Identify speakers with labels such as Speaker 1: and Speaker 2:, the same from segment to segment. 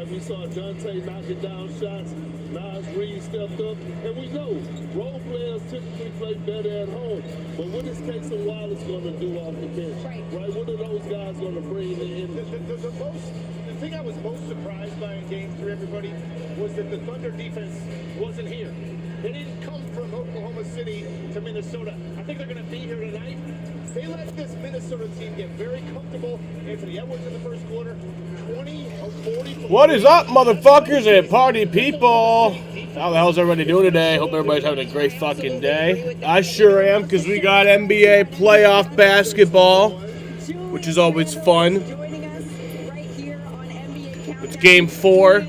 Speaker 1: half, we saw Dante knocking down shots. Nas Reed stepped up, and we know role players typically play better at home. But what is Casey Wallace going to do off the bench? Right? What are those guys going to bring in?
Speaker 2: The thing I was most surprised by in Game 3, everybody, was that the Thunder defense wasn't here. They didn't come from Oklahoma City to Minnesota. I think they're going to be here tonight. They let this Minnesota team get very comfortable. Anthony Edwards in the first quarter, 20 of 40.
Speaker 3: What is up, motherfuckers and party people? How the hell's everybody doing today? Hope everybody's having a great fucking day. I sure am, because we got NBA playoff basketball, which is always fun. It's game 4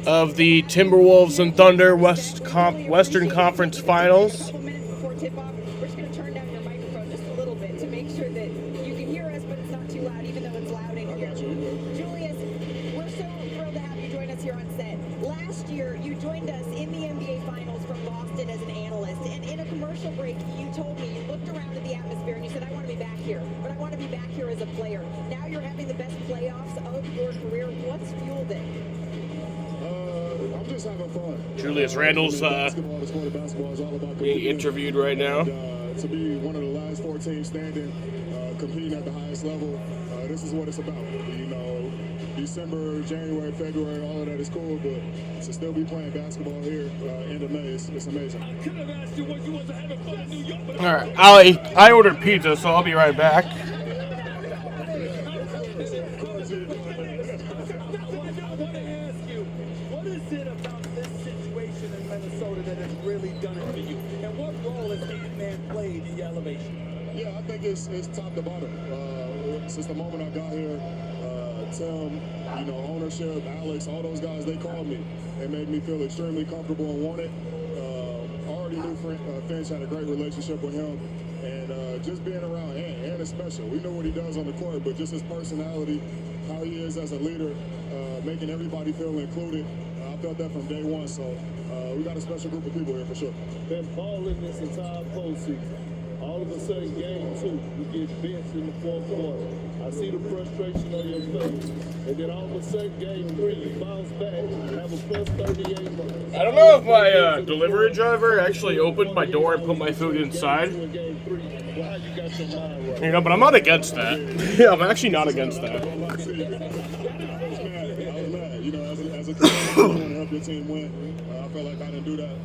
Speaker 3: of the Timberwolves and Thunder Western Conference Finals. Julius Randle's being interviewed right now.
Speaker 4: To be one of the last 4 teams standing, competing at the highest level, this is what it's about. You know, December, January, February, all of that is cool, but to still be playing basketball here end of May, it's amazing.
Speaker 1: I could have asked you what you was having fun in New York.
Speaker 3: All right, I ordered pizza, so I'll be right back.
Speaker 4: Yeah, I think it's top to bottom. Since the moment I got here, Tim, you know, ownership, Alex, all those guys, they called me. They made me feel extremely comfortable and wanted. Already knew Finch, had a great relationship with him. And just being around Ant is special. We know what he does on the court, but just his personality, how he is as a leader, making everybody feel included. I felt that from day one, so we got a special group of people here for sure.
Speaker 1: Been balling this entire postseason. All of a sudden, game 2, you get benched in the 4th quarter. I see the frustration on your face. And then all of a sudden, game 3, you bounce back, have a plus 38.
Speaker 3: I don't know if my delivery driver actually opened my door and put my food inside. You know, but I'm not against that. Yeah, I'm actually not against that.
Speaker 4: I was mad. You know, as a coach, I want to help your team win. I felt like I didn't do that.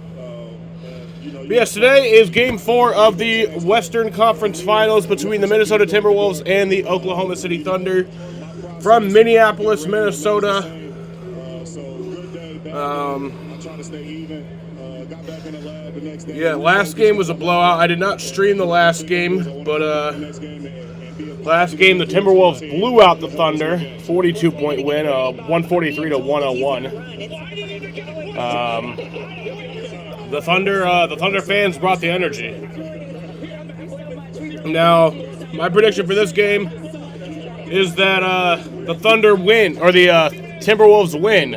Speaker 3: Yes, today is Game 4 of the Western Conference Finals between the Minnesota Timberwolves and the Oklahoma City Thunder from Minneapolis, Minnesota. Yeah, last game was a blowout. I did not stream the last game, but last game the Timberwolves blew out the Thunder, 42-point win, 143 to 101. The Thunder fans brought the energy. Now, my prediction for this game is that the Thunder win, or the Timberwolves win.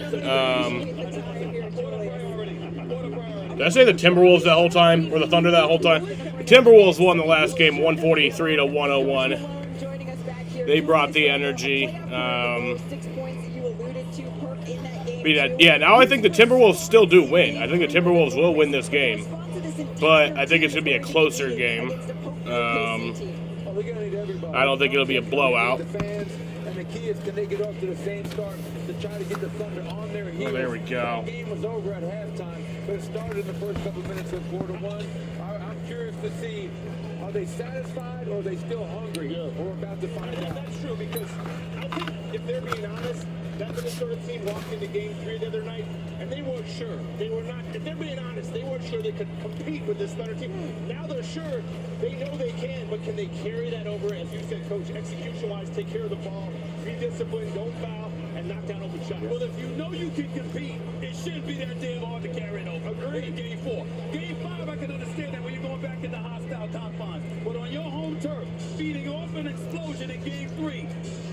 Speaker 3: Did I say the Timberwolves that whole time, or the Thunder that whole time? The Timberwolves won the last game, 143 to 101. They brought the energy. Yeah, now I think the Timberwolves still do win. I think the Timberwolves will win this game. But I think it's going to be a closer game. I don't think it'll be a blowout. Oh, there we go.
Speaker 5: The game was over at halftime, but it started in the first couple of minutes of quarter 1. I'm curious to see, are they satisfied or are they still hungry? Yeah. We're about to find out.
Speaker 2: That's true, because I think if they're being honest, that Minnesota team walked into game 3 the other night, and they weren't sure. They were not, if they're being honest, they weren't sure they could compete with this Thunder team. Now they're sure. They know they can, but can they carry that over, as you said, Coach, execution-wise, take care of the ball, be disciplined, don't foul, and knock down open shots?
Speaker 1: Well, if you know you can compete, it shouldn't be that damn hard to carry it over.
Speaker 2: Agreed.
Speaker 1: In game 4. Game 5, I can understand that when you're going back into hostile confines. But on your home turf, feeding off an explosion in game 3,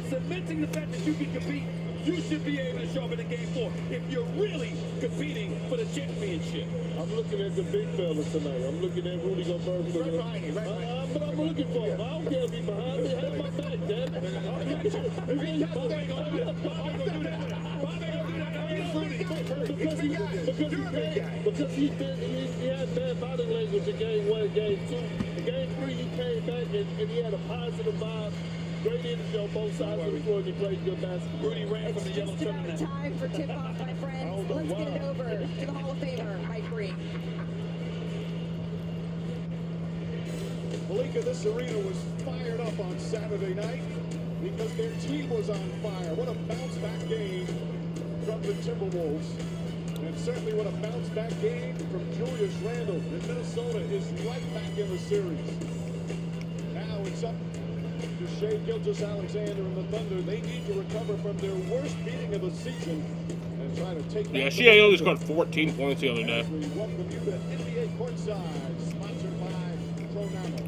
Speaker 1: cementing the fact that you can compete, you should be able to show up in the game 4 if you're really competing for the championship. I'm looking at the big fella tonight. I'm looking at Rudy Gobert.
Speaker 2: Right behind you, right behind you.
Speaker 1: But I'm looking for him. I don't care if he's behind me. Have my back, damn it.
Speaker 2: If he cuts, they ain't gonna do that. Bob ain't gonna do that. Because he had bad body language in game 1 and game 2. In game 3, he came back and he had a positive vibe. Great energy on both sides of the floor, and he played good basketball.
Speaker 1: Rudy ran from the yellow
Speaker 6: Just about
Speaker 1: turtleneck.
Speaker 6: time for tip-off, my friends. Let's get it over to the Hall of Famer, Mike Breen.
Speaker 4: Malika, this arena was fired up on Saturday night because their team was on fire. What a bounce-back game from the Timberwolves. And certainly what a bounce-back game from Julius Randle. And Minnesota is right back in the series. Now it's up to Shai Gilgeous-Alexander and the Thunder. They need to recover from their worst beating of the season and try to take
Speaker 3: Yeah,
Speaker 4: back the
Speaker 3: she only
Speaker 4: momentum.
Speaker 3: scored 14 points the other day.
Speaker 4: As we welcome you to NBA Courtside, sponsored by Pronamo.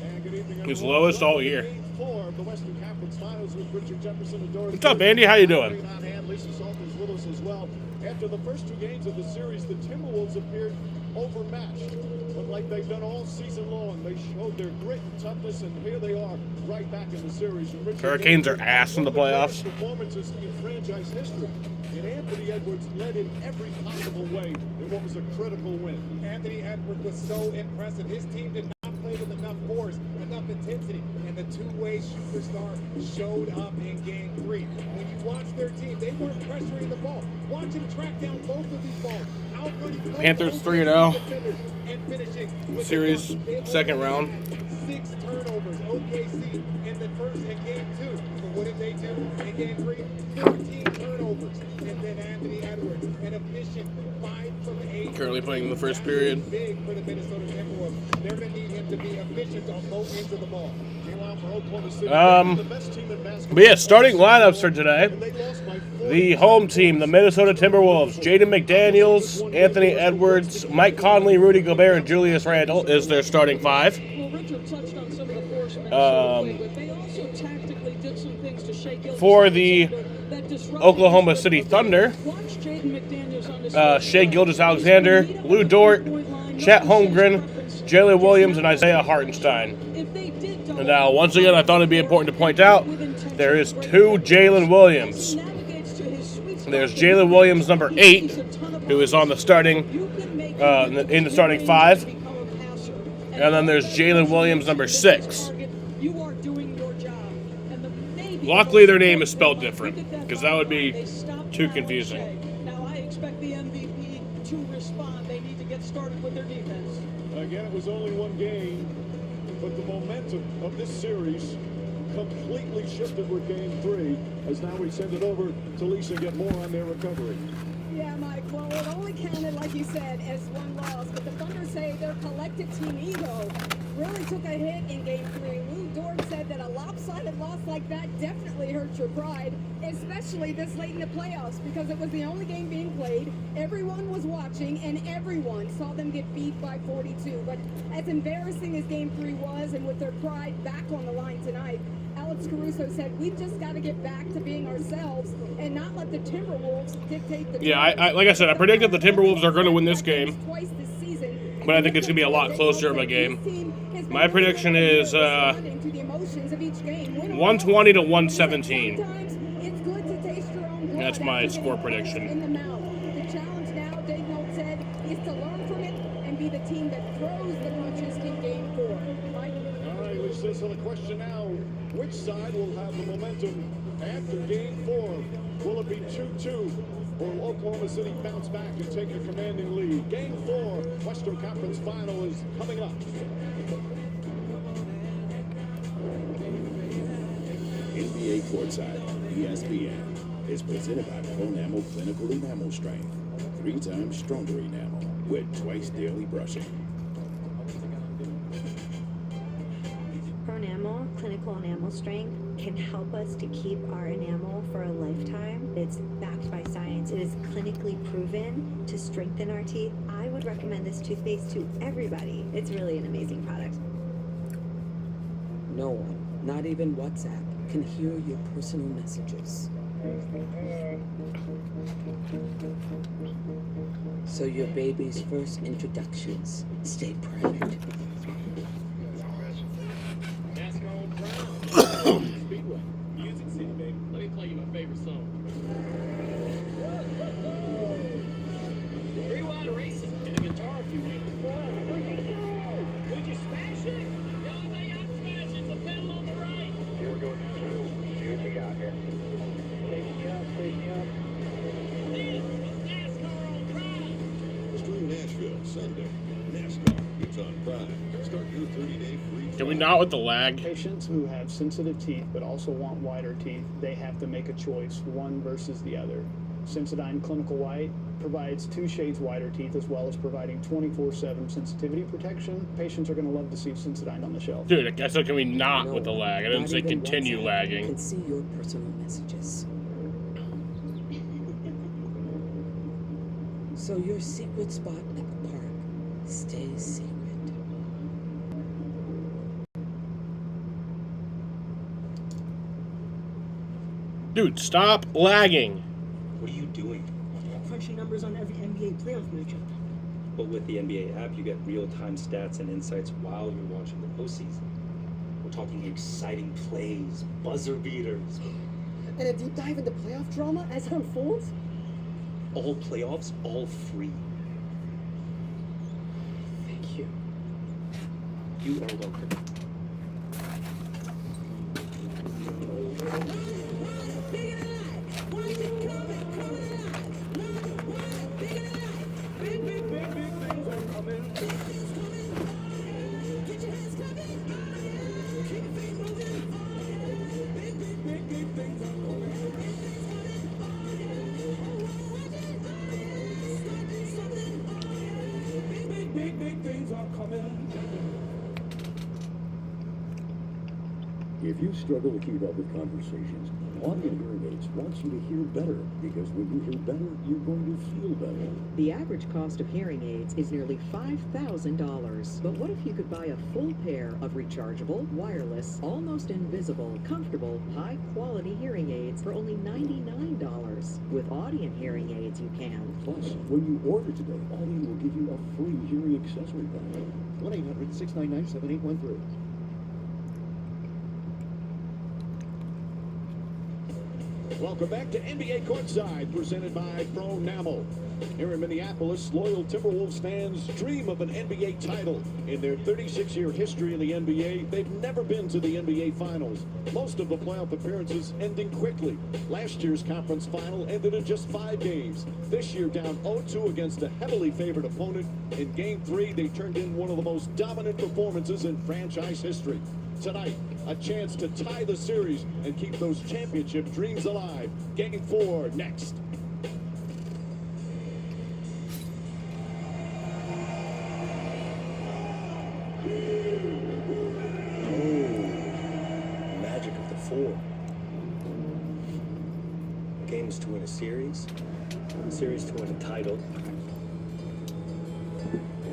Speaker 4: And good evening,
Speaker 3: His
Speaker 4: everyone.
Speaker 3: lowest all year.
Speaker 4: Game 4 of the Western Conference Finals with Richard Jefferson and Doris.
Speaker 3: What's up, Andy? How you doing?
Speaker 4: On hand, Lisa Salters with us as well. After the first 2 games of the series, the Timberwolves appeared overmatched, but like they've done all season long, they showed their grit and toughness, and here they are, right back in the series. And Richard
Speaker 3: Hurricanes are
Speaker 4: Jefferson,
Speaker 3: ass in the
Speaker 4: one of greatest
Speaker 3: playoffs.
Speaker 4: Performances in franchise history. And Anthony Edwards led in every possible way in what was a critical win.
Speaker 7: Anthony Edwards was so impressive. His team did not play with enough force, enough intensity, and the two-way superstar showed up in Game 3. When you watch their team, they weren't pressuring the ball. Watch him track down both of these balls. Outrunning both
Speaker 3: Panthers
Speaker 7: of
Speaker 3: 3-0.
Speaker 7: defenders and finishing with
Speaker 3: Series,
Speaker 7: the ball. They
Speaker 3: second
Speaker 7: only
Speaker 3: round.
Speaker 7: had 6 turnovers. OKC in the first in Game 2. But what did they do in Game 3? 14 turnovers. And then Anthony Edwards, an efficient 5 from 8.
Speaker 3: Currently playing in the first period.
Speaker 7: Big for the Minnesota Timberwolves. They're going to need him to be efficient on both ends of the ball.
Speaker 4: Meanwhile, for Oklahoma City,
Speaker 3: Um,
Speaker 4: the best team in basketball.
Speaker 3: But yeah, starting lineups for today.
Speaker 4: And they lost by 40.
Speaker 3: The home team, the Minnesota Timberwolves, Jaden McDaniels, Anthony Edwards, Mike Conley, Rudy Gobert, and Julius Randle is their starting 5.
Speaker 8: Well, Richard touched on some of the force but they also tactically did some things to shake
Speaker 3: For the Oklahoma City Thunder, Shai Gilgeous-Alexander, Lou Dort, Chet Holmgren, Jalen Williams, and Isaiah Hartenstein. And now, once again, I thought it'd be important to point out, there is 2 Jalen Williams. There's Jalen Williams, number 8, who is on the starting, in the starting 5. And then there's Jalen Williams, number 6. Luckily, their name is spelled different, because that would be too confusing.
Speaker 8: Now, I expect the MVP to respond. They need to get started with their defense.
Speaker 4: Again, it was only 1 game, but the momentum of this series completely shifted with Game 3, as now we send it over to Lisa and get more on their recovery.
Speaker 6: Yeah, Mike. Well, it only counted, like you said, as 1 loss, but the Thunder say their collective team ego really took a hit in Game 3. Lou Dort said that a lopsided loss like that definitely hurts your pride, especially this late in the playoffs, because it was the only game being played. Everyone was watching, and everyone saw them get beat by 42. But as embarrassing as Game 3 was, and with their pride back on the line tonight, Alex Caruso said, we've just got to get back to being ourselves and not let the Timberwolves dictate the
Speaker 3: Yeah, I like I said, I predicted the Timberwolves are going to win this game,
Speaker 6: twice this season.
Speaker 3: but I think it's going to be a lot closer of a game. My prediction is 120 to 117. That's my score prediction.
Speaker 6: In the mouth. The challenge now, Dave Nolt said, is to learn from it and be the team that throws the punches in Game 4. Mike?
Speaker 4: All right, Lisa, so the question now, which side will have the momentum after Game 4? Will it be 2-2, or will Oklahoma City bounce back and take a commanding lead? Game 4, Western Conference Final is coming up.
Speaker 9: NBA Courtside, ESPN, is presented by Pronamo Clinical Enamel Strength. 3 times stronger enamel with twice daily brushing.
Speaker 10: Pronamo Clinical Enamel Strength can help us to keep our enamel for a lifetime. It's backed by science. It is clinically proven to strengthen our teeth. I would recommend this toothpaste to everybody. It's really an amazing product.
Speaker 11: No one, not even WhatsApp, can hear your personal messages. So your baby's first introductions stay private.
Speaker 2: Speedway. Music City, baby. Let me play you my favorite song.
Speaker 12: Amazon Prime. Start your 30-day free
Speaker 3: Can we not with the lag?
Speaker 13: Patients who have sensitive teeth but also want whiter teeth, they have to make a choice, one versus the other. Sensodyne Clinical White provides 2 shades whiter teeth as well as providing 24/7 sensitivity protection. Patients are going to love to see Sensodyne on the shelf.
Speaker 3: Dude, I said can we not with the lag? I didn't say
Speaker 11: Not even
Speaker 3: continue
Speaker 11: WhatsApp
Speaker 3: lagging.
Speaker 11: can see your personal messages. So your secret spot at the park stays secret.
Speaker 3: Dude, stop lagging.
Speaker 14: What are you doing?
Speaker 15: Crunching numbers on every NBA playoff matchup.
Speaker 14: But with the NBA app, you get real-time stats and insights while you're watching the postseason. We're talking exciting plays, buzzer beaters.
Speaker 15: And a deep dive into playoff drama as it unfolds?
Speaker 14: All playoffs, all free.
Speaker 15: Thank you.
Speaker 14: You are welcome.
Speaker 9: If you struggle to keep up with conversations, Audion Hearing Aids wants you to hear better, because when you hear better, you're going to feel better.
Speaker 16: The average cost of hearing aids is nearly $5,000. But what if you could buy a full pair of rechargeable, wireless, almost invisible, comfortable, high-quality hearing aids for only $99? With Audion Hearing Aids, you can.
Speaker 9: Plus, when you order today, Audion will give you a free hearing accessory pack. 1-800-699-7813.
Speaker 2: Welcome back to NBA Courtside, presented by Pronamel. Here in Minneapolis, loyal Timberwolves fans dream of an NBA title. In their 36-year history in the NBA, they've never been to the NBA Finals. Most of the playoff appearances ending quickly. Last year's conference final ended in just 5 games. This year down 0-2 against a heavily favored opponent. In Game 3, they turned in one of the most dominant performances in franchise history. Tonight, a chance to tie the series and keep those championship dreams alive. Game 4 next.
Speaker 14: Magic of the 4. Games to win a series to win a title.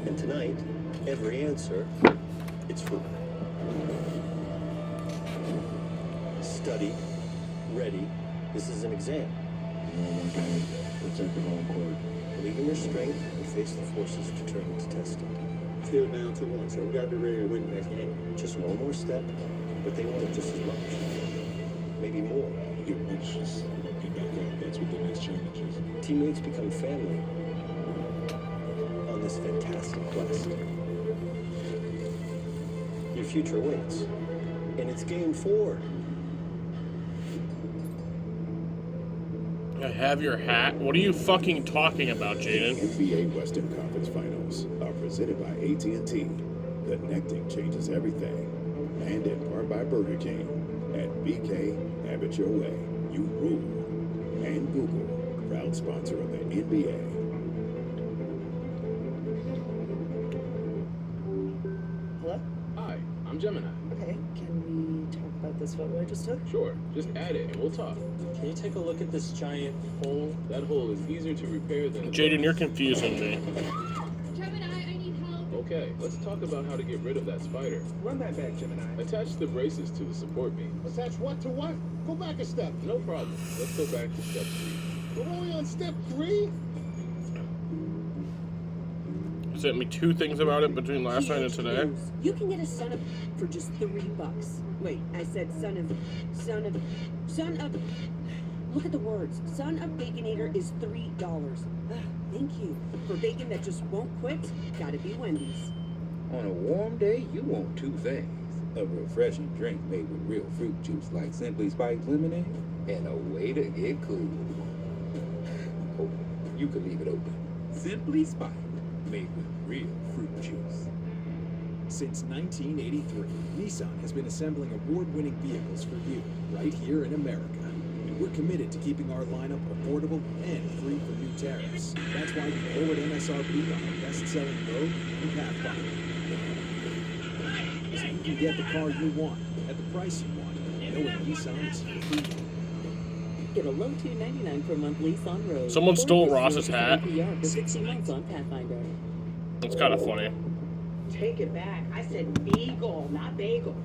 Speaker 14: And tonight, every answer, it's for study, ready. This is an exam.
Speaker 4: Protect the home court.
Speaker 14: Believe in your strength and face the forces determined to test it.
Speaker 2: Still down 2-1, so we got to be ready to win the next game.
Speaker 14: Just one more step, but they want it just as much. Maybe more.
Speaker 4: You get much, just get back up. That's what the next challenge is.
Speaker 14: Teammates become family on this fantastic quest. Your future awaits, and it's Game 4.
Speaker 3: I have your hat. What are you fucking talking about, Jaden?
Speaker 9: NBA Western Conference Finals are presented by AT&T. Connecting changes everything. And in part by Burger King. At BK, have it your way. You rule. And Google, proud sponsor of the NBA.
Speaker 15: Hello?
Speaker 5: Hi, I'm Gemini.
Speaker 15: Okay, can we talk about this photo I just took?
Speaker 5: Sure, just add it and we'll talk.
Speaker 14: Can you take a look at this giant hole?
Speaker 5: That hole is easier to repair than...
Speaker 3: Jaden, you're confusing me.
Speaker 6: Gemini, I need help.
Speaker 5: Okay, let's talk about how to get rid of that spider.
Speaker 2: Run that back, Gemini.
Speaker 5: Attach the braces to the support beams.
Speaker 2: Attach what to what? Go back a step.
Speaker 5: No problem. Let's go back to step 3.
Speaker 2: We're only on step 3?
Speaker 3: You sent me 2 things about it between last night and today.
Speaker 16: You can get a son of for just $3. Wait, I said son of. Look at the words. Son of Baconator is $3. Thank you. For bacon that just won't quit, gotta be Wendy's.
Speaker 17: On a warm day, you want 2 things. A refreshing drink made with real fruit juice like Simply Spiked Lemonade, and a way to get cool. Oh, you could leave it open. Simply Spiked, made with real fruit juice.
Speaker 18: Since 1983, Nissan has been assembling award-winning vehicles for you, right here in America. And we're committed to keeping our lineup affordable and free from new tariffs. That's why we lowered MSRP on our best-selling Rogue and Pathfinder. So you can get the car you want, at the price you want, knowing Nissan is free.
Speaker 11: Get a low $299 per month lease on Road.
Speaker 3: Someone stole Ross's hat.
Speaker 11: APR for 60 months on Pathfinder.
Speaker 3: That's kind of funny.
Speaker 19: Take it back. I said beagle, not bagel.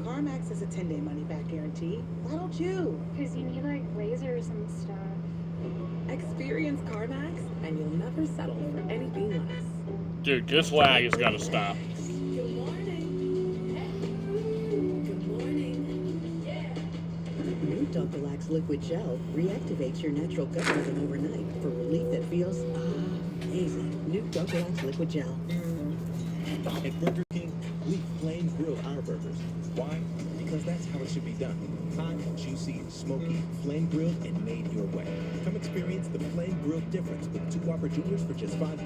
Speaker 19: CarMax has a 10-day money-back guarantee. Why don't you?
Speaker 20: Because you need, like, razors and stuff.
Speaker 19: Experience CarMax, and you'll never settle for anything less.
Speaker 3: Dude, this lag has got to stop.
Speaker 19: Good morning. Good morning.
Speaker 16: New Dr. Liquid Gel reactivates your natural gut rhythm overnight for relief that feels amazing. New Dr. Liquid Gel.
Speaker 21: At Burger King, we flame grill our burgers. Why? Because that's how it should be done. Hot, juicy, smoky, flame grilled, and made your way. Come experience the flame grilled difference with 2 Whopper Juniors for just $5.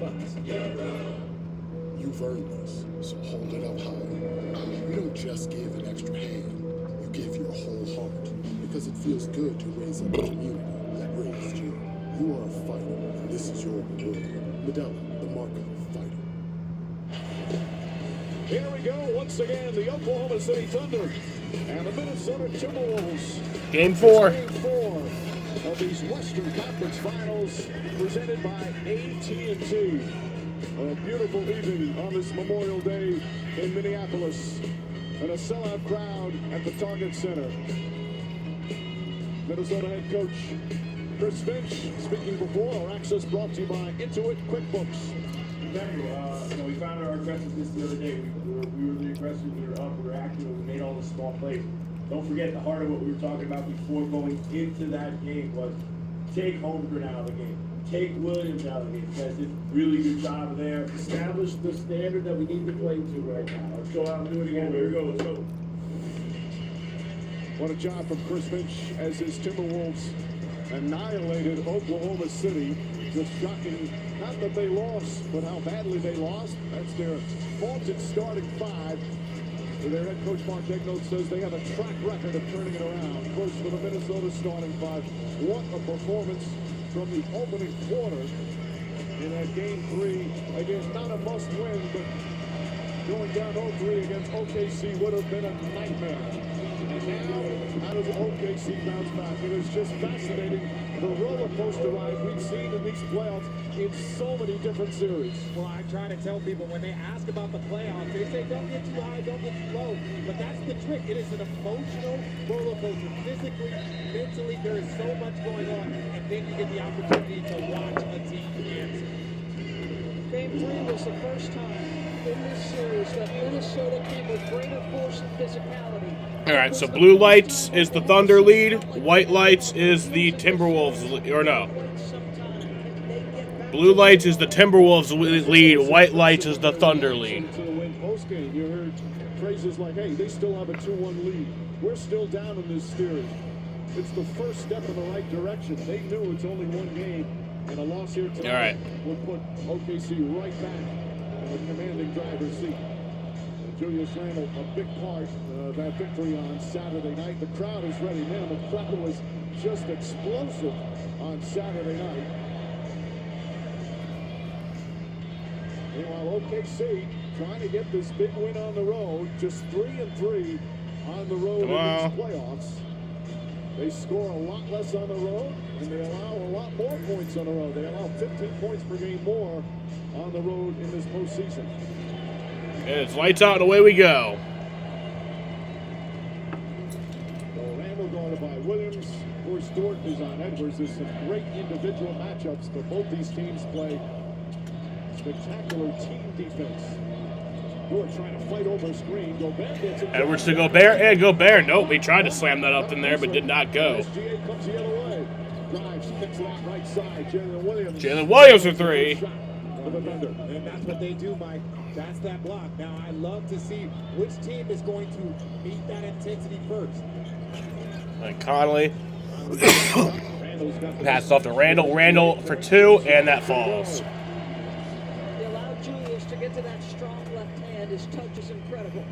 Speaker 4: You've earned this, so hold it up high. You don't just give an extra hand, you give your whole heart. Because it feels good to raise up a community that raised you. You are a fighter, and this is your reward. Medalla, the mark of a fighter.
Speaker 2: Here we go, once again, the Oklahoma City Thunder and the Minnesota Timberwolves.
Speaker 3: Game 4.
Speaker 2: Game 4 of these Western Conference Finals presented by AT&T. A beautiful evening on this Memorial Day in Minneapolis and a sellout crowd at the Target Center. Minnesota head coach Chris Finch speaking before our access brought to you by Intuit QuickBooks.
Speaker 22: Exactly. We found our aggressiveness the other day. We were really aggressive. We were up. We were active. We made all the small plays. Don't forget the heart of what we were talking about before going into that game was take Holmgren out of the game. Take Williams out of the game. Guys did a really good job there. Establish the standard that we need to play to right now. Let's go out and do it again. Here we go. Let's go.
Speaker 2: What a job from Chris Finch as his Timberwolves annihilated Oklahoma City. Just shocking, not that they lost, but how badly they lost. That's their vaunted starting 5. Their head coach Mark Daigneault says they have a track record of turning it around. Of course, for the Minnesota starting 5, what a performance from the opening quarter in that game 3. Again, not a must-win, but going down 0-3 against OKC would have been a nightmare. And now, how does OKC bounce back? It is just fascinating, the roller coaster ride we've seen in these playoffs in so many different series.
Speaker 7: Well, I try to tell people when they ask about the playoffs, they say don't get too high, don't get too low. But that's the trick. It is an emotional roller coaster. Physically, mentally, there is so much going on. And then you get the opportunity to watch a team answer.
Speaker 8: Game 3 was the first time in this series that Minnesota came with greater force and physicality.
Speaker 3: All right, so blue lights is the Thunder lead. White lights is the Timberwolves or no. Blue lights is the Timberwolves lead. White lights is the Thunder lead.
Speaker 2: To the win postgame, you heard phrases like, hey, they still have a 2-1 lead. We're still down in this series. It's the first step in the right direction. They knew it's only one game, and a loss here tonight would put OKC right back in the commanding driver's seat. Julius Randle, a big part of that victory on Saturday night. The crowd is ready. Man, the crowd was just explosive on Saturday night. Meanwhile, OKC trying to get this big win on the road. Just 3-3 on the road in these playoffs. They score a lot less on the road, and they allow a lot more points on the road. They allow 15 points per game more on the road in this postseason.
Speaker 3: And it's lights out and away we go.
Speaker 2: So Randle guarded by Williams. Of course, Dort is on Edwards. There's some great individual matchups, but both these teams play spectacular team defense. Dort trying to fight over a screen. Gobert gets it.
Speaker 3: Edwards to Gobert, and Gobert. Nope, he tried to slam that up in there, but did not go.
Speaker 2: SGA comes the other way. Drives, kicks it out right side. Jalen Williams.
Speaker 3: For 3.
Speaker 2: For the Thunder.
Speaker 7: And that's what they do, Mike. That's that block. Now, I love to see which team is going to meet that intensity first.
Speaker 3: And Conley. Pass off to Randle. Randle for 2, and that falls.
Speaker 8: They allowed Julius to get to that strong left and his touch is incredible.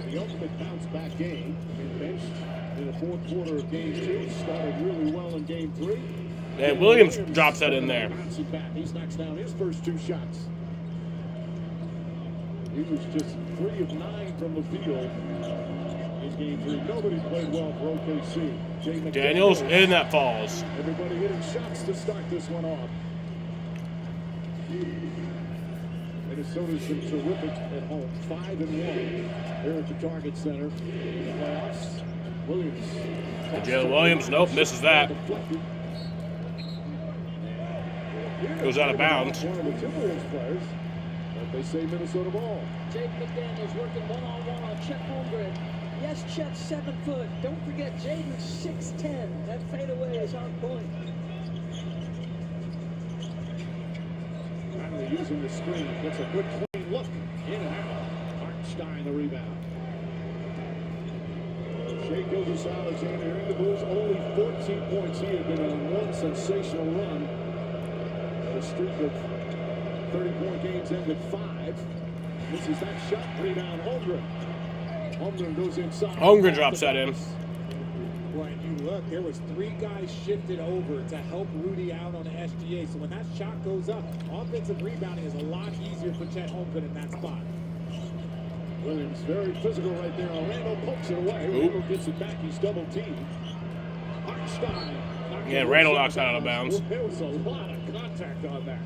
Speaker 1: The ultimate bounce-back game. Been benched in the fourth quarter of Game 2. Started really well in Game 3.
Speaker 3: And Williams drops that in there.
Speaker 1: Bouncing back. He knocks down his first 2 shots. He was just 3 of 9 from the field in Game 3. Nobody played well for OKC. Jay
Speaker 3: Daniels, and that falls.
Speaker 1: Everybody hitting shots to start this one off. Minnesota's been terrific at home. 5-1 here at the Target Center in the playoffs. Williams.
Speaker 3: Jalen Williams, nope, misses that. Goes out of bounds.
Speaker 1: One of the Timberwolves players, but they say Minnesota ball.
Speaker 8: Jake McDaniels working one-on-one on Chet Holmgren. Yes, Chet's 7 foot. Don't forget Jaden's 6'10". That fadeaway is on point.
Speaker 1: Finally using the screen. Gets a good clean look. In and out. Hartenstein the rebound. Shai Gilgeous-Alexander in the Bulls. Only 14 points. He had been on one sensational run. A streak of 30-point games ended 5. Misses that shot. Rebound Holmgren. Holmgren goes inside.
Speaker 3: Holmgren drops that in.
Speaker 7: When you look, there was 3 guys shifted over to help Rudy out on the SGA. So when that shot goes up, offensive rebounding is a lot easier for Chet Holmgren in that spot.
Speaker 1: Williams very physical right there. Randall pokes it away. Randall gets it back. He's double teamed. Hartenstein.
Speaker 3: Yeah, Randall knocks out of bounds.
Speaker 1: There was a lot of contact on that.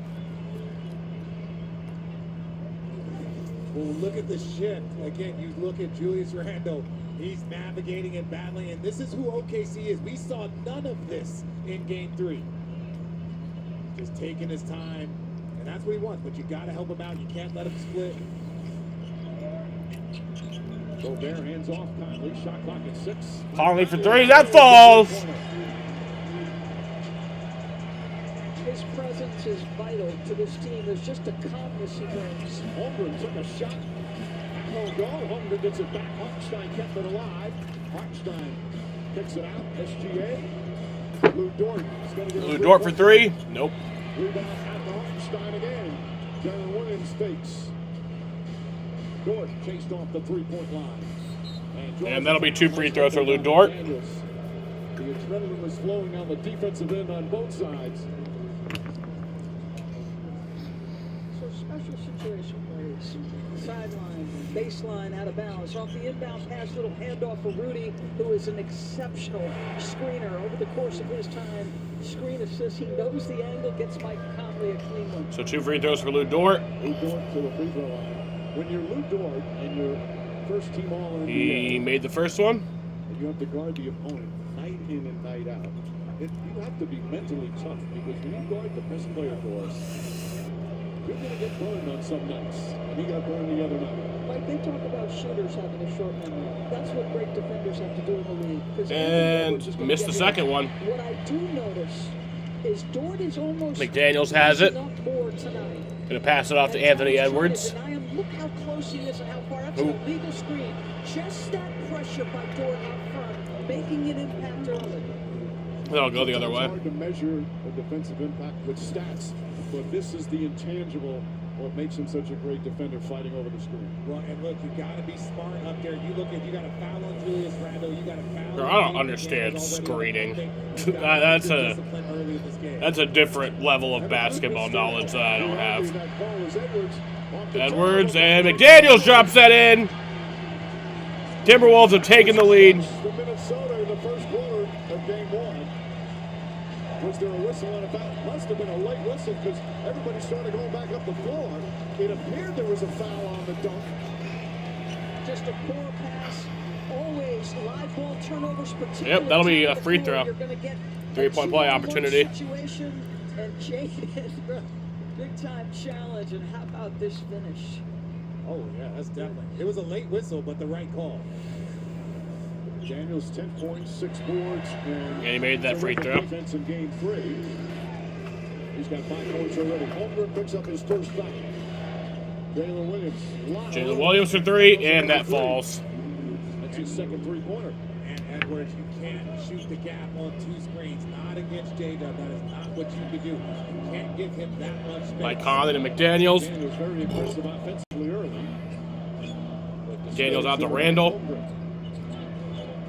Speaker 7: Well, look at the shift. Again, you look at Julius Randle. He's navigating and battling, and this is who OKC is. We saw none of this in Game 3. Just taking his time, and that's what he wants. But you got to help him out. You can't let him split.
Speaker 1: Gobert hands off Conley. Shot clock at 6.
Speaker 3: Conley for 3. That falls.
Speaker 8: His presence is vital to this team. There's just a calmness he brings.
Speaker 1: Holmgren took a shot. No goal. Holmgren gets it back. Hartenstein kept it alive. Hartenstein kicks it out. SGA. Lou Dort.
Speaker 3: Lou Dort for 3. Nope.
Speaker 1: Rebound out to Hartenstein again. Jalen Williams fakes. Dort chased off the 3-point line.
Speaker 3: And that'll be 2 free throws for Lou Dort.
Speaker 1: The adrenaline was flowing on the defensive end on both sides.
Speaker 8: So special situation plays. Sideline, baseline, out of bounds. Off the inbound pass, little handoff for Rudy, who is an exceptional screener over the course of his time. Screen assist, he knows the angle, gets Mike Conley a clean one.
Speaker 3: So 2 free throws for Lou Dort.
Speaker 1: Lou Dort to the free throw line. When you're Lou Dort and you're first team All-NBA,
Speaker 3: He made the first one.
Speaker 1: and you have to guard the opponent night in and night out, you have to be mentally tough, because when you guard the best player for us, you're going to get burned on some nights. And he got burned the other night.
Speaker 8: Like, they talk about shooters having a short memory. That's what great defenders have to do in the league. 'Cause
Speaker 3: And missed the second one.
Speaker 8: What I do notice is Dort is almost
Speaker 3: McDaniels has it.
Speaker 8: up more tonight.
Speaker 3: Gonna pass it off to Anthony Edwards.
Speaker 8: Deny him. Look how close he is and how far. That's
Speaker 3: Who?
Speaker 8: an illegal screen. Just that pressure by Dort out front, making an impact early.
Speaker 3: That'll go the other way.
Speaker 1: It's hard to measure a defensive impact with stats, but this is the intangible, what makes him such a great defender, fighting over the screen.
Speaker 7: Well, and look, you got to be smart up there. You look at, you got a foul on Julius Randle. You got a foul.
Speaker 3: Bro, I don't understand screening. That's a different level of basketball knowledge that I don't have. Edwards and McDaniels drops that in. Timberwolves have taken the lead.
Speaker 1: The Minnesota in the first quarter of Game 1. Was there a whistle on a foul? Must have been a late whistle, because everybody started going back up the floor. It appeared there was a foul on the dunk.
Speaker 8: Just a poor pass. Always live ball turnovers.
Speaker 3: Yep, that'll be a free throw. 3-point play opportunity.
Speaker 8: Situation, and Jaden, big time challenge. And how about this finish?
Speaker 7: Oh yeah, that's definitely. It was a late whistle, but the right call.
Speaker 1: Daniels 10 points, 6 boards, and
Speaker 3: he made that free throw.
Speaker 1: Defense in Game 3. He's got 5 points already. Holmgren picks up his first foul. Jalen Williams.
Speaker 3: Jalen Williams for 3, and that falls.
Speaker 1: That's his second 3-pointer.
Speaker 7: And Edwards, you can't shoot the gap on 2 screens. Not against J-Dub. That is not what you could do. You can't give him that much space.
Speaker 3: By Conley to McDaniels.
Speaker 1: McDaniels very impressive offensively early.
Speaker 3: McDaniels out to Randall.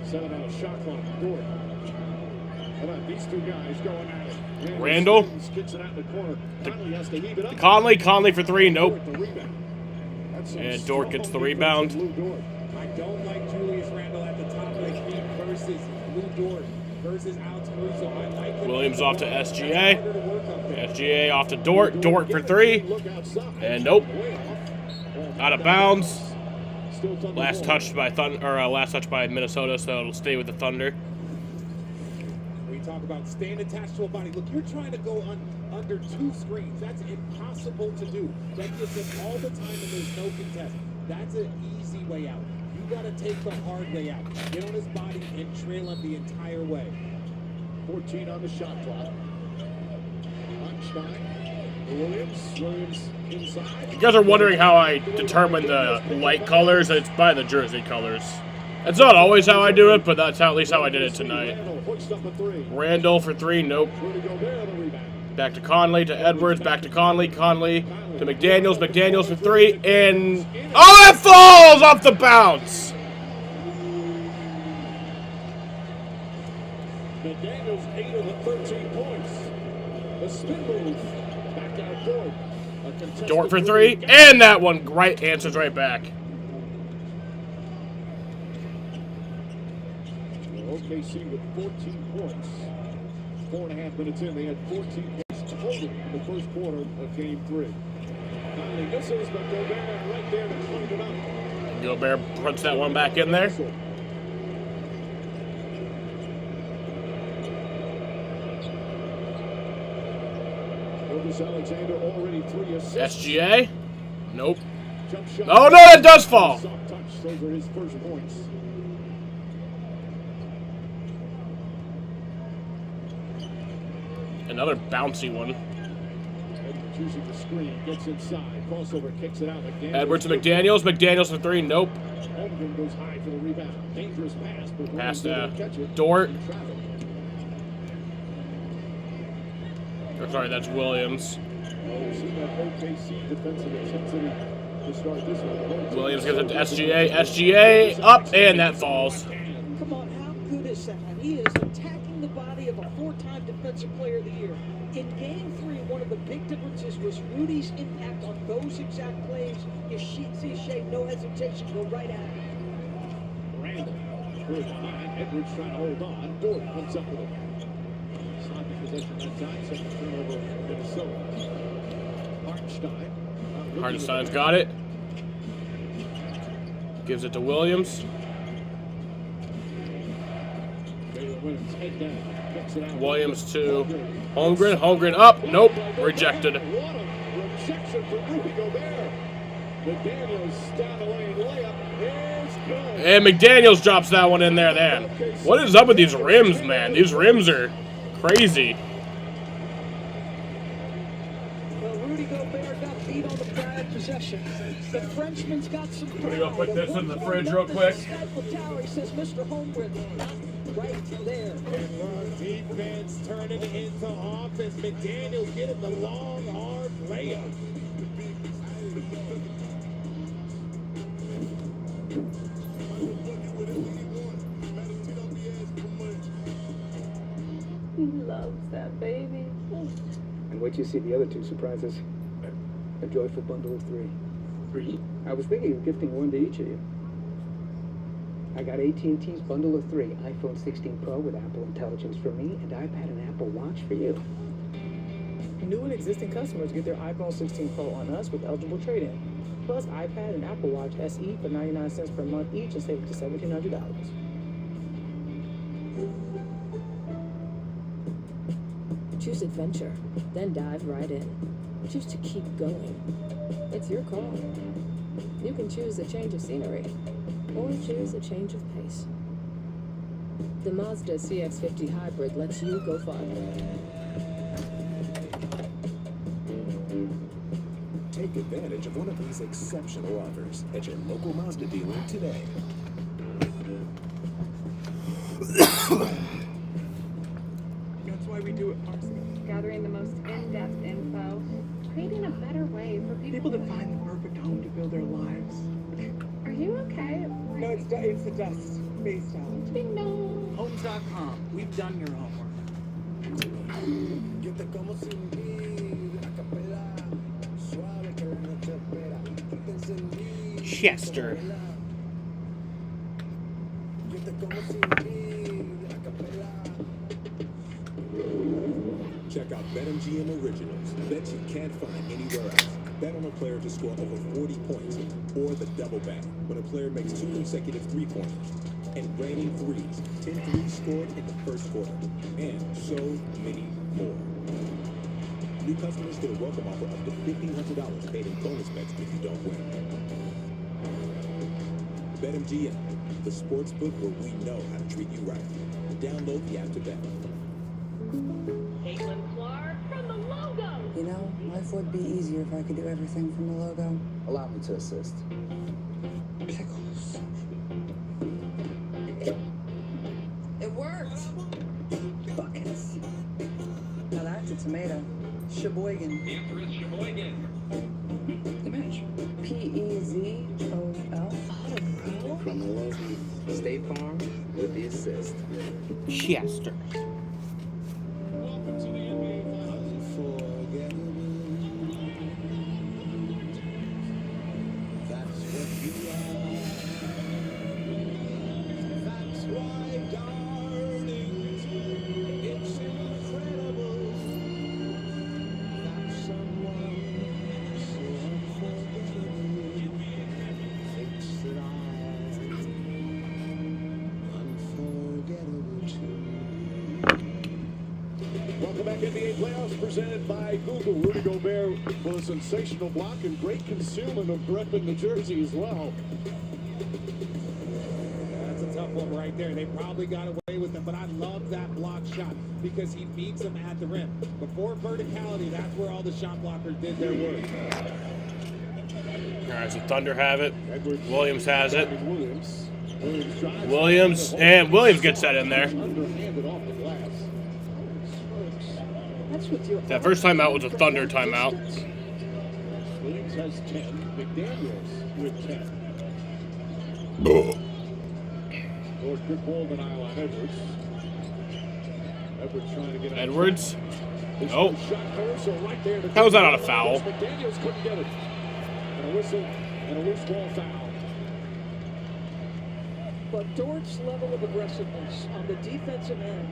Speaker 1: 7 out of shot clock. Dort. How about these two guys going at it?
Speaker 3: Randall.
Speaker 1: Kicks it out in the corner. Conley has to heave it up.
Speaker 3: Conley for 3. Nope.
Speaker 1: The rebound.
Speaker 3: And Dort gets the rebound.
Speaker 7: I don't like Julius Randle at the top of the key versus Lou Dort versus Alex Caruso. I like him.
Speaker 3: Williams off to SGA. SGA off to Dort. Dort for 3. And nope. Out of bounds. Last touch by last touch by Minnesota, so it'll stay with the Thunder.
Speaker 7: We talk about staying attached to a body. Look, you're trying to go under 2 screens. That's impossible to do. That gives him all the time and there's no contest. That's an easy way out. You got to take the hard way out. Get on his body and trail him the entire way.
Speaker 1: 14 on the shot clock. Einstein. Williams inside.
Speaker 3: You guys are wondering how I determine the light colors. It's by the jersey colors. That's not always how I do it, but that's at least how I did it tonight. Randall for 3. Nope. Back to Conley, to Edwards, back to Conley, Conley to McDaniels, McDaniels for 3, and oh, it falls off the bounce!
Speaker 1: McDaniels 8 of the 13 points. The spin move. Back out Dort.
Speaker 3: Dort for 3, and that one answers right back.
Speaker 1: OKC with 14 points. 4.5 minutes in, they had 14 points total in the first quarter of Game 3. Conley misses, but Gobert right there to clean it up.
Speaker 3: Gobert puts that one back in there.
Speaker 1: Alexander already 3 assists.
Speaker 3: SGA? Nope.
Speaker 1: Jump shot.
Speaker 3: Oh no, it does fall.
Speaker 1: Soft touch. Those are his first points.
Speaker 3: Another bouncy one.
Speaker 1: Edwards using the screen, gets inside, crossover, kicks it out. McDaniels.
Speaker 3: Edwards to McDaniels, McDaniels for 3. Nope.
Speaker 1: Holmgren goes high for the rebound. Dangerous pass, but
Speaker 3: Pass
Speaker 1: Williams
Speaker 3: to
Speaker 1: didn't catch it.
Speaker 3: Dort.
Speaker 1: In traffic.
Speaker 3: Or, sorry, that's Williams.
Speaker 1: Well, we've seen that OKC defensive intensity to start this one.
Speaker 3: Williams gives it to SGA. SGA up, and that falls.
Speaker 8: Come on, how good is that? He is attacking the body of a 4-time Defensive Player of the Year. In Game 3, one of the big differences was Rudy's impact on those exact plays. You see Shea, no hesitation, go right at it.
Speaker 1: Randall, through behind. Edwards trying to hold on. Dort comes up with it. Sloppy possession that time. Second turnover for Minnesota. Hartenstein.
Speaker 3: Hartenstein's got it. Gives it to Williams.
Speaker 1: Williams head down. Kicks it out.
Speaker 3: Williams to Holmgren. Holmgren up. Nope. Rejected.
Speaker 1: What a rejection for Rudy Gobert. McDaniels down the lane layup is good.
Speaker 3: And McDaniels drops that one in there then. What is up with these rims, man? These rims are crazy.
Speaker 8: Well, Rudy Gobert got beat on the prior possession. The Frenchman's got some
Speaker 3: I'm gonna go put this in the fridge real quick.
Speaker 8: Tower says Mr. Holmgren right there.
Speaker 7: Defense turning into offense. McDaniels getting the long, hard layup.
Speaker 19: He loves that baby.
Speaker 10: And wait till you see the other 2 surprises. A joyful bundle of 3. 3? I was thinking of gifting one to each of you. I got AT&T's bundle of 3. iPhone 16 Pro with Apple Intelligence for me, and iPad and Apple Watch for you.
Speaker 12: New and existing customers get their iPhone 16 Pro on us with eligible trade-in. Plus iPad and Apple Watch SE for 99 cents per month each and save up to $1,700.
Speaker 23: Choose adventure, then dive right in. Choose to keep going. It's your call. You can choose a change of scenery, or choose a change of pace. The Mazda CX-50 Hybrid lets you go farther.
Speaker 18: Take advantage of one of these exceptional offers at your local Mazda dealer today.
Speaker 12: find the perfect home to build their lives.
Speaker 20: Are you okay?
Speaker 12: No, it's the dust based out.
Speaker 20: Ding dong.
Speaker 12: Homes.com. We've done your homework.
Speaker 3: Chester.
Speaker 18: Check out BetMGM Originals. Bets you can't find anywhere else. Bet on a player to score over 40 points, or the double bet when a player makes 2 consecutive three-pointers, and raining threes, 10 threes scored in the first quarter, and so many more. New customers get a welcome offer up to $1,500 paid in bonus bets if you don't win. BetMGM, the sports book where we know how to treat you right. Download the app to bet.
Speaker 9: Caitlin Clark from the logo.
Speaker 13: You know, life would be easier if I could do everything from the logo.
Speaker 10: Allow me to assist.
Speaker 13: Pickles. It worked! Buckets. Now that's a tomato. Sheboygan.
Speaker 9: The Empress Sheboygan.
Speaker 13: The match. P-E-Z-O-L.
Speaker 10: From the logo. State Farm with the assist.
Speaker 3: Chester.
Speaker 1: Welcome to the NBA That's what you are. That's why, darlings, it's incredible that someone so unforgettable thinks that I'm unforgettable too. Welcome back, NBA playoffs presented by Google. Rudy Gobert with a sensational block and great concealment of Brett in the jersey as well.
Speaker 7: That's a tough one right there. They probably got away with it, but I love that block shot because he beats him at the rim. Before verticality, that's where all the shot blockers did their work.
Speaker 3: All right, so Thunder have it. Williams has it.
Speaker 1: Williams
Speaker 3: Williams gets that in there.
Speaker 1: Underhanded off the glass.
Speaker 8: That's what you.
Speaker 3: That first timeout was a Thunder timeout.
Speaker 1: Williams has 10. McDaniels with 10. Or good ball denial on Edwards. Edwards trying to get
Speaker 3: Edwards.
Speaker 1: His
Speaker 3: Nope.
Speaker 1: shot goes, so right there to
Speaker 3: How was that not a foul?
Speaker 1: McDaniels couldn't get it. And a whistle and a loose ball foul.
Speaker 8: But Dort's level of aggressiveness on the defensive end,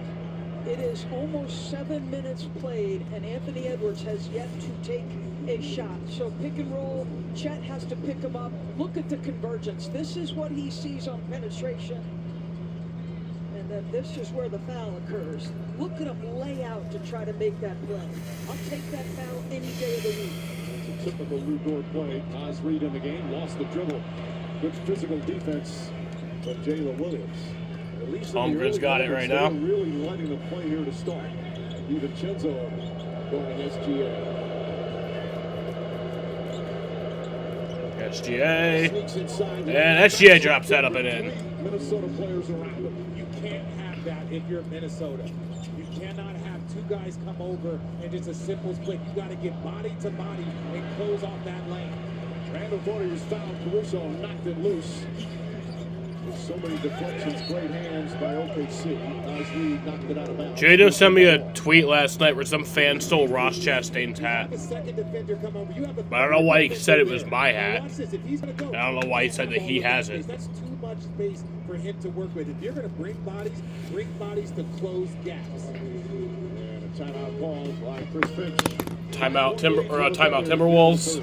Speaker 8: it is almost 7 minutes played, and Anthony Edwards has yet to take a shot. So pick and roll, Chet has to pick him up. Look at the convergence. This is what he sees on penetration. And then this is where the foul occurs. Look at him lay out to try to make that play. I'll take that foul any day of the week.
Speaker 1: It's a typical Lou Dort play. Oz Reed in the game, lost the dribble. Good physical defense from Jalen Williams. At least
Speaker 3: Holmgren's got it right now.
Speaker 1: Really letting them play here to start. DiVincenzo going SGA.
Speaker 3: SGA.
Speaker 1: Sneaks inside.
Speaker 3: And SGA drops that up and in.
Speaker 1: Minnesota players around him.
Speaker 7: You can't have that if you're Minnesota. You cannot have two guys come over and just a simple split. You got to get body to body and close off that lane.
Speaker 1: Randall Warriors fouled. Caruso knocked it loose. With so many deflections, great hands by OKC. Oz Reed knocked it out of bounds.
Speaker 3: Jado sent me a tweet last night where some fan stole Ross Chastain's hat.
Speaker 7: The second defender come over. You have a
Speaker 3: But I don't know why he said it was my hat.
Speaker 7: Watch this. If he's gonna go,
Speaker 3: I don't know why he said that he has it.
Speaker 7: That's too much space for him to work with. If you're going to bring bodies to close gaps.
Speaker 1: And a timeout called by Chris Finch.
Speaker 3: Timeout Timberwolves.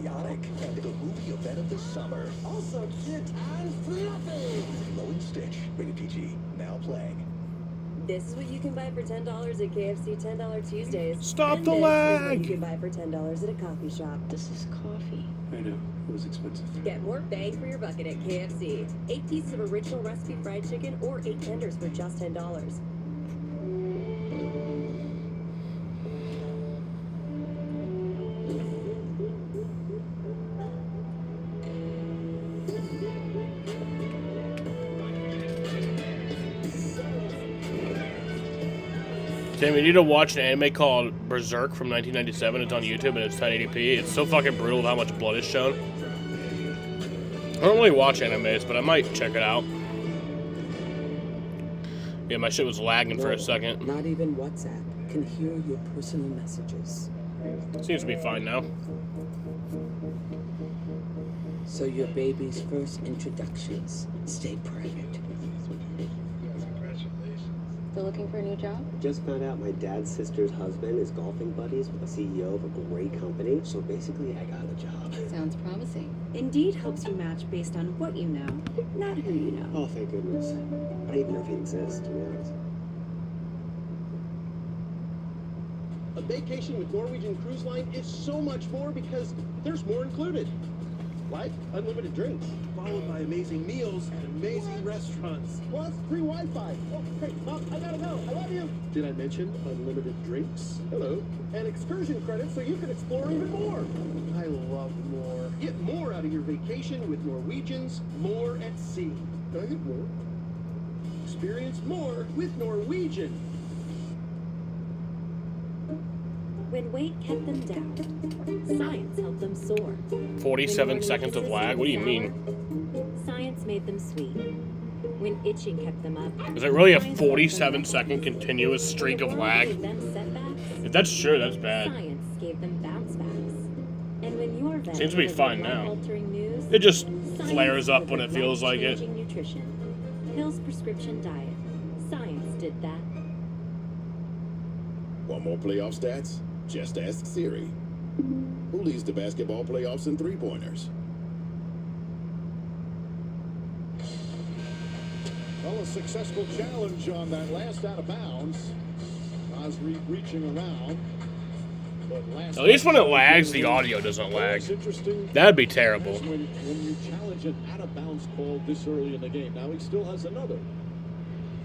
Speaker 6: chaotic and the movie event of the summer. Also cute and fluffy. Lilo and Stitch, rated PG, now playing.
Speaker 23: This is what you can buy for $10 at KFC $10 Tuesdays.
Speaker 3: Stop
Speaker 23: And
Speaker 3: the
Speaker 23: this is
Speaker 3: lag.
Speaker 23: what you can buy for $10 at a coffee shop.
Speaker 11: This is coffee.
Speaker 10: I know. It was expensive.
Speaker 23: Get more bang for your buck at KFC. 8 pieces of original recipe fried chicken or 8 tenders for just $10.
Speaker 3: Sam, you need to watch an anime called Berserk from 1997. It's on YouTube and it's 1080p. It's so fucking brutal with how much blood is shown. I don't really watch animes, but I might check it out. Yeah, my shit was lagging for a second.
Speaker 11: Not even WhatsApp can hear your personal messages.
Speaker 3: Seems to be fine now.
Speaker 11: So your baby's first introductions stay private.
Speaker 13: Still looking for a new job?
Speaker 10: Just found out my dad's sister's husband is golfing buddies with the CEO of a great company. So basically, I got a job.
Speaker 13: Sounds promising.
Speaker 14: Indeed helps you match based on what you know, not who you know.
Speaker 10: Oh, thank goodness. I don't even know if he exists, to be honest.
Speaker 2: A vacation with Norwegian Cruise Line is so much more because there's more included. Like unlimited drinks.
Speaker 5: Followed by amazing meals and amazing restaurants.
Speaker 2: Plus free Wi-Fi. Oh, hey, Mom, I gotta go. I love you. Did I mention unlimited drinks? Hello. And excursion credits so you can explore even more. I love more. Get more out of your vacation with Norwegians, more at sea. Can I get more? Experience more with Norwegian.
Speaker 23: When weight kept them down, science helped them soar.
Speaker 3: 47 seconds of lag? What do you mean?
Speaker 23: Science made them sweet. When itching kept them up.
Speaker 3: Is it really a 47-second continuous streak of lag?
Speaker 23: Gave them setbacks.
Speaker 3: If that's true, that's bad.
Speaker 23: Science gave them bounce backs. And when your vet
Speaker 3: Seems to be
Speaker 23: delivered
Speaker 3: fine now.
Speaker 23: life-altering news,
Speaker 3: It just
Speaker 23: science
Speaker 3: flares up when it
Speaker 23: delivered
Speaker 3: feels like it.
Speaker 23: life-changing nutrition. Hill's prescription diet. Science did that.
Speaker 15: Want more playoff stats? Just ask Siri. Who leads the basketball playoffs in three-pointers?
Speaker 1: Well, a successful challenge on that last out of bounds. Nasri reaching around. But last
Speaker 3: At least when it lags, the audio doesn't lag. That'd be terrible.
Speaker 1: When you challenge an out of bounds call this early in the game. Now he still has another.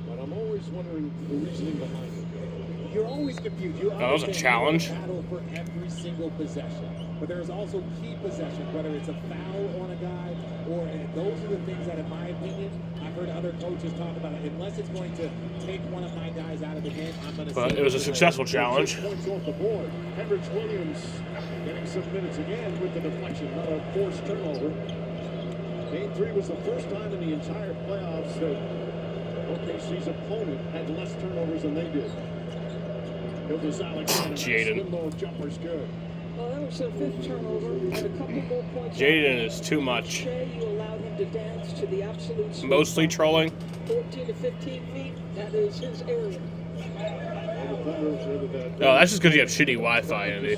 Speaker 1: But I'm always wondering the reasoning behind it.
Speaker 7: You're always confused. You
Speaker 3: That was a challenge.
Speaker 7: battle for every single possession, but there's also key possessions, whether it's a foul on a guy or and those are the things that, in my opinion, I've heard other coaches talk about it. Unless it's going to take one of my guys out of the game, I'm going to.
Speaker 3: But it was a successful challenge.
Speaker 1: Points off the board. Hendricks Williams getting some minutes again with the deflection, not a forced turnover. Game 3 was the first time in the entire playoffs that OKC's opponent had less turnovers than they did.
Speaker 3: Jaden.
Speaker 1: Jumper's good.
Speaker 8: Well, that was their 5th turnover. Had a couple more points.
Speaker 3: Jaden is too much.
Speaker 8: Shea, you allowed him to dance to the absolute sweet
Speaker 3: Mostly
Speaker 8: spot.
Speaker 3: trolling.
Speaker 8: 14 to 15 feet. That is his area.
Speaker 3: No, that's just because you have shitty Wi-Fi, Andy.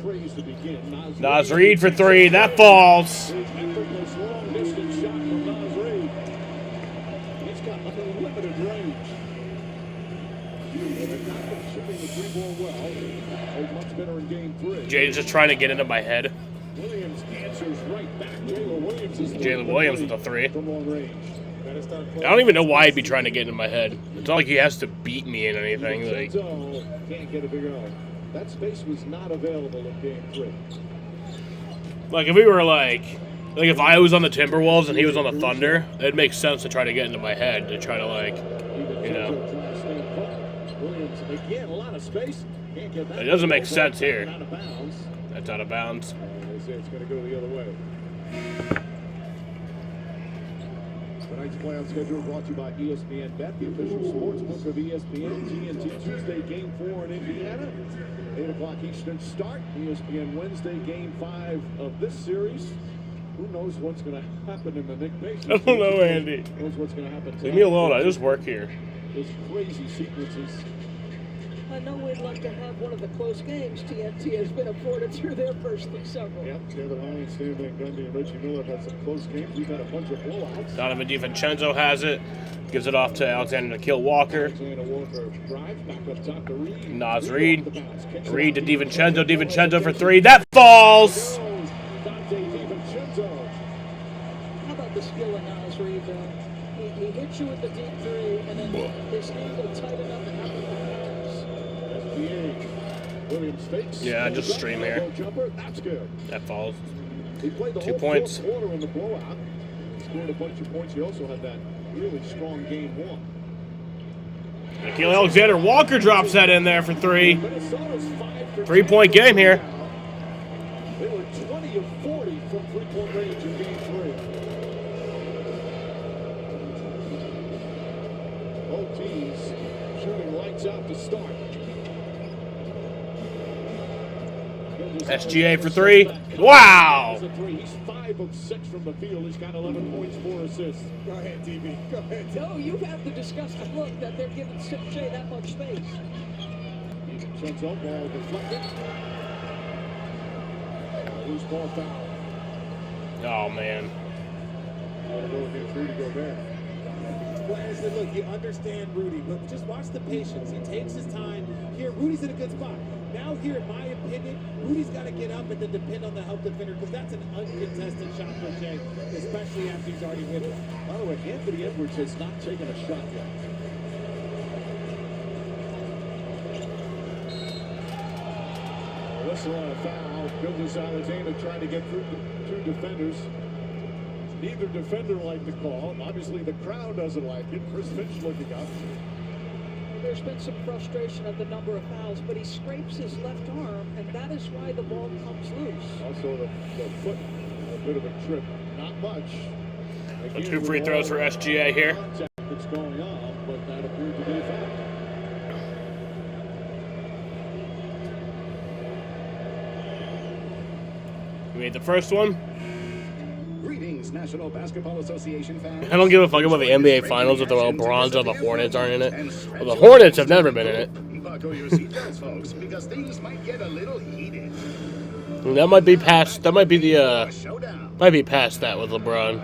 Speaker 1: Praise to begin.
Speaker 3: Nas Reed for 3. That falls.
Speaker 1: Effortless long distance shot from Nas Reed. He's got unlimited range. Shipping the 3-ball well. Played much better in game 3.
Speaker 3: Jaden's just trying to get into my head.
Speaker 1: Williams answers right back. Jalen Williams is
Speaker 3: Jalen Williams with a 3.
Speaker 1: from long range.
Speaker 3: I don't even know why he'd be trying to get into my head. It's not like he has to beat me in anything. Like,
Speaker 1: Can't get a big O. That space was not available in game 3.
Speaker 3: like if we were like if I was on the Timberwolves and he was on the Thunder, it'd make sense to try to get into my head to try to
Speaker 1: Williams again, a lot of space. Can't get that.
Speaker 3: It doesn't make sense here.
Speaker 1: Out of bounds.
Speaker 3: That's out of bounds.
Speaker 1: They say it's going to go the other way. Tonight's playoff schedule brought to you by ESPN Bet, the official sports book of ESPN. TNT Tuesday, Game 4 in Indiana. 8 o'clock Eastern start. ESPN Wednesday, Game 5 of this series. Who knows what's going to happen in the Nick Pacers?
Speaker 3: I don't know, Andy.
Speaker 1: Who knows what's going to happen tonight?
Speaker 3: Leave me alone. I just work here.
Speaker 1: Those crazy sequences.
Speaker 8: I know we'd like to have one of the close games TNT has been afforded through their first several.
Speaker 1: Yep, Kevin Holland, Stan Van Gundy, and Reggie Miller have had some close games. We've had a bunch of blowouts.
Speaker 3: Donovan DiVincenzo has it. Gives it off to Alexander Nikhil Walker.
Speaker 1: Alexander Walker drives back up top to Reed.
Speaker 3: Nas Reed. Reed to DiVincenzo. DiVincenzo for three. That falls!
Speaker 1: Dante DiVincenzo.
Speaker 8: How about the skill of Nas Reed, though? He hits you with the deep three, and then his angle tight enough to happen with the pass.
Speaker 1: SBA. Williams fakes.
Speaker 3: Yeah, just stream here.
Speaker 1: Jumper. That's good.
Speaker 3: That falls.
Speaker 1: He played the
Speaker 3: 2
Speaker 1: whole
Speaker 3: points.
Speaker 1: fourth quarter in the blowout. Scored a bunch of points. He also had that really strong game one.
Speaker 3: Nikhil Alexander Walker drops that in there for three.
Speaker 1: Minnesota's 5 for
Speaker 3: 3-point game here.
Speaker 1: They were 20 of 40 from three-point range in game three. Both teams shooting lights out to start.
Speaker 3: SGA for three. Wow!
Speaker 1: He's 5 of 6 from the field. He's got 11 points, 4 assists.
Speaker 7: Go ahead, DB. Go ahead.
Speaker 8: No, you have to discuss the look that they're giving Jay that much space.
Speaker 1: DiVincenzo, ball deflected. Loose ball foul.
Speaker 3: Oh, man.
Speaker 1: What a goal against Rudy Gobert.
Speaker 7: Well, I said, look, you understand Rudy, but just watch the patience. He takes his time. Here, Rudy's in a good spot. Now here, in my opinion, Rudy's got to get up and then depend on the help defender because that's an uncontested shot for Jay, especially after he's already with it.
Speaker 1: By the way, Anthony Edwards has not taken a shot yet. Whistle on a foul. Gildas Alexander trying to get through two defenders. Neither defender liked the call. Obviously, the crowd doesn't like it. Chris Finch looking up.
Speaker 8: There's been some frustration at the number of fouls, but he scrapes his left arm, and that is why the ball comes loose.
Speaker 1: Also, the foot, a bit of a trip. Not much.
Speaker 3: So 2 free throws for SGA here.
Speaker 1: Contact that's going on, but that appeared to be a foul.
Speaker 3: We made the first one.
Speaker 6: Greetings, National Basketball Association fans.
Speaker 3: I don't give a fuck about the NBA Finals if the LeBrons or the Hornets aren't in it. Well, the Hornets have never been in it.
Speaker 6: Buckle your seatbelts, folks, because things might get a little heated.
Speaker 3: That might be past. That might be the. Might be past that with LeBron,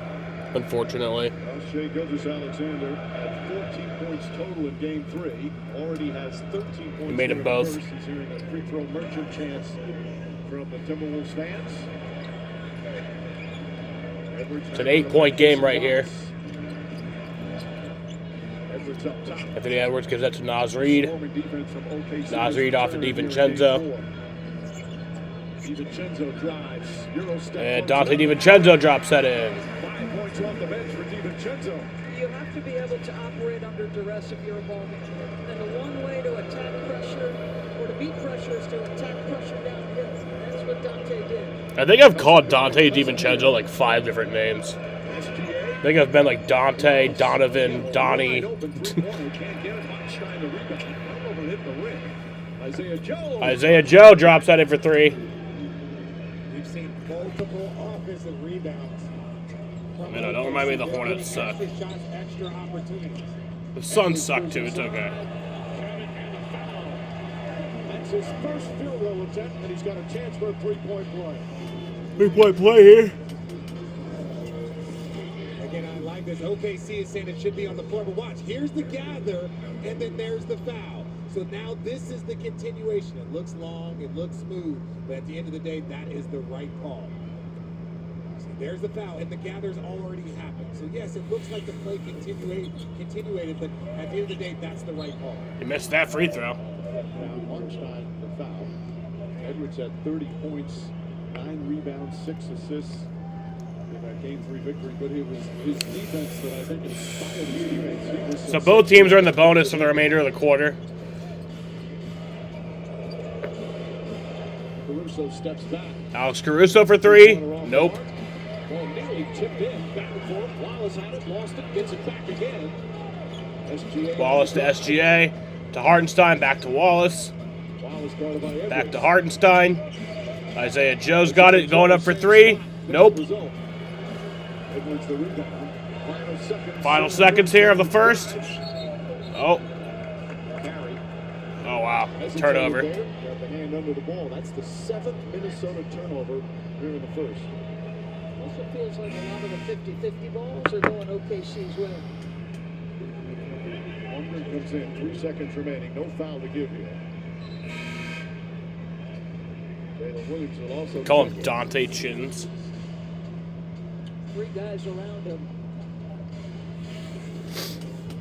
Speaker 3: unfortunately.
Speaker 1: Well, Shai Gilgeous-Alexander had 14 points total in Game 3. Already has 13 points.
Speaker 3: He made them both.
Speaker 1: He's hearing a free throw merchant chance from the Timberwolves fans.
Speaker 3: It's an 8-point game right here.
Speaker 1: Edwards up top.
Speaker 3: Anthony Edwards gives that to Nas Reed. Nas Reed off to DiVincenzo.
Speaker 1: DiVincenzo drives. Euro step.
Speaker 3: And Dante DiVincenzo drops that in.
Speaker 1: 5 points off the bench for DiVincenzo.
Speaker 8: You have to be able to operate under duress if you're a ball handler. And the one way to attack pressure or to beat pressure is to attack pressure downhill. That's what Dante did.
Speaker 3: I think I've called Dante DiVincenzo like 5 different names. I think I've been like Dante, Donovan, Donnie. Isaiah Joe drops that in for 3.
Speaker 7: We've seen multiple offensive rebounds.
Speaker 3: Man, don't remind me the Hornets suck.
Speaker 7: Extra opportunities.
Speaker 3: The Suns suck too, it's okay.
Speaker 1: That's his first field goal attempt, and he's got a chance for a 3-point play.
Speaker 3: 3-point play here.
Speaker 7: Again, I like this. OKC is saying it should be on the floor, but watch. Here's the gather, and then there's the foul. So now this is the continuation. It looks long, it looks smooth, but at the end of the day, that is the right call. See, there's the foul, and the gather's already happened. So yes, it looks like the play continuated, but at the end of the day, that's the right call.
Speaker 3: He missed that free throw.
Speaker 1: Now, Hartenstein, the foul. Edwards had 30 points, 9 rebounds, 6 assists in that Game 3 victory, but it was his defense that I think inspired his teammates.
Speaker 3: So both teams are in the bonus for the remainder of the quarter.
Speaker 1: Caruso steps back.
Speaker 3: Alex Caruso for 3. Nope.
Speaker 1: Well, nearly tipped in. Back and forth. Wallace had it, lost it, gets it back again. SGA.
Speaker 3: Wallace to SGA. To Hartenstein. Back to Wallace.
Speaker 1: Wallace guarded by Edwards.
Speaker 3: Back to Hartenstein. Isaiah Joe's got it. Going up for 3. Nope.
Speaker 1: Edwards the rebound.
Speaker 3: Final seconds here of the first. Oh.
Speaker 1: Carry.
Speaker 3: Oh, wow.
Speaker 1: As he
Speaker 3: Turnover.
Speaker 1: got the hand under the ball. That's the 7th Minnesota turnover here in the first.
Speaker 8: Also feels like a lot of the 50-50 balls are going OKC's way.
Speaker 1: Holmgren comes in, 3 seconds remaining, no foul to give here. Jalen Williams will also
Speaker 3: Call him
Speaker 1: check in.
Speaker 3: Dante Chins.
Speaker 8: 3 guys around him.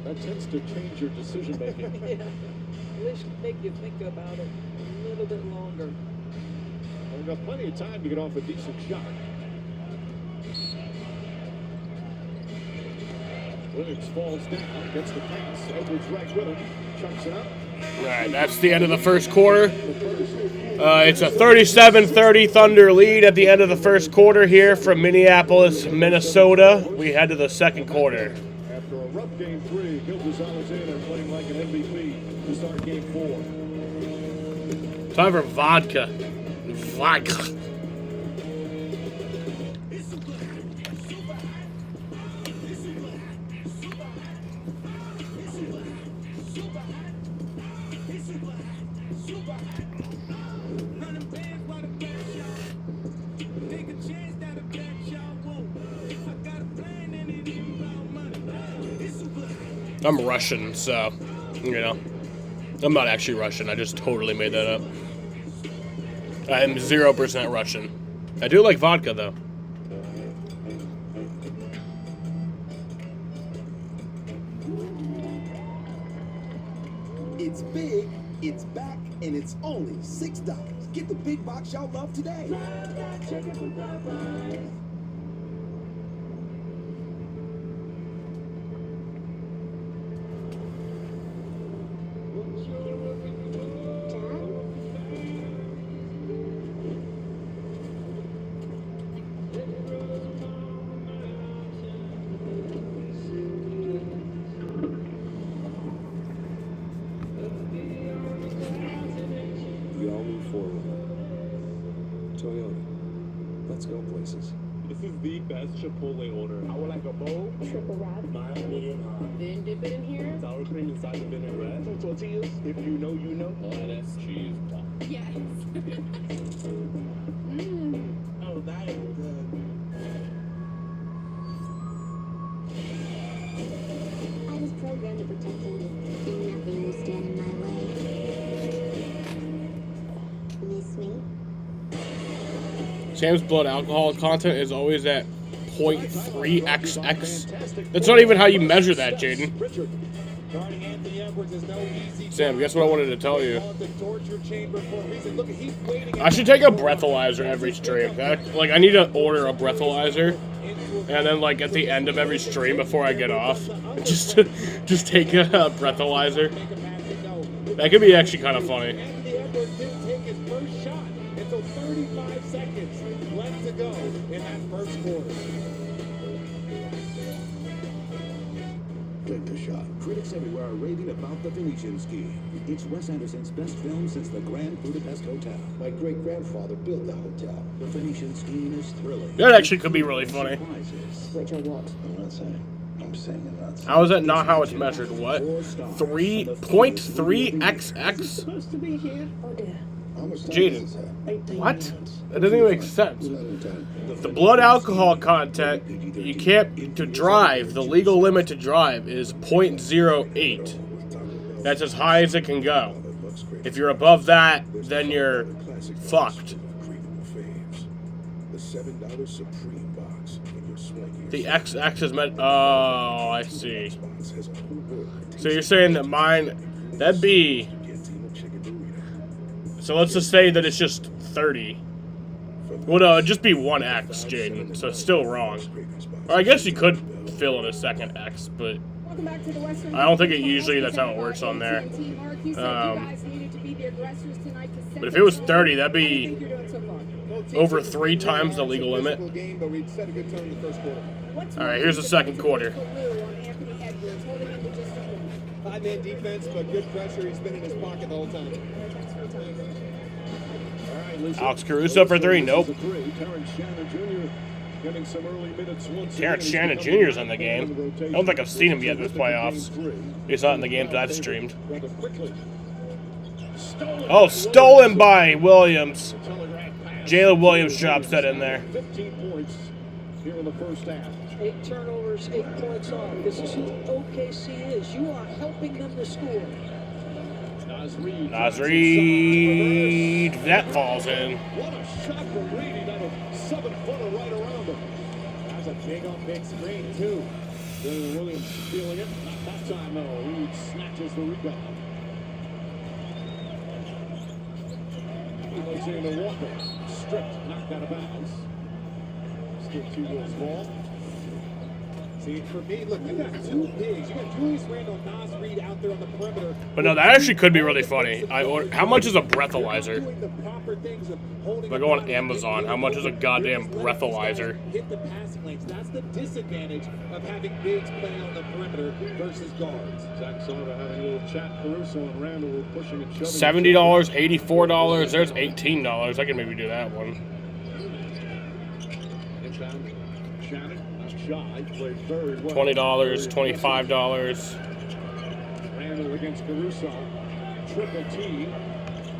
Speaker 1: That tends to change your decision making.
Speaker 8: Yeah. At least make you think about it a little bit longer.
Speaker 1: We've got plenty of time to get off a decent shot. Williams falls down, gets the pass. Edwards right with him, chucks it up.
Speaker 3: All right, that's the end of the first quarter. It's a 37-30 Thunder lead at the end of the first quarter here from Minneapolis, Minnesota. We head to the second quarter.
Speaker 1: After a rough game 3, Gilgeous Alexander playing like an MVP to start game 4.
Speaker 3: Time for vodka. Vodka. I'm Russian, so, you know. I'm not actually Russian. I just totally made that up. I am 0% Russian. I do like vodka, though.
Speaker 6: It's big, it's back, and it's only $6. Get the big box y'all love today.
Speaker 18: The all-new 4Runner. Toyota. Let's go places.
Speaker 2: This is the best Chipotle order. I would like a bowl.
Speaker 19: Triple wrap.
Speaker 2: Mild, medium, hot.
Speaker 19: Then dip it in here.
Speaker 2: Sour cream inside the vinaigrette. Some tortillas. If you know, you know. Lettuce, cheese,
Speaker 19: Yes.
Speaker 2: Oh, that is good.
Speaker 16: I was programmed to protect him, and nothing will stand in my way. Miss me?
Speaker 3: Sam's blood alcohol content is always at 0.3xx. That's not even how you measure that, Jaden.
Speaker 7: Guarding Anthony Edwards is no easy.
Speaker 3: Sam, guess what I wanted to tell you?
Speaker 7: The torture chamber for a reason. Look, he's waiting.
Speaker 3: I should take a breathalyzer every stream. Like, I need to order a breathalyzer, and then, like, at the end of every stream before I get off, just take a breathalyzer. That could be actually kind of funny.
Speaker 7: Anthony Edwards didn't take his first shot until 35 seconds left to go in that first quarter.
Speaker 6: Take the shot. Critics everywhere are raving about The Venetian Scheme. It's Wes Anderson's best film since The Grand Budapest Hotel. My great-grandfather built the hotel. The Venetian Scheme is thrilling.
Speaker 3: That actually could be really funny.
Speaker 19: Which are what?
Speaker 6: I'm not saying. I'm saying I'm not saying.
Speaker 3: How is that not how it's measured? What? 3.3xx?
Speaker 19: Supposed to be here. Oh dear.
Speaker 3: Jaden. What? That doesn't even make sense. The blood alcohol content, you can't, to drive, the legal limit to drive is 0.08. That's as high as it can go. If you're above that, then you're fucked.
Speaker 4: The $7 Supreme box in your swanky.
Speaker 3: The XX is meant, oh, I see. So you're saying that mine, that'd be, so let's just say that it's just 30. Well, no, it'd just be 1X, Jaden, so it's still wrong. Or I guess you could fill in a second X, but I don't think it usually that's how it works on there. But if it was 30, that'd be over 3 times the legal limit. Alright, here's the second quarter.
Speaker 7: 5-man defense, but good pressure. He's been in his pocket the whole time.
Speaker 3: Alex Caruso for 3, nope.
Speaker 1: Terrence Shannon Jr. getting some early minutes once
Speaker 3: Terrence Shannon Jr.'s in the game. I don't think I've seen him yet in this playoffs. He's not in the games I've streamed. Oh, stolen by Williams. Jalen Williams drops that in there.
Speaker 1: 15 points here in the first half.
Speaker 8: 8 turnovers, 8 points off. This is who OKC is. You are helping them to score.
Speaker 3: Naz Reid, that falls in.
Speaker 1: What a shot from Reid. He got a 7-footer right around him.
Speaker 7: That's a big on big screen, too.
Speaker 1: Jalen Williams stealing it. Not that time, though. Reid snatches the rebound. Alexander Walker, stripped, knocked out of bounds. Still 2 goals ball.
Speaker 7: See, for me, look, you got 2 bigs. You got Julius Randle and Naz Reid out there on the perimeter.
Speaker 3: But no, that actually could be really funny. How much is a breathalyzer?
Speaker 7: Doing the proper things of holding
Speaker 3: If I go on Amazon, how much is a goddamn breathalyzer?
Speaker 7: Hit the passing lanes. That's the disadvantage of having bigs playing on the perimeter versus guards.
Speaker 1: Zach Sarver having a little chat. Caruso and Randall were pushing and shoving.
Speaker 3: $70, $84. There's $18. I can maybe do that one.
Speaker 1: Inbound. Shannon, not shy, played very well.
Speaker 3: $20, $25.
Speaker 1: Randall against Caruso. Triple T.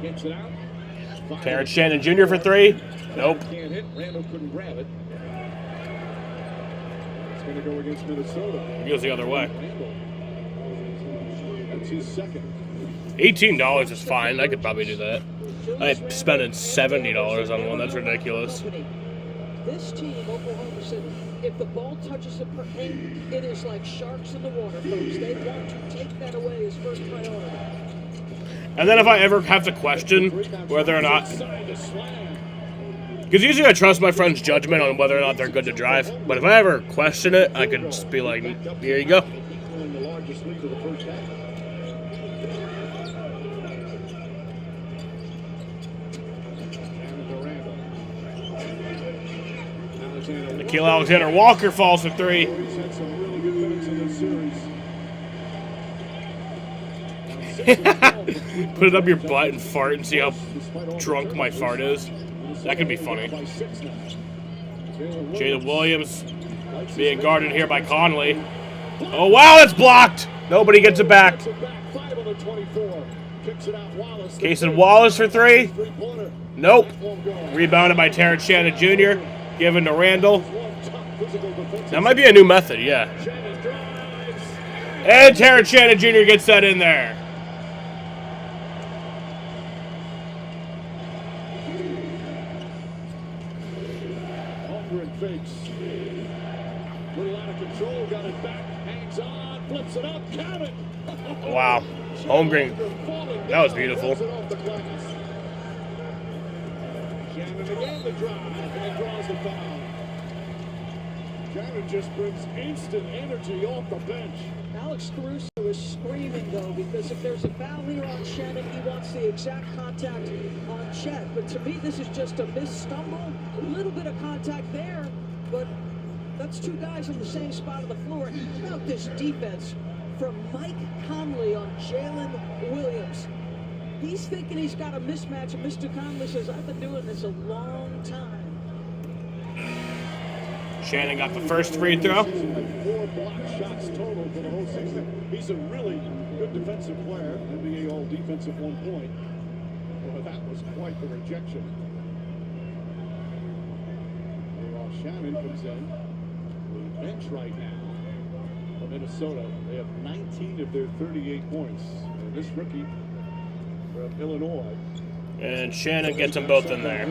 Speaker 1: Gets it out.
Speaker 3: Terrence Shannon Jr. for 3. Nope.
Speaker 1: Can't hit. Randall couldn't grab it. It's going to go against Minnesota.
Speaker 3: He goes the other way.
Speaker 1: That's his second.
Speaker 3: $18 is fine. I could probably do that. I'm spending $70 on one. That's ridiculous.
Speaker 8: This team, Oklahoma City, if the ball touches the paint, it is like sharks in the water, folks. They want to take that away as first priority.
Speaker 3: And then if I ever have to question whether or not... Because usually I trust my friend's judgment on whether or not they're good to drive. But if I ever question it, I could just be like, here you go.
Speaker 1: Equaling the largest lead of the first half.
Speaker 3: Nickeil Alexander-Walker falls for 3.
Speaker 1: He's had some really good minutes in this series.
Speaker 3: Put it up your butt and fart and see how drunk my fart is. That could be funny. Jalen Williams being guarded here by Conley. Oh, wow, that's blocked. Nobody gets it back. Cason Wallace for 3. Nope. Rebounded by Terrence Shannon Jr. Given to Randall. That might be a new method, yeah. And Terrence Shannon Jr. gets that in there.
Speaker 1: Holmgren fakes. Little out of control, got it back, hangs on, flips it up, count it.
Speaker 3: Wow. Holmgren. That was beautiful.
Speaker 1: Shannon again the drive, and draws the foul. Shannon just brings instant energy off the bench.
Speaker 8: Alex Caruso is screaming, though, because if there's a foul here on Shannon, he wants the exact contact on Chet. But to me, this is just a missed stumble. A little bit of contact there, but that's 2 guys on the same spot of the floor. How about this defense from Mike Conley on Jalen Williams? He's thinking he's got a mismatch, and Mr. Conley says, I've been doing this a long time.
Speaker 3: Shannon got the first free throw.
Speaker 1: 4 block shots total for the whole season. He's a really good defensive player. NBA All Defense at one point. Well, that was quite the rejection. While Shannon comes in, the bench right now for Minnesota. They have 19 of their 38 points. And this rookie from Illinois.
Speaker 3: And Shannon gets them both in there.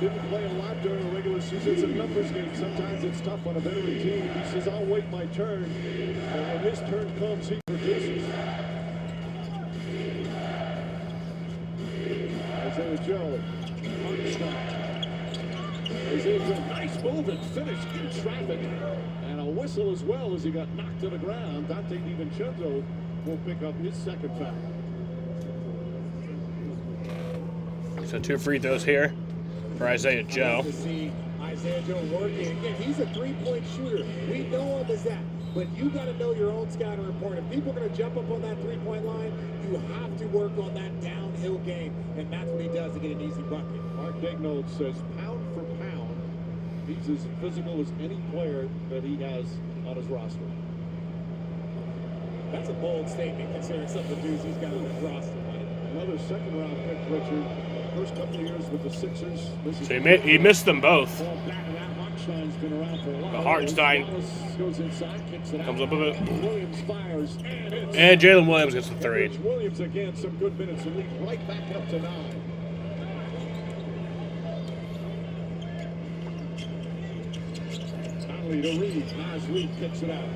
Speaker 1: Didn't play a lot during the regular season. It's a numbers game. Sometimes it's tough on a veteran team. He says, I'll wait my turn. And when his turn comes, he produces. Isaiah Joe. Isaiah Joe, nice move and finish in traffic. And a whistle as well as he got knocked to the ground. Dante DiVincenzo will pick up his second foul.
Speaker 3: So 2 free throws here for Isaiah Joe.
Speaker 7: To see Isaiah Joe working. Again, he's a 3-point shooter. We know him as that. But you got to know your own scouting report. If people are going to jump up on that 3-point line, you have to work on that downhill game. And that's what he does to get an easy bucket.
Speaker 1: Mark Daigneault says, pound for pound, he's as physical as any player that he has on his roster.
Speaker 7: That's a bold statement considering some of the dudes he's got on his roster.
Speaker 1: another second-round pick, Richard. First couple of years with the Sixers.
Speaker 3: So he missed them both.
Speaker 1: Hartenstein's been around for a while.
Speaker 3: The Hartenstein
Speaker 1: goes inside, kicks it out.
Speaker 3: comes up with it.
Speaker 1: Williams fires,
Speaker 3: And Jalen Williams gets the three.
Speaker 1: Williams again, some good minutes to lead right back up to 9. Conley to Reed. Nas Reed kicks it out.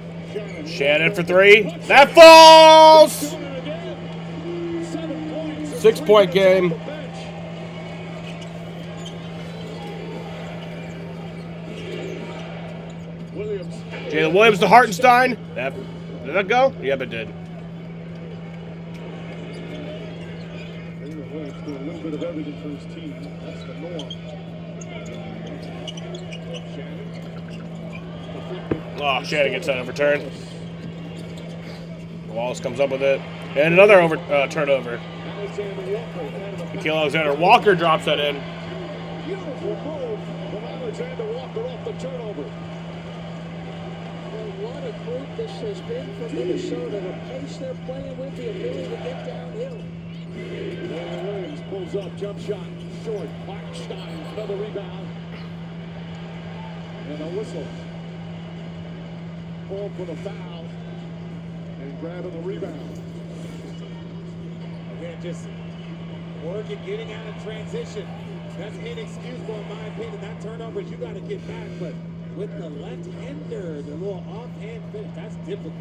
Speaker 3: Shannon for three. That falls! 6-point game. Jalen Williams to Hartenstein. Did that go? Yep, it did.
Speaker 1: Jalen Williams doing a little bit of everything for his team. That's the norm.
Speaker 3: Oh, Shannon gets that overturned. Wallace comes up with it. And another turnover. Nikhil Alexander Walker drops that in.
Speaker 1: Beautiful move from Alexander Walker off the turnover.
Speaker 8: What a group this has been for Minnesota. The pace they're playing with, the ability to get downhill.
Speaker 1: Jalen Williams pulls up, jump shot, short. Hartenstein, another rebound. And a whistle. Call for the foul. And grabbing the rebound.
Speaker 7: Again, just working, getting out of transition. That's inexcusable in my opinion. That turnover, you got to get back, but with the left-hander, the little offhand finish, that's difficult.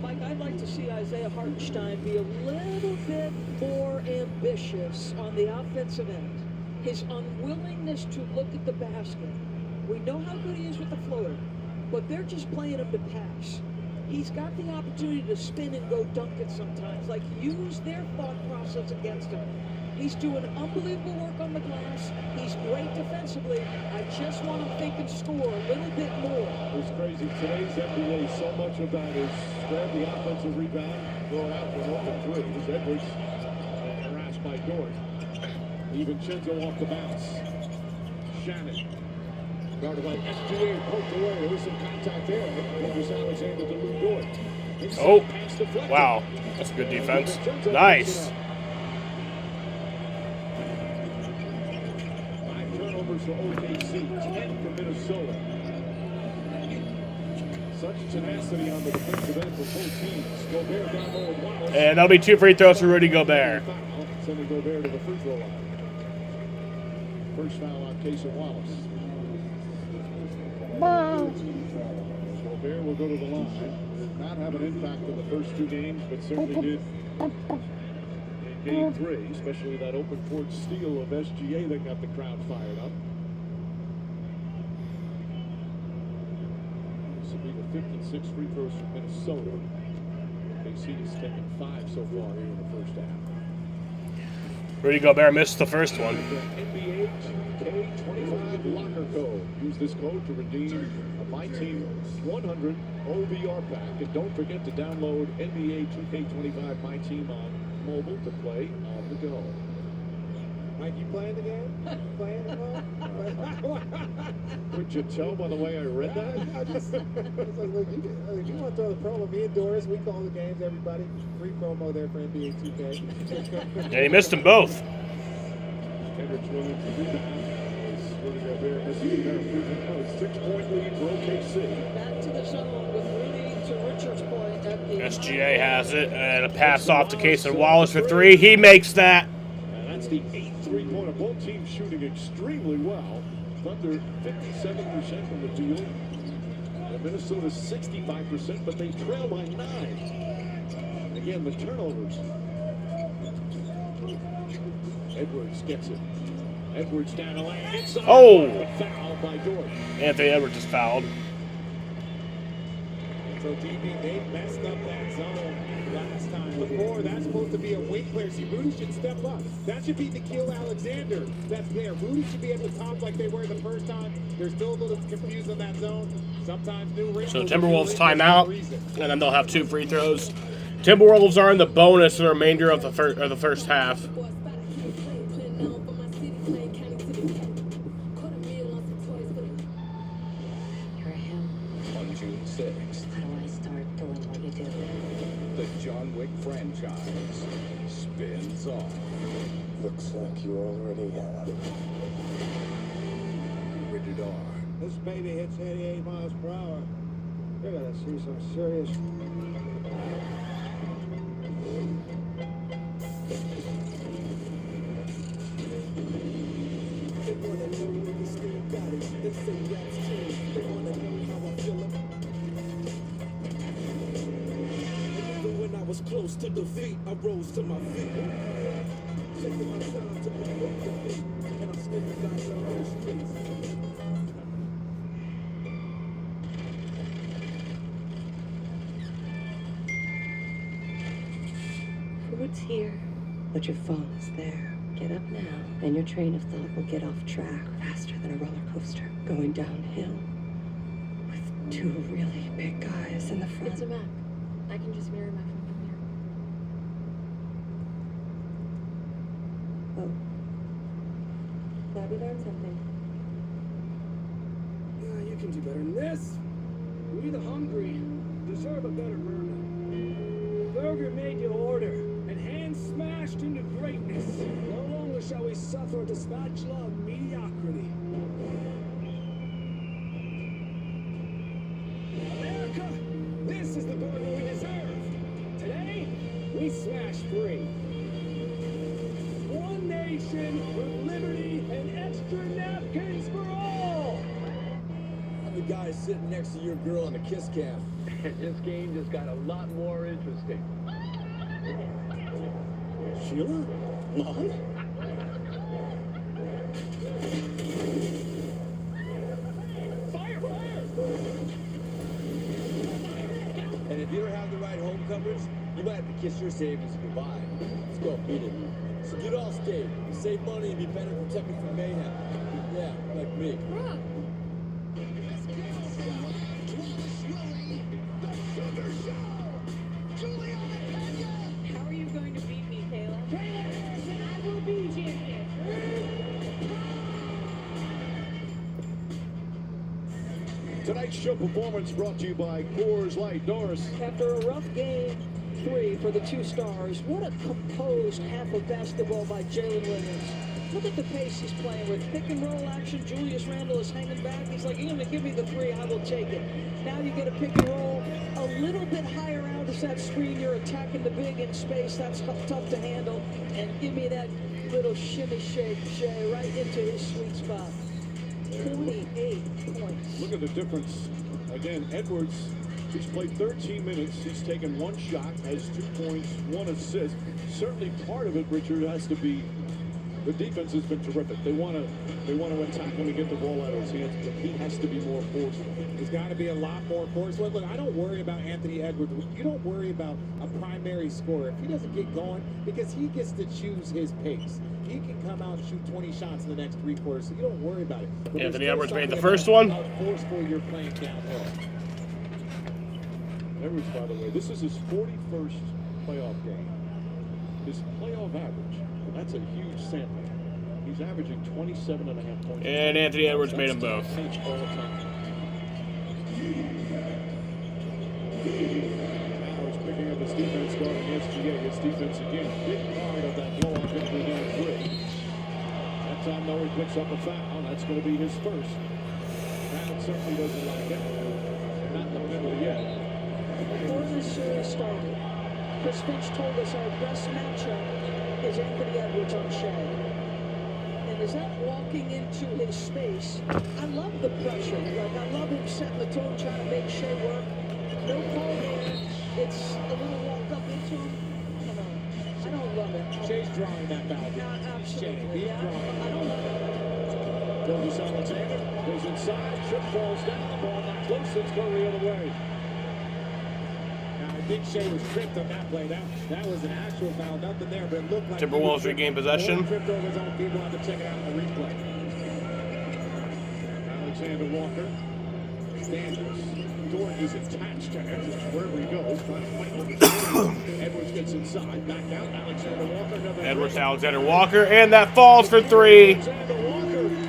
Speaker 8: Mike, I'd like to see Isaiah Hartenstein be a little bit more ambitious on the offensive end. His unwillingness to look at the basket. We know how good he is with the floater, but they're just playing him to pass. He's got the opportunity to spin and go dunk it sometimes, like use their thought process against him. He's doing unbelievable work on the glass. He's great defensively. I just want him thinking score a little bit more.
Speaker 1: It's crazy. Today's NBA, so much of that is grab the offensive rebound, throw it out for an open three. As Edwards harassed by Dort. Even Chenzo off the bounce. Shannon. Guarded by SGA, poked away. There was some contact there. Edwards Alexander to Lou Dort.
Speaker 3: Oh, wow. That's good defense. Nice.
Speaker 1: For OKC, 10 for Minnesota. Such tenacity on the defensive end for both teams. Gobert down low with Wallace.
Speaker 3: And that'll be 2 free throws for Rudy Gobert.
Speaker 1: Sending Gobert to the free throw line. First foul on Casey Wallace. Gobert will go to the line. Did not have an impact in the first 2 games, but certainly did in game 3, especially that open court steal of SGA that got the crowd fired up. This will be the 5th and 6th free throws from Minnesota. KC has taken 5 so far here in the first half.
Speaker 3: Rudy Gobert missed the first one.
Speaker 1: NBA 2K25 locker code. Use this code to redeem a My Team 100 OVR pack. And don't forget to download NBA 2K25 My Team on mobile to play on the go.
Speaker 7: Mike, you playing the game? Playing the game?
Speaker 1: Could you tell by the way I read that?
Speaker 7: I was like, look, you want to throw the promo? Me and Doris, we call the games, everybody. Free promo there for NBA 2K.
Speaker 3: And he missed them both.
Speaker 1: Kendrick Williams the rebound. Rudy Gobert missing their free throw. 6-point lead for OKC.
Speaker 8: Back to the zone with Rudy to Richard's point at the
Speaker 3: SGA has it, and a pass off to Casey Wallace for 3. He makes that.
Speaker 1: And that's the 8th three-pointer. Both teams shooting extremely well. Thunder 57% from the field. And Minnesota 65%, but they trail by 9. Again, the turnovers. Edwards gets it. Edwards down the lane. Inside.
Speaker 3: Oh!
Speaker 1: Foul by Dort.
Speaker 3: Anthony Edwards is fouled.
Speaker 7: So DB, they messed up that zone last time. Before, that's supposed to be a wing player. See, Rudy should step up. That should be Nikhil Alexander that's there. Rudy should be able to top like they were the first time. They're still a little confused on that zone. Sometimes new rings.
Speaker 3: So Timberwolves timeout, and then they'll have 2 free throws. Timberwolves are in the bonus for the remainder of the first half.
Speaker 6: On June 6th,
Speaker 16: How do I start doing what you do?
Speaker 6: the John Wick franchise
Speaker 15: spins off.
Speaker 6: Looks like you already have.
Speaker 15: Rated R.
Speaker 7: This baby hits 88 miles per hour. You're gonna see some serious.
Speaker 18: They wanna know where you still got it. They say that's changed. They wanna know how I feel. And even when I was close to defeat, I rose to my feet. Taking my time to provoke defeat, and I'm slipping back on those streets.
Speaker 11: Fruit's here, but your fall is there. Get up now, and your train of thought will get off track faster than a roller coaster going downhill with two really big guys in the front.
Speaker 19: It's a Mac. I can just mirror my phone from here.
Speaker 11: Oh. Glad we learned something.
Speaker 18: Yeah, you can do better than this.
Speaker 17: We the hungry deserve a better burger. Burger made to order and hand smashed into greatness. No longer shall we suffer the spatula of mediocrity. America, this is the burger we deserve. Today, we smash free. One nation with liberty and extra napkins for all.
Speaker 18: I'm the guy sitting next to your girl on the kiss cam.
Speaker 17: This game just got a lot more interesting.
Speaker 18: Sheila? Mom?
Speaker 17: Fire, fire!
Speaker 18: And if you don't have the right home coverage, you might have to kiss your savings goodbye. Let's go, beat it. So get all state, save money, and be better protected from mayhem. Yeah, like me.
Speaker 19: Bruh.
Speaker 8: How are you going to beat me, Kayla?
Speaker 9: Kayla Harrison, I will be champion.
Speaker 1: Tonight's show performance brought to you by Coors Light. Doris.
Speaker 8: After a rough game 3 for the two stars, what a composed half of basketball by Jalen Williams. Look at the pace he's playing with. Pick and roll action. Julius Randle is hanging back. He's like, you're going to give me the 3, I will take it. Now you get a pick and roll. A little bit higher out is that screen. You're attacking the big in space. That's tough to handle. And give me that little shimmy shake, Shea, right into his sweet spot. 28 points.
Speaker 1: Look at the difference. Again, Edwards, he's played 13 minutes. He's taken 1 shot, has 2 points, 1 assist. Certainly part of it, Richard, has to be the defense has been terrific. They want to attack him and get the ball out of his hands, but he has to be more forceful.
Speaker 7: He's got to be a lot more forceful. Look, I don't worry about Anthony Edwards. You don't worry about a primary scorer. If he doesn't get going, because he gets to choose his pace. He can come out and shoot 20 shots in the next 3 quarters, so you don't worry about it. But
Speaker 3: Anthony
Speaker 7: there's
Speaker 3: Edwards
Speaker 7: still
Speaker 3: made the
Speaker 7: something
Speaker 3: first
Speaker 7: about
Speaker 3: one.
Speaker 7: How forceful you're playing downhill.
Speaker 1: Edwards, by the way, this is his 41st playoff game. His playoff average, and that's a huge sample. He's averaging 27.5 points.
Speaker 3: And Anthony Edwards made them both.
Speaker 1: All the time. Now he's picking up his defense guarding SGA. His defense again, big part of that blowout victory game 3. That time though he picks up a foul. That's going to be his first. Brown certainly doesn't like it. They're not in the middle yet.
Speaker 8: Before this series started, Chris Finch told us our best matchup is Anthony Edwards on Shea. And as I'm walking into his space, I love the pressure. Like, I love him setting the tone, trying to make Shea work. No call there. It's a little walk up into him. Come on. I don't love it.
Speaker 7: Shea's drawing that foul.
Speaker 8: Not absolutely.
Speaker 7: He's
Speaker 8: Yeah,
Speaker 7: drawing.
Speaker 8: I don't love it.
Speaker 1: Gilgeous Alexander goes inside, chip falls down, ball not close, it's going the other way.
Speaker 7: Now, I think Shea was tripped on that play. That was an actual foul, nothing there, but it looked like
Speaker 3: Timberwolves regain possession.
Speaker 7: He tripped over his own feet. We'll have to check it out in the replay.
Speaker 1: Alexander Walker stands. Dort is attached to Edwards wherever he goes, trying to fight over his screen. Edwards gets inside, back out. Alexander Walker, another
Speaker 3: Edwards to Alexander Walker, and that falls for 3. It's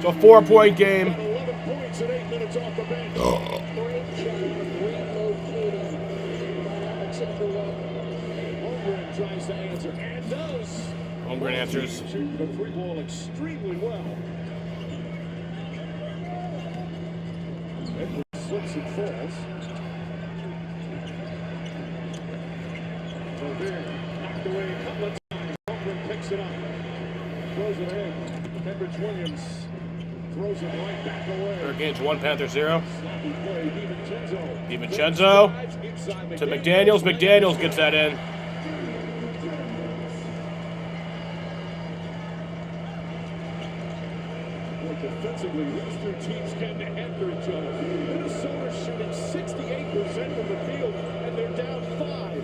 Speaker 3: a 4-point game.
Speaker 1: 11 points at 8 minutes off the bench.
Speaker 8: Great job relocating by Alexander Walker.
Speaker 1: Holmgren tries to answer, and does.
Speaker 3: Holmgren answers.
Speaker 1: Shooting the free ball extremely well. Edwards slips and falls. Gobert knocked away a couple of times. Holmgren picks it up. Throws it in. Cambridge Williams throws it right back away.
Speaker 3: Hurricanes 1, Panthers 0.
Speaker 1: Sloppy play.
Speaker 3: DiVincenzo to McDaniels. McDaniels gets that in.
Speaker 1: Defensively, these two teams can after each other. Minnesota shooting 68% from the field, and they're down 5.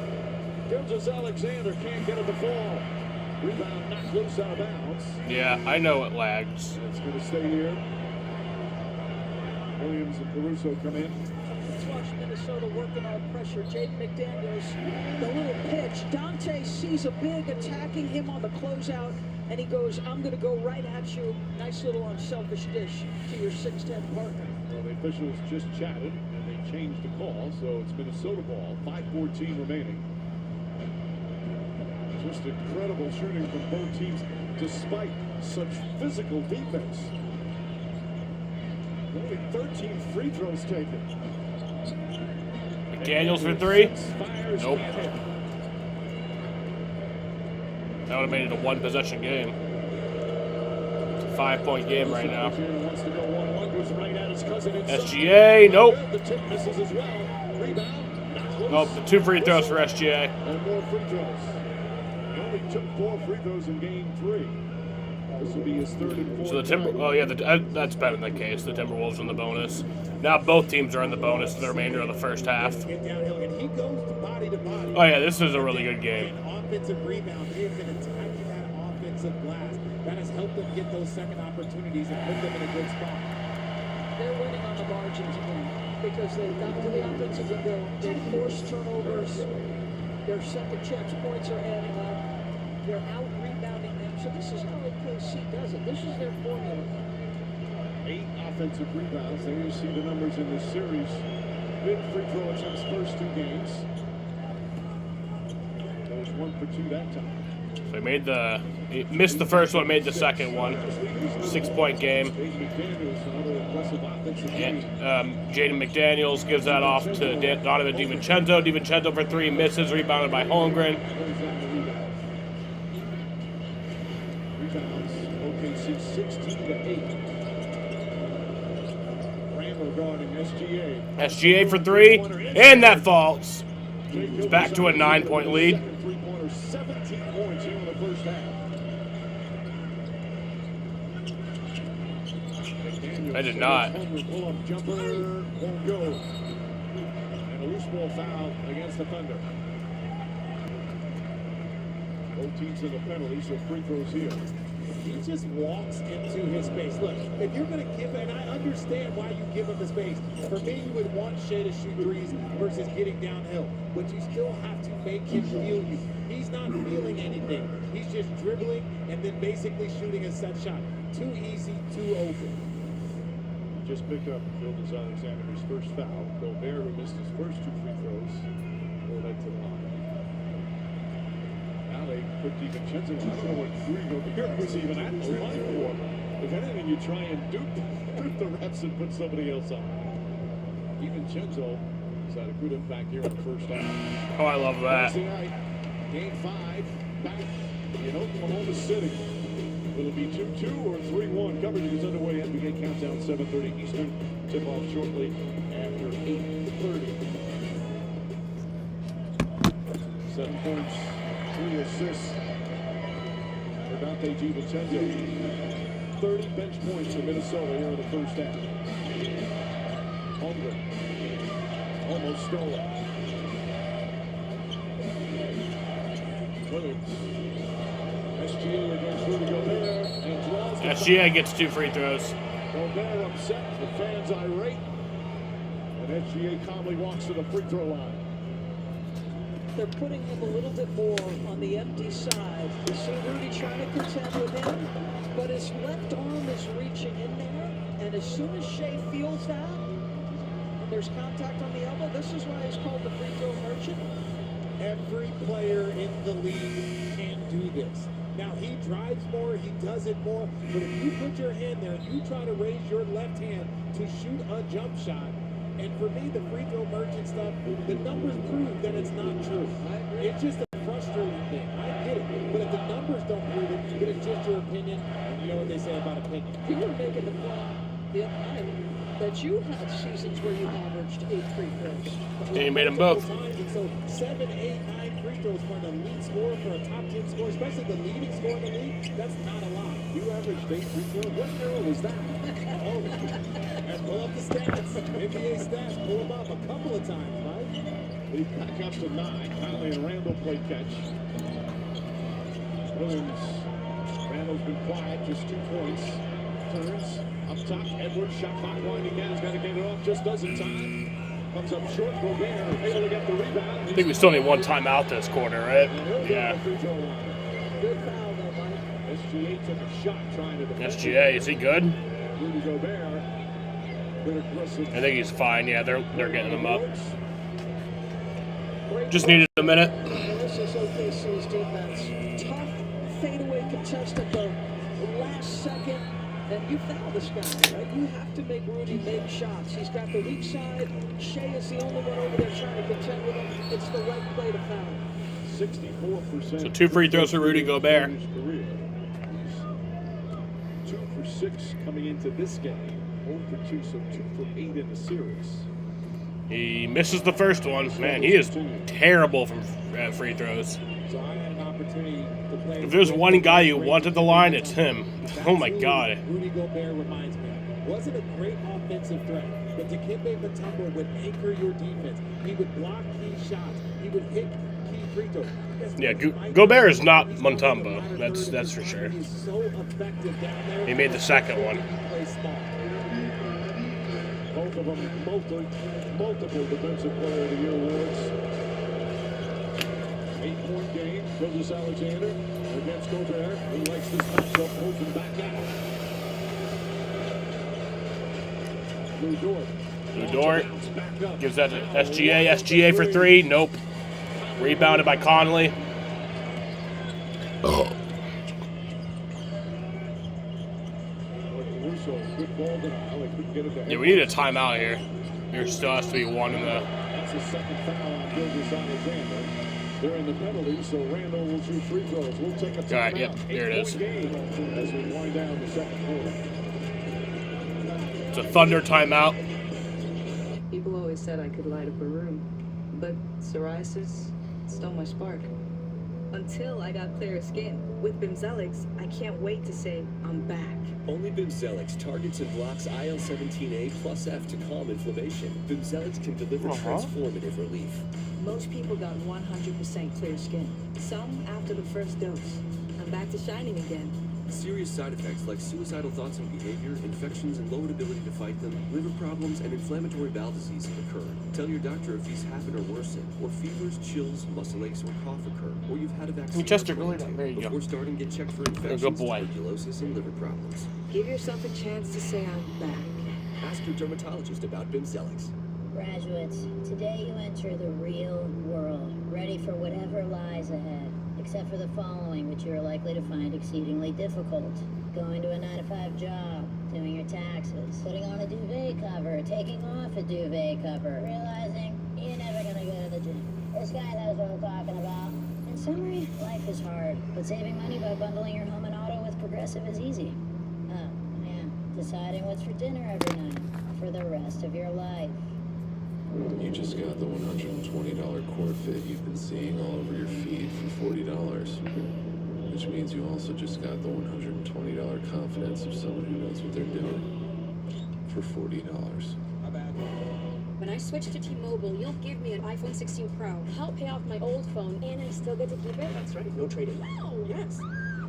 Speaker 1: Gilgeous-Alexander can't get it to fall. Rebound knocked loose out of bounds.
Speaker 3: Yeah, I know it lags.
Speaker 1: It's going to stay here. Williams and Caruso come in.
Speaker 8: Let's watch Minnesota working on pressure. Jaden McDaniels, the little pitch. Dante sees a big attacking him on the closeout, and he goes, I'm going to go right at you. Nice little unselfish dish to your 6'10 partner.
Speaker 1: Well, the officials just chatted, and they changed the call, so it's Minnesota ball. 5:14 remaining. Just incredible shooting from both teams, despite such physical defense. Only 13 free throws taken.
Speaker 3: McDaniels for 3? Nope. That would have made it a 1-possession game. It's a 5-point game right now. SGA, nope.
Speaker 1: The tip misses as well. Rebound.
Speaker 3: Nope, the 2 free throws for SGA.
Speaker 1: And more free throws. He only took 4 free throws in game 3. This will be his 3rd and 4th.
Speaker 3: So that's better in that case. The Timberwolves in the bonus. Now both teams are in the bonus for the remainder of the first half.
Speaker 2: Get downhill, and he goes to body to body.
Speaker 3: Oh yeah, this is a really good game.
Speaker 2: Offensive rebound. They have been attacking that offensive glass. That has helped them get those second opportunities and put them in a good spot.
Speaker 8: They're winning on the margins again because they've got to the offensive window. They force turnovers. Their second chance points are adding up. They're out rebounding them. So this is how OKC does it. This is their formula.
Speaker 1: 8 offensive rebounds. There you see the numbers in this series. Big free throw attempts first 2 games. That was 1 for 2 that time.
Speaker 3: So he missed the first one, made the second one. 6-point game. And Jaden McDaniels gives that off to Donovan DiVincenzo. DiVincenzo for 3, misses, rebounded by Holmgren.
Speaker 1: Rebounds, OKC 16-8. Randall guarding SGA.
Speaker 3: SGA for 3, and that falls. It's back to a 9-point lead.
Speaker 1: 17 points here in the first half.
Speaker 3: I did not.
Speaker 1: Pull-up jumper won't go. And a loose ball foul against the Thunder. Both teams in the penalty, so free throws here.
Speaker 2: He just walks into his space. Look, if you're going to give, and I understand why you give him the space. For me, you would want Shea to shoot threes versus getting downhill. But you still have to make him feel you. He's not feeling anything. He's just dribbling and then basically shooting a set shot. Too easy, too open.
Speaker 1: Just picked up Gilgeous-Alexander's first foul. Gobert, who missed his first 2 free throws, will head to the line. Now they put DiVincenzo. I don't know what Rudy Gobert was even at the line for. If anything, you try and dupe the reps and put somebody else on. DiVincenzo has had a good impact here in the first half.
Speaker 3: Oh, I love that.
Speaker 1: Thursday night, game 5, back in Oklahoma City. Will it be 2-2 or 3-1? Coverage is underway. NBA countdown 7:30 Eastern. Tip off shortly after 8:30. 7 points, 3 assists for Dante DiVincenzo. 30 bench points for Minnesota here in the first half. Holmgren almost stole it. Williams. SGA against Rudy Gobert and draws the
Speaker 3: SGA gets 2 free throws.
Speaker 1: Gobert upset, the fans irate, and SGA calmly walks to the free throw line.
Speaker 8: They're putting him a little bit more on the empty side. You see Rudy trying to contend with him, but his left arm is reaching in there, and as soon as Shea feels that, and there's contact on the elbow, this is why he's called the free throw merchant.
Speaker 7: Every player in the league can do this. Now, he drives more, he does it more, but if you put your hand there and you try to raise your left hand to shoot a jump shot, and for me, the free throw merchant stuff, the numbers prove that it's not true. It's just a frustrating thing. I get it. But if the numbers don't prove it, then it's just your opinion. And you know what they say about opinion.
Speaker 8: You were making the point the other night that you had seasons where you averaged 8 free throws.
Speaker 3: And you made them both.
Speaker 7: And so 7, 8, 9 free throws for an elite scorer, for a top 10 scorer, especially the leading scorer in the league, that's not a lot.
Speaker 1: You averaged 8 free throws. What arrow was that?
Speaker 7: Oh, and pull up the stats. NBA stats, pull them up a couple of times, right?
Speaker 1: They back up to 9. Conley and Randall play catch. Williams. Randall's been quiet, just 2 points. Turns up top. Edwards, shot clock winding down. He's got to get it off. Just doesn't time. Comes up short. Gobert able to get the rebound.
Speaker 3: I think we still need one timeout this quarter, right? Yeah.
Speaker 7: Good foul, though, Mike.
Speaker 1: SGA took a shot trying to defend.
Speaker 3: SGA, is he good?
Speaker 1: Rudy Gobert. Bit aggressive.
Speaker 3: I think he's fine. Yeah, they're getting him up. Just needed a minute.
Speaker 8: This is OKC's defense. Tough fadeaway contest at the last second. And you foul this guy, right? You have to make Rudy make shots. He's got the weak side. Shea is the only one over there trying to contend with him. It's the right play to foul.
Speaker 1: 64%.
Speaker 3: So 2 free throws for Rudy Gobert.
Speaker 1: 2 for 6 coming into this game. 0 for 2, so 2 for 8 in the series.
Speaker 3: He misses the first one. Man, he is terrible from free throws.
Speaker 7: So I had an opportunity to play.
Speaker 3: If there's one guy you want at the line, it's him. Oh my God.
Speaker 7: Rudy Gobert reminds me of. Wasn't a great offensive threat, but Dikembe Mutombo would anchor your defense. He would block key shots. He would hit key free throws.
Speaker 3: Yeah, Gobert is not Mutombo. That's for sure.
Speaker 7: He's so effective down there.
Speaker 3: He made the second one.
Speaker 7: He plays small.
Speaker 1: Both of them multiple defensive player of the year awards. 8-point game. Gilgeous Alexander against Gobert. He likes this matchup. Pulls him back out. Lou Dort.
Speaker 3: Lou Dort gives that to SGA. SGA for 3. Nope. Rebounded by Conley. Oh. Yeah, we need a timeout here. There still has to be one in the.
Speaker 1: That's the second foul on Gilgeous Alexander. They're in the penalty, so Randall will shoot free throws. We'll take a timeout.
Speaker 3: All right, yep, there it is.
Speaker 1: As we wind down the second quarter.
Speaker 3: It's a Thunder timeout.
Speaker 20: People always said I could light up a room, but psoriasis stole my spark.
Speaker 14: Until I got clearer skin. With Bimzelx, I can't wait to say I'm back.
Speaker 21: Only Bimzelx targets and blocks IL-17A plus F to calm inflammation. Bimzelx can deliver transformative relief.
Speaker 14: Most people got 100% clear skin. Some after the first dose. I'm back to shining again.
Speaker 21: Serious side effects like suicidal thoughts and behavior, infections and lowered ability to fight them, liver problems, and inflammatory bowel disease have occurred. Tell your doctor if these happen or worsen, or fevers, chills, muscle aches, or cough occur, or you've had a vaccine.
Speaker 3: Chester, go ahead. There you go.
Speaker 21: Before starting, get checked for infections, tuberculosis, and liver problems.
Speaker 14: Give yourself a chance to say I'm back.
Speaker 21: Ask your dermatologist about Bimzelx.
Speaker 16: Graduates, today you enter the real world, ready for whatever lies ahead. Except for the following, which you are likely to find exceedingly difficult. Going to a 9-to-5 job, doing your taxes, putting on a duvet cover, taking off a duvet cover, realizing you're never gonna go to the gym. This guy knows what I'm talking about. In summary, life is hard, but saving money by bundling your home and auto with Progressive is easy. Oh, yeah, deciding what's for dinner every night, for the rest of your life.
Speaker 22: You just got the $120 core fit you've been seeing all over your feed for $40, which means you also just got the $120 confidence of someone who knows what they're doing for $40.
Speaker 24: When I switch to T-Mobile, you'll give me an iPhone 16 Pro, help pay off my old phone, and I still get to keep it?
Speaker 6: That's right, no trade-in.
Speaker 24: Wow!
Speaker 6: Yes!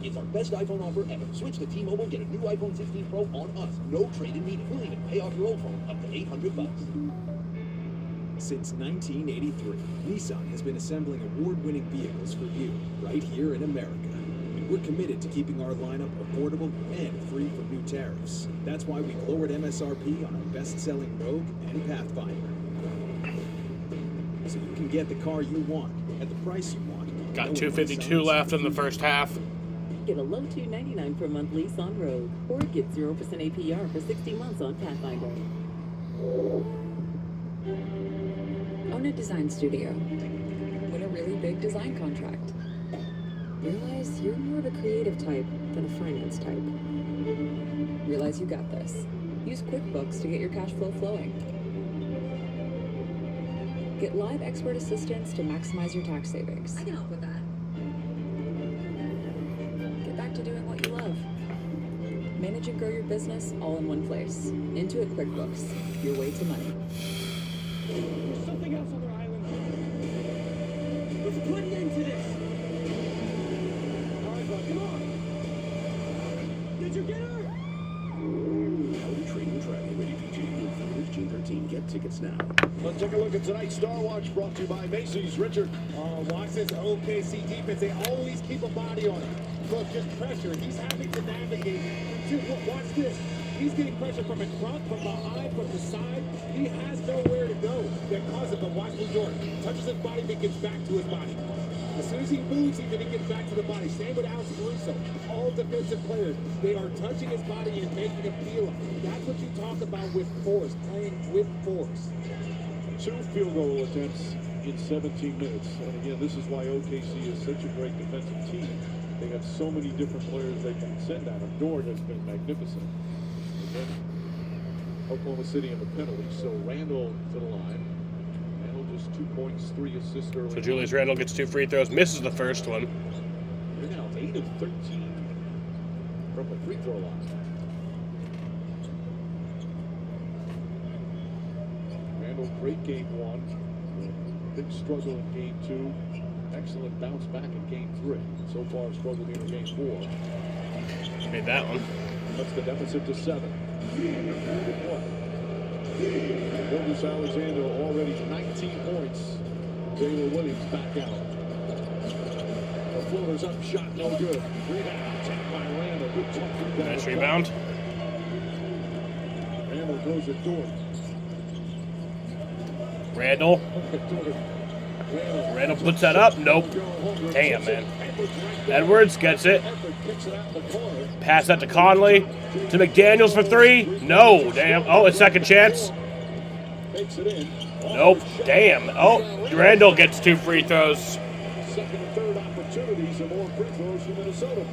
Speaker 6: It's our best iPhone offer ever. Switch to T-Mobile, get a new iPhone 16 Pro on us. No trade-in needed. We'll even pay off your old phone up to $800.
Speaker 18: Since 1983, Nissan has been assembling award-winning vehicles for you, right here in America. And we're committed to keeping our lineup affordable and free from new tariffs. That's why we lowered MSRP on our best-selling Rogue and Pathfinder. so you can get the car you want at the price you want.
Speaker 3: Got 252 left in the first half.
Speaker 19: Get a low $299 per month lease on Rogue, or get 0% APR for 60 months on Pathfinder. Own a design studio. Win a really big design contract. Realize you're more of a creative type than a finance type. Realize you got this. Use QuickBooks to get your cash flow flowing. Get live expert assistance to maximize your tax savings.
Speaker 14: I can help with that.
Speaker 19: Get back to doing what you love. Manage and grow your business all in one place. Intuit QuickBooks, your way to money.
Speaker 17: There's something else on their island. Let's put an end to this. All right, bud, come on. Did you get her?
Speaker 6: Audi Trading Track, rated PG. Through June 13. Get tickets now.
Speaker 1: Let's take a look at tonight's Star Watch, brought to you by Macy's. Richard.
Speaker 7: Watch this OKC defense. They always keep a body on him. Look, just pressure. He's having to navigate. Watch this. He's getting pressure from in front, from behind, from the side. He has nowhere to go. That causes it, but watch Lujor. Touches his body, then gets back to his body. As soon as he moves, then he gets back to the body. Same with Alex Caruso. All defensive players, they are touching his body and making him feel it. That's what you talk about with force, playing with force.
Speaker 1: 2 field goal attempts in 17 minutes. And again, this is why OKC is such a great defensive team. They have so many different players they can send at him. Dort has been magnificent. Again, Oklahoma City in the penalty. So Randall to the line. Randall just 2 points, 3 assists early.
Speaker 3: So Julius Randle gets 2 free throws, misses the first one.
Speaker 1: They're now 8 of 13 from the free throw line. Randall, great game 1. Big struggle in game 2. Excellent bounce back in game 3. So far, struggled here in game 4.
Speaker 3: Made that one.
Speaker 1: That's the deficit to 7. Good play. Gilgeous Alexander already 19 points. Taylor Williams back out. The floater's up, shot no good. Rebound, tapped by Randall. Good tough rebound.
Speaker 3: Nice rebound.
Speaker 1: Randall goes at Dort.
Speaker 3: Randall. Randall puts that up. Nope. Damn, man. Edwards gets it. Pass that to Conley. To McDaniels for 3. No. Damn. Oh, a second chance. Nope. Damn. Oh, Randall gets 2 free throws.
Speaker 1: Second and third opportunities and more free throws for Minnesota.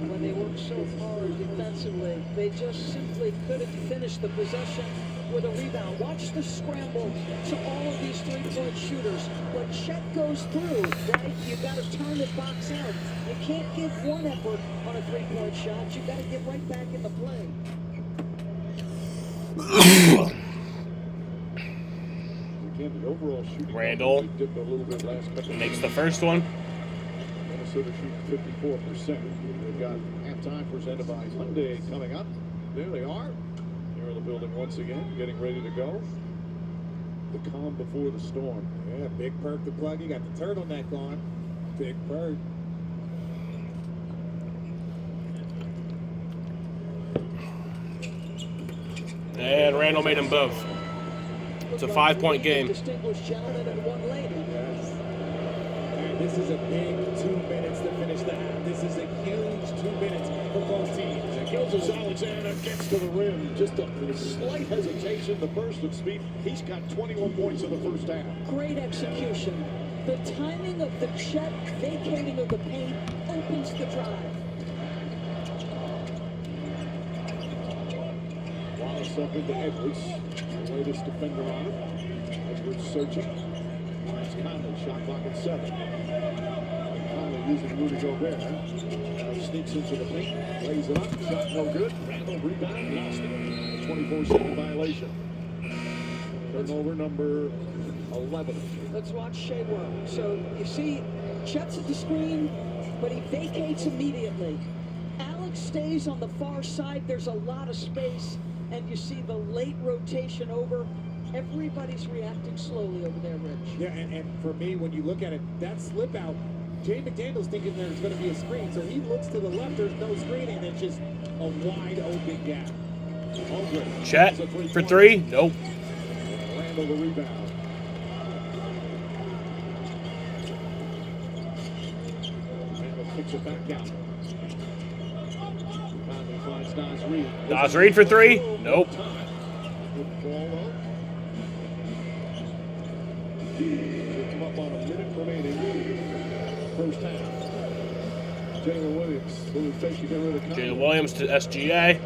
Speaker 8: When they work so hard defensively, they just simply couldn't finish the possession with a rebound. Watch the scramble to all of these three-point shooters. When Chet goes through, right, you got to turn the box out. You can't give one effort on a three-point shot. You got to get right back in the play.
Speaker 1: Again, the overall shooting
Speaker 3: Randall
Speaker 1: dipped a little bit last couple
Speaker 3: makes the first one.
Speaker 1: Minnesota shoots 54%. They've got halftime presented by Hyundai coming up. There they are. Here in the building once again, getting ready to go. The calm before the storm.
Speaker 7: Yeah, big perk to plug. You got the turtleneck on. Big perk.
Speaker 3: And Randall made them both. It's a 5-point game.
Speaker 8: Distinguished gentleman and one lady.
Speaker 7: Yes. And this is a big 2 minutes to finish the half. This is a huge 2 minutes for both teams.
Speaker 1: Gilgeous Alexander gets to the rim. Just a slight hesitation, the burst of speed. He's got 21 points in the first half.
Speaker 8: Great execution. The timing of the Chet vacating of the paint opens the drive.
Speaker 1: Wallace up into Edwards. The latest defender on him. Edwards searching. Finds Conley. Shot clock at 7. Conley using Rudy Gobert. Now sneaks into the paint. Lays it up. Shot no good. Randall rebound. Lost it. 24-second violation. Turnover number 11.
Speaker 8: Let's watch Shea work. So you see, Chet's at the screen, but he vacates immediately. Alex stays on the far side. There's a lot of space, and you see the late rotation over. Everybody's reacting slowly over there, Rich.
Speaker 7: Yeah, and for me, when you look at it, that slip out, Jay McDaniels thinking there's going to be a screen, so he looks to the left, there's no screening, and it's just a wide open gap.
Speaker 3: Chet for 3. Nope.
Speaker 1: Randall the rebound. Randall kicks it back out. Conley finds Naz Reid.
Speaker 3: Naz Reid for three? Nope.
Speaker 1: Good ball up. He'll come up on a minute remaining. First half. Jalen Williams will take to get rid of Conley.
Speaker 3: Jalen Williams to SGA.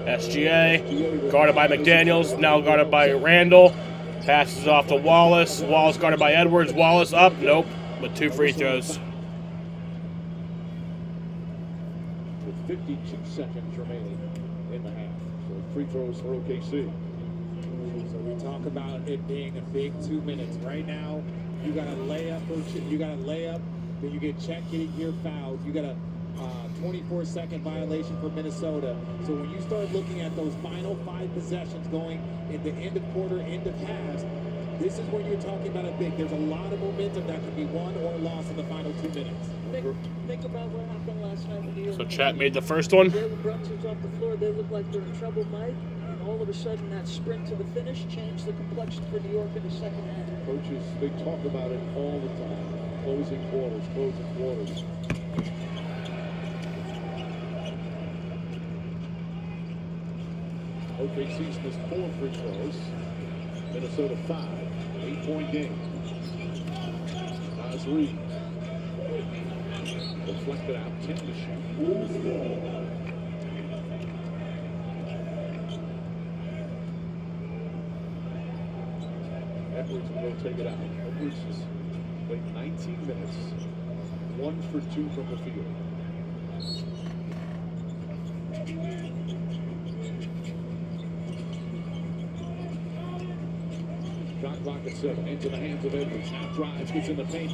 Speaker 3: SGA guarded by McDaniels. Now guarded by Randall. Passes off to Wallace. Wallace guarded by Edwards. Wallace up. Nope. With 2 free throws.
Speaker 1: With 52 seconds remaining in the half. So free throws for OKC.
Speaker 7: So we talk about it being a big 2 minutes. Right now, you got a layup, then you get checked getting gear fouled. You got a 24-second violation for Minnesota. So when you start looking at those final 5 possessions going in the end of quarter, end of halves, this is when you're talking about a big. There's a lot of momentum that can be won or lost in the final 2 minutes.
Speaker 8: Think about what happened last night with the
Speaker 3: So Chat made the first one.
Speaker 8: Jalen Brunson's off the floor. They look like they're in trouble, Mike. And all of a sudden, that sprint to the finish changed the complexion for New York in the second half.
Speaker 1: Coaches, they talk about it all the time. Closing quarters, closing quarters. OKC's missed 4 free throws. Minnesota 5. 8-point game. Naz Reid. Deflected out. 10 to shoot. Edwards will go take it out. Edwards has played 19 minutes. 1 for 2 from the field. Shot clock at 7. Into the hands of Edwards. Now drives, gets in the paint.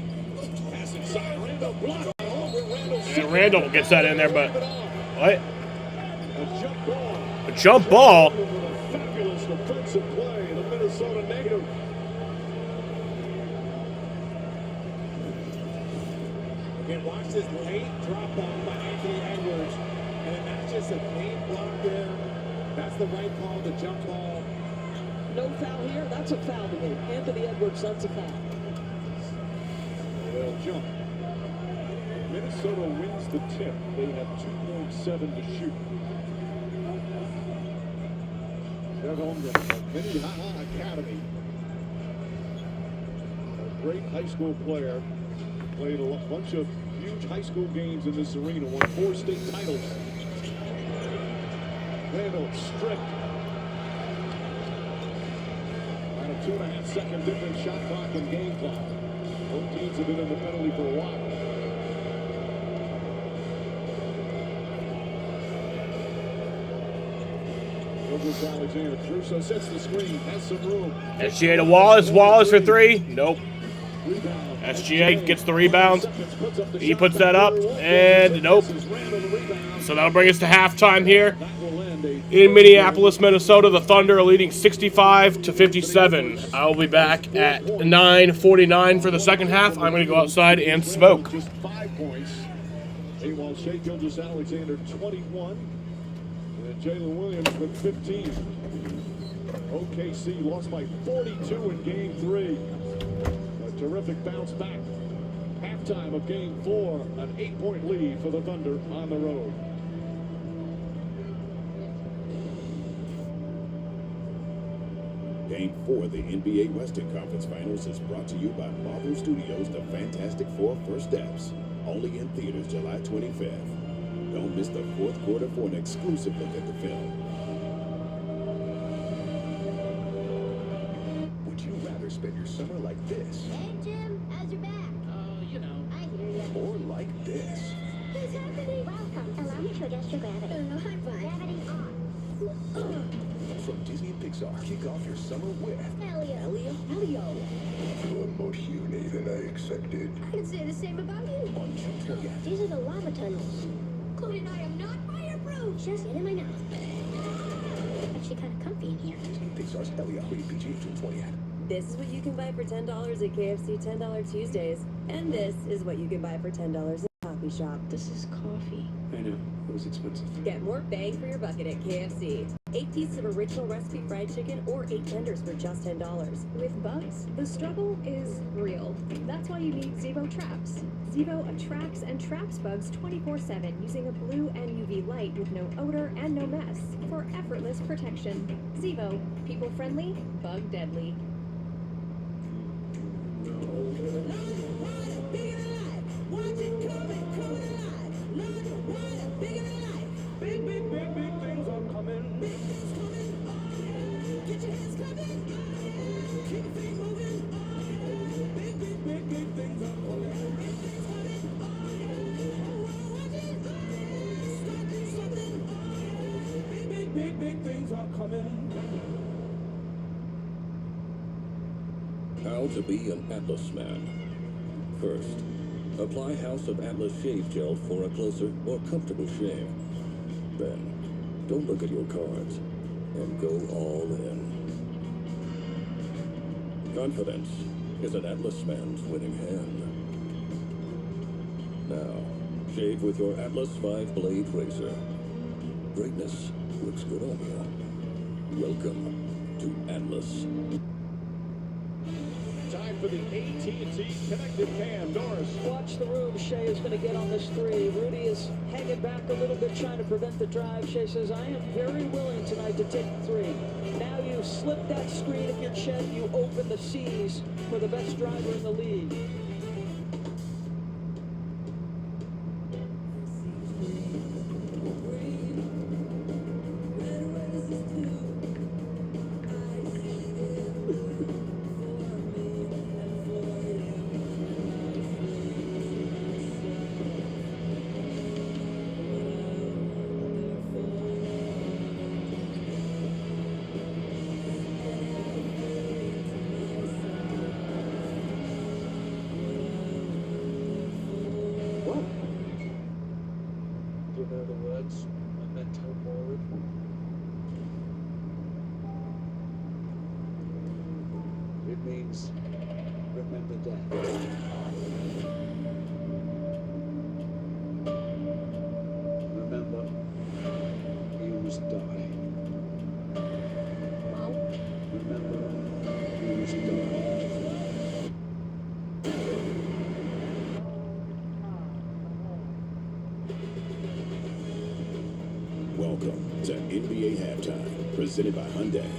Speaker 1: Pass inside. Randall blocked.
Speaker 3: And Randall gets that in there, but what?
Speaker 1: A jump ball.
Speaker 3: A jump ball?
Speaker 1: Fabulous defensive play. The Minnesota native.
Speaker 7: Again, watch this late drop off by Anthony Edwards. And then that's just a clean block there. That's the right call, the jump ball.
Speaker 8: No foul here. That's a foul to me. Anthony Edwards, that's a foul.
Speaker 1: They'll jump. Minnesota wins the tip. They have 2.7 to shoot. Jeff Holmgren of Minnehaha Academy. A great high school player. Played a bunch of huge high school games in this arena. Won 4 state titles. Randall stripped. And a 2.5-second difference shot clock and game clock. Both teams have been in the penalty for a while. Alexander Caruso sets the screen, has some room.
Speaker 3: SGA to Wallace. Wallace for 3. Nope. SGA gets the rebound. He puts that up, and nope. So that'll bring us to halftime here in Minneapolis, Minnesota. The Thunder are leading 65-57. I'll be back at 9:49 for the second half. I'm going to go outside and smoke.
Speaker 1: Just 5 points. Meanwhile, Shai Gilgeous-Alexander 21. And Jalen Williams with 15. OKC lost by 42 in Game 3. A terrific bounce back. Halftime of Game 4, an 8-point lead for the Thunder on the road.
Speaker 15: Game 4 of the NBA Western Conference Finals is brought to you by Marvel Studios' The Fantastic Four First Steps. Only in theaters July 25th. Don't miss the fourth quarter for an exclusive look at the film.
Speaker 6: Would you rather spend your summer like this?
Speaker 9: Hey, Jim, how's your back?
Speaker 6: You know.
Speaker 9: I hear you.
Speaker 6: Or like this?
Speaker 9: What's happening? Welcome. Allow me to adjust your gravity. High five. Gravity on.
Speaker 6: From Disney and Pixar, kick off your summer with
Speaker 9: Elio.
Speaker 6: You're more unique than I expected.
Speaker 9: I can say the same about you.
Speaker 6: On June 20th.
Speaker 9: These are the lava tunnels. Chloe and I am not fireproof. Just get in my mouth. Actually kind of comfy in here.
Speaker 6: Disney and Pixar's Elio. Rated PG June 20th.
Speaker 11: This is what you can buy for $10 at KFC $10 Tuesdays. And this is what you can buy for $10 at Taco
Speaker 14: coffee shop.
Speaker 11: This is coffee.
Speaker 21: I know, it was expensive.
Speaker 14: Get more bang for your bucket at KFC. 8 pieces of original recipe fried chicken or 8 tenders for just $10.
Speaker 5: With bugs, the struggle is real. That's why you need Zevo Traps. Zevo attracts and traps bugs 24/7 using a blue and UV light with no odor and no mess for effortless protection. Zevo, people friendly, bug deadly.
Speaker 17: Big, big, big, big things are coming. Big things coming. Get your hands clapping. Keep your feet moving. Big, big, big, big things are coming. Big things coming. Start something. Big, big, big, big things are coming.
Speaker 10: How to be an Atlas man. First, apply House of Atlas Shave Gel for a closer, more comfortable shave. Then, don't look at your cards and go all in. Confidence is an Atlas man's winning hand. Now, shave with your Atlas 5-blade razor. Greatness looks good on you. Welcome to Atlas.
Speaker 1: Time for the AT&T Connected Cam. Doris.
Speaker 8: Watch the room. Shea is going to get on this three. Rudy is hanging back a little bit, trying to prevent the drive. Shea says, I am very willing tonight to take the three. Now you slip that screen if you're Chet. You open the C's for the best driver in the league.
Speaker 6: It means remember death. Remember, you must die. Remember, you must die.
Speaker 15: Welcome to NBA Halftime, presented by Hyundai.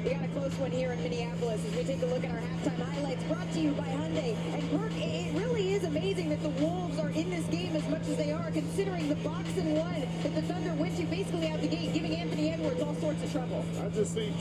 Speaker 14: We got a close one here in Minneapolis as we take a look at our halftime highlights brought to you by Hyundai. And Kirk, it really is amazing that the Wolves are in this game as much as they are, considering the box and one that the Thunder went to basically out the gate, giving Anthony Edwards all sorts of trouble.
Speaker 2: I just see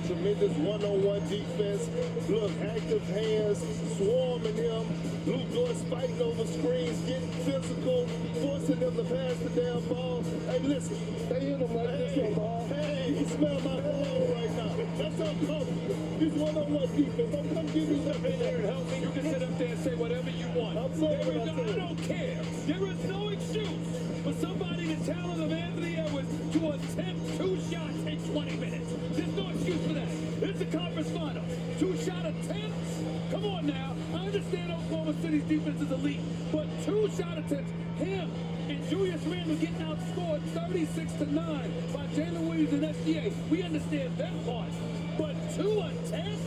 Speaker 2: tremendous one-on-one defense. Look, active hands, swarming him. Luke Doris fighting over screens, getting physical, forcing them to pass the damn ball. Hey, listen, they hit him like this on ball. Hey, he smell my cologne right now. That's uncomfortable. This one-on-one defense. Don't come give me
Speaker 1: Step in there and help me. You can sit up there and say whatever you want.
Speaker 2: I'm sorry,
Speaker 1: I don't care. There is no excuse for somebody the talent of Anthony Edwards to attempt 2 shots in 20 minutes. There's no excuse for that. It's the conference final. 2-shot attempts? Come on now. I understand Oklahoma City's defense is elite, but 2-shot attempts, him and Julius Randle getting outscored 36-9 by Jalen Williams and SGA. We understand that part. But 2 attempts?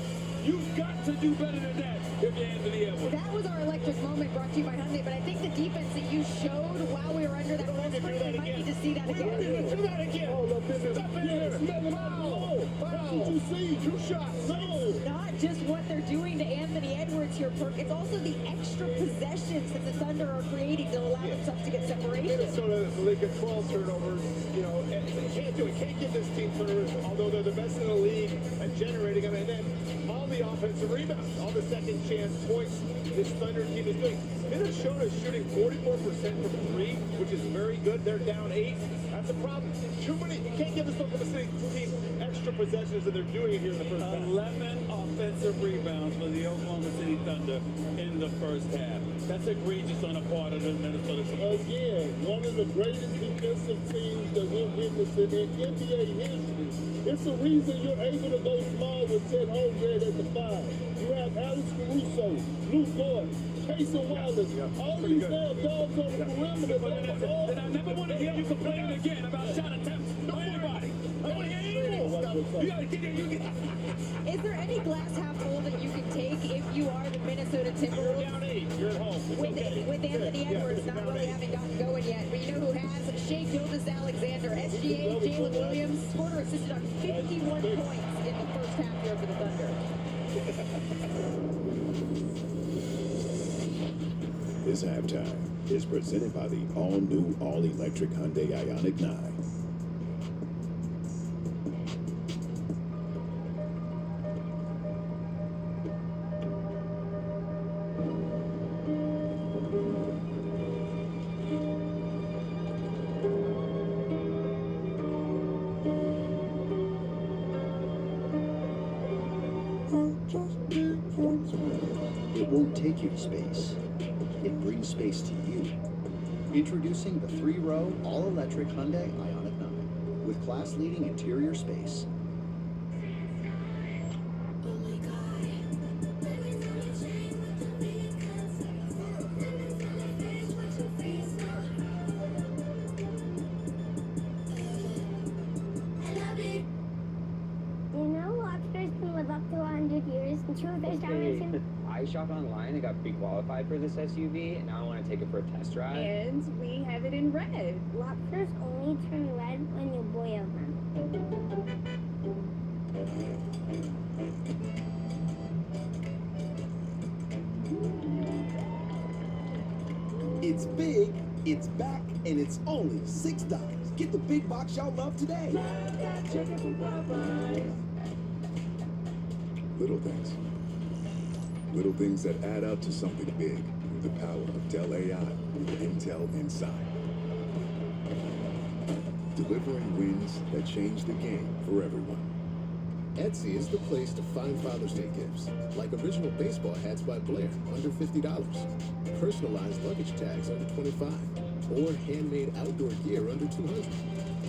Speaker 1: You've got to do better than that if you're Anthony Edwards.
Speaker 14: That was our electric moment brought to you by Hyundai, but I think the defense that you showed while we were under that press break, we might need to see that again.
Speaker 2: Do that again. Oh, look, this is step in there. Foul. That's what you see. 2 shots. No.
Speaker 14: Not just what they're doing to Anthony Edwards here, Perk. It's also the extra possessions that the Thunder are creating to allow themselves to get separation.
Speaker 2: Minnesota, they control turnovers. You know, and they can't do it. Can't give this team turnovers, although they're the best in the league at generating them. And then all the offensive rebounds, all the second chance points this Thunder team is doing. Minnesota is shooting 44% from 3, which is very good. They're down 8. That's a problem. Too many. You can't give this Oklahoma City team extra possessions, and they're doing it here in the first half.
Speaker 1: 11 offensive rebounds for the Oklahoma City Thunder in the first half. That's egregious on the part of the Minnesota Timberwolves.
Speaker 2: Again, one of the greatest defensive teams that we've greatness in NBA history. It's the reason you're able to go small with Ted Holmgren at the 5. You have Alex Caruso, Luke Gordon, Casey Wallace, all these damn dogs on the perimeter.
Speaker 17: Then I never want to hear you complaining again about shot attempts by anybody. I want to hear any more. You gotta get there.
Speaker 14: Is there any glass half full that you can take if you are the Minnesota Timberwolves?
Speaker 2: You're down 8. You're at home. It's okay.
Speaker 14: With Anthony Edwards not really having gotten going yet, but you know who has? Shea Gilgeous-Alexander, SGA, Jalen Williams, scored or assisted on 51 points in the first half here for the Thunder.
Speaker 15: This halftime is presented by the all-new, all-electric Hyundai Ioniq 9.
Speaker 6: It won't take you to space. It brings space to you. Introducing the 3-row, all-electric Hyundai Ioniq 9 with class-leading interior space.
Speaker 4: I shopped online and got pre-qualified for this SUV, and now I want to take it for a test drive.
Speaker 12: And we have it in red.
Speaker 9: Lobsters only turn red when you boil them.
Speaker 6: It's big, it's back, and it's only $6. Get the big box y'all love today.
Speaker 15: Little things. Little things that add up to something big through the power of Dell AI with Intel Inside. Delivering wins that change the game for everyone.
Speaker 13: Etsy is the place to find Father's Day gifts, like original baseball hats by Blair, under $50, personalized luggage tags under $25, or handmade outdoor gear under $200.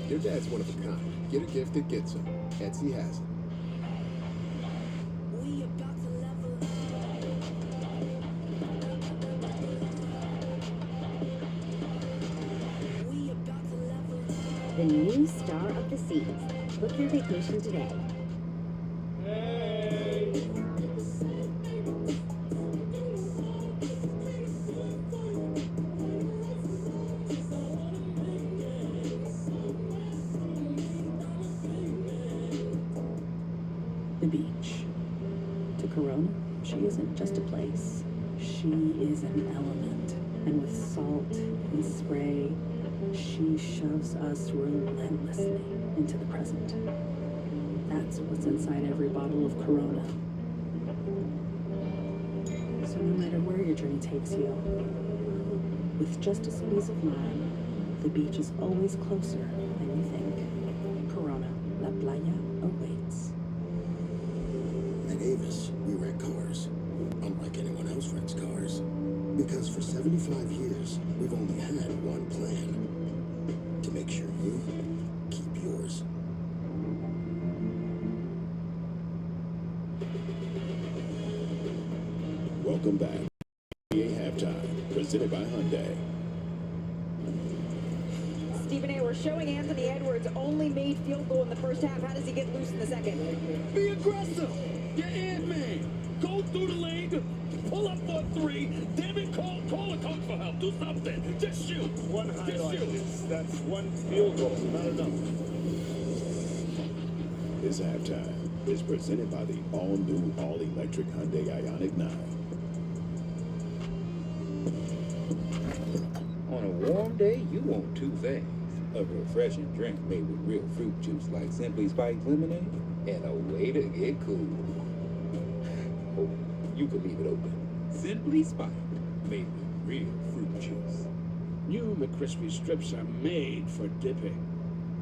Speaker 13: Your dad's one of a kind. Get a gift that gets him. Etsy has it.
Speaker 23: The new star of the seas. Book your vacation today.
Speaker 25: The beach. To Corona, she isn't just a place. She is an element. And with salt and spray, she shoves us relentlessly into the present. That's what's inside every bottle of Corona. So no matter where your journey takes you, with just a squeeze of lime, the beach is always closer than you think. Corona, La Playa awaits.
Speaker 6: At Avis, we rent cars, unlike anyone else rents cars. Because for 75 years, we've only had one plan. To make sure you keep yours.
Speaker 15: Welcome back. NBA halftime, presented by Hyundai.
Speaker 14: Stephen A., we're showing Anthony Edwards only made field goal in the first half. How does he get loose in the second?
Speaker 2: Be aggressive. You're Ant-Man. Go through the lane. Pull up for 3. Damn it, call a coach for help. Do something. Just shoot. One highlight is that's one field goal, not enough.
Speaker 15: This halftime is presented by the all-new, all-electric Hyundai Ioniq 9.
Speaker 26: On a warm day, you want two things. A refreshing drink made with real fruit juice like Simply Spiked Lemonade, and a way to get cool. Oh, you could leave it open. Simply Spiked, made with real fruit juice.
Speaker 27: New McCrispy strips are made for dipping.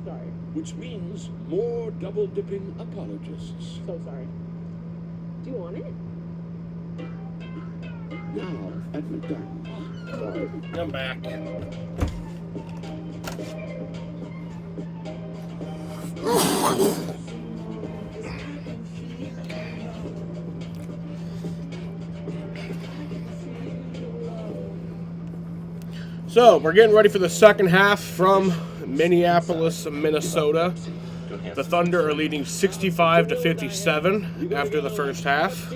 Speaker 8: Sorry.
Speaker 27: Which means more double dipping apologists.
Speaker 8: So sorry. Do you want it?
Speaker 27: Now at McDonald's. Sorry.
Speaker 3: I'm back. So, we're getting ready for the second half from Minneapolis, Minnesota. The Thunder are leading 65-57 after the first half.